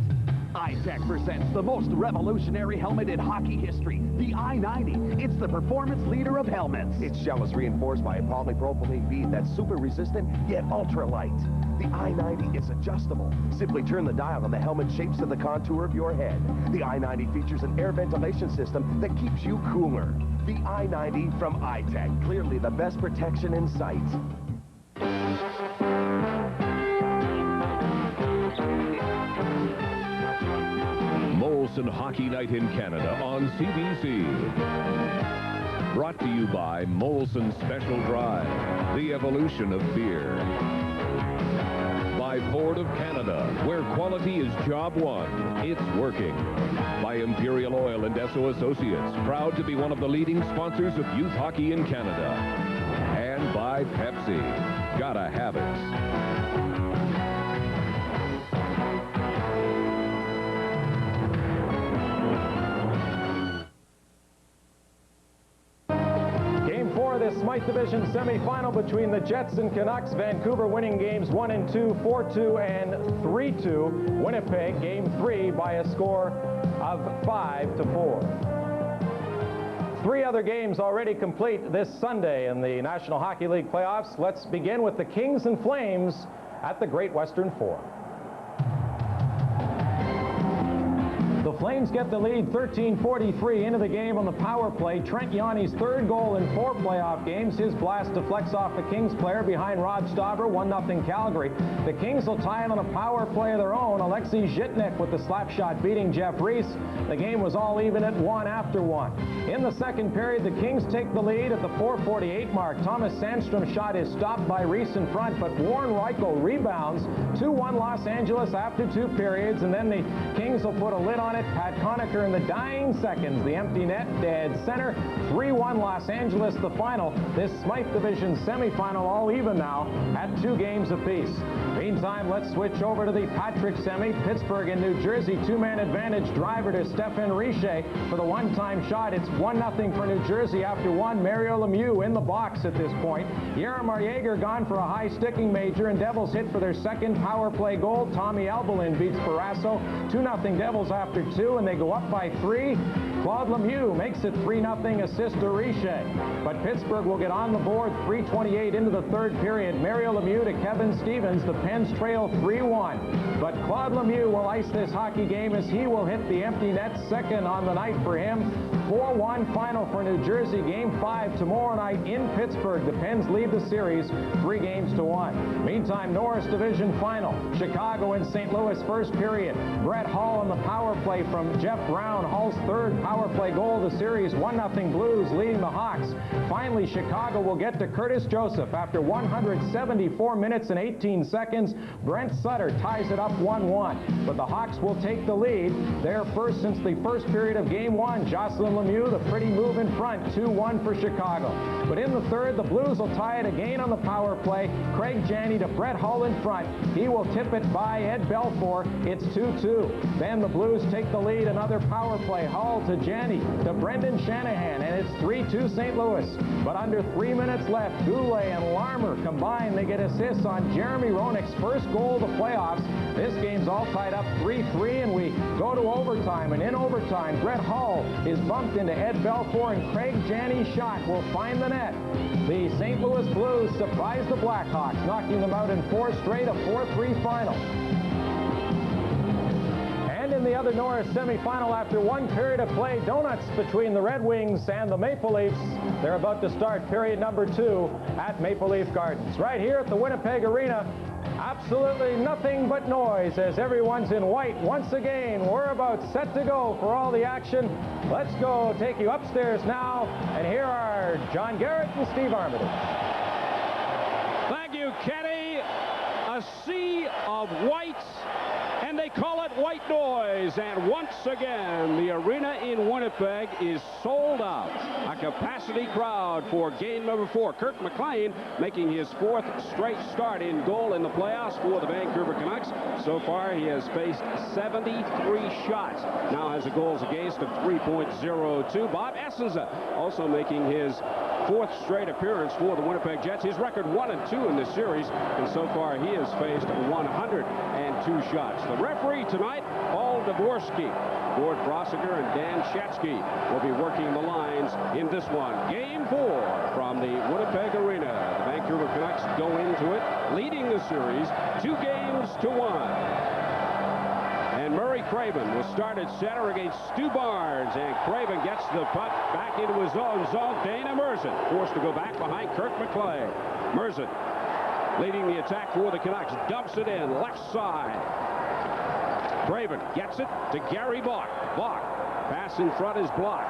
[SPEAKER 13] iTech presents the most revolutionary helmet in hockey history, the I-90. It's the performance leader of helmets. Its shell is reinforced by a polypropylene bead that's super resistant yet ultra light. The I-90 is adjustable. Simply turn the dial and the helmet shapes to the contour of your head. The I-90 features an air ventilation system that keeps you cooler. The I-90 from iTech, clearly the best protection in sight.
[SPEAKER 8] Molson Hockey Night in Canada on CBC. Brought to you by Molson Special Dry, the evolution of beer. By Ford of Canada, where quality is job one, it's working. By Imperial Oil and Esso Associates, proud to be one of the leading sponsors of youth hockey in Canada. And by Pepsi, gotta have it.
[SPEAKER 21] This Smythe Division semifinal between the Jets and Canucks. Vancouver winning games 1 and 2, 4-2, and 3-2. Winnipeg game 3 by a score of 5-4. 3 other games already complete this Sunday in the National Hockey League playoffs. Let's begin with the Kings and Flames at the Great Western Forum. The Flames get the lead 13-43 into the game on the power play. Trent Yanni's 3rd goal in 4 playoff games. His blast deflects off the Kings player behind Rod Stauber, 1-0 Calgary. The Kings will tie it on a power play of their own. Alexei Zhitnik with the slap shot beating Jeff Reese. The game was all even at 1 after 1. In the second period, the Kings take the lead at the 4:48 mark. Thomas Sandstrom's shot is stopped by Reese in front, but Warren Reichel rebounds. 2-1 Los Angeles after 2 periods, and then the Kings will put a lid on it. Pat Conacher in the dying seconds. The empty net, dead center. 3-1 Los Angeles, the final. This Smythe Division semifinal all even now at 2 games apiece. Meantime, let's switch over to the Patrick semi. Pittsburgh in New Jersey, 2-man advantage driver to Stéphane Richer for the one-time shot. It's 1-0 for New Jersey after 1. Mario Lemieux in the box at this point. Jaromir Jagr gone for a high sticking major, and Devils hit for their 2nd power play goal. Tommy Albelin beats Barrasso. 2-0 Devils after 2, and they go up by 3. Claude Lemieux makes it 3-0 assist to Richer. But Pittsburgh will get on the board 3:28 into the 3rd period. Mario Lemieux to Kevin Stevens. The Pens trail 3-1. But Claude Lemieux will ice this hockey game as he will hit the empty net, 2nd on the night for him. 4-1 final for New Jersey. Game 5 tomorrow night in Pittsburgh. The Pens lead the series 3-1. Meantime, Norris Division final. Chicago and St. Louis 1st period. Brett Hall on the power play from Jeff Brown. Hall's 3rd power play goal of the series. 1-0 Blues leading the Hawks. Finally, Chicago will get to Curtis Joseph after 174 minutes and 18 seconds. Brent Sutter ties it up 1-1. But the Hawks will take the lead. They're first since the 1st period of game 1. Jocelyn Lemieux, the pretty move in front, 2-1 for Chicago. But in the 3rd, the Blues will tie it again on the power play. Craig Janney to Brett Hull in front. He will tip it by Ed Belfour. It's 2-2. Then the Blues take the lead. Another power play. Hull to Janney to Brendan Shanahan, and it's 3-2 St. Louis. But under 3 minutes left, Goulet and Larmer combined. They get assists on Jeremy Roenick's 1st goal of the playoffs. This game's all tied up 3-3, and we go to overtime. And in overtime, Brett Hull is bumped into Ed Belfour, and Craig Janney's shot will find the net. The St. Louis Blues surprise the Blackhawks, knocking them out in 4 straight, a 4-3 final. And in the other Norris semifinal, after 1 period of play, donuts between the Red Wings and the Maple Leafs. They're about to start period number 2 at Maple Leaf Gardens. Right here at the Winnipeg Arena, absolutely nothing but noise as everyone's in white once again. We're about set to go for all the action. Let's go take you upstairs now, and here are John Garrett and Steve Armitage.
[SPEAKER 4] Thank you, Kenny. A sea of white, and they call it white noise. And once again, the arena in Winnipeg is sold out. A capacity crowd for game number 4. Kirk McLean making his 4th straight start in goal in the playoffs for the Vancouver Canucks. So far, he has faced 73 shots. Now has a goals against of 3.02. Bob Essenza also making his fourth straight appearance for the Winnipeg Jets. His record 1-2 in this series, and so far he has faced 102 shots. The referee tonight, Paul Dvorsky. Gord Brossiger and Dan Shatsky will be working the lines in this one. Game 4 from the Winnipeg Arena. The Vancouver Canucks go into it, leading the series 2-1. And Murray Craven will start at center against Stu Barnes. And Craven gets the puck back into his own zone. Dana Merzen forced to go back behind Kirk McClay. Merzen leading the attack for the Canucks. Dumps it in, left side. Craven gets it to Gary Bach. Bach, pass in front is blocked.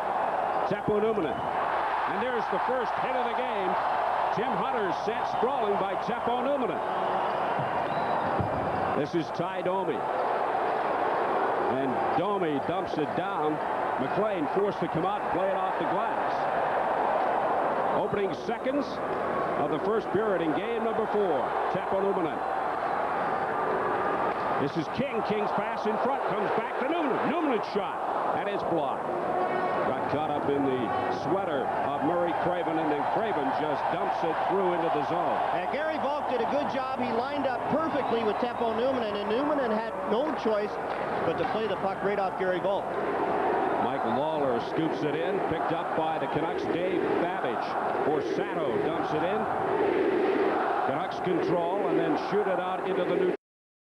[SPEAKER 4] Teppo Numminen. And there's the first hit of the game. Tim Hunter sent sprawling by Teppo Numminen. This is Ty Domi. And Domi dumps it down. McLean forced to come out and play it off the glass. Opening seconds of the first period in game number 4. Teppo Numminen. This is King. King's pass in front. Comes back to Numminen. Numminen's shot. And it's blocked. Got caught up in the sweater of Murray Craven, and then Craven just dumps it through into the zone.
[SPEAKER 2] And Gary Volk did a good job. He lined up perfectly with Teppo Numminen, and Numminen had no choice but to play the puck right off Gary Volk.
[SPEAKER 4] Mike Lawler scoops it in. Picked up by the Canucks' Dave Babbage. Borsato dumps it in. Canucks control and then shoot it out into the neutral.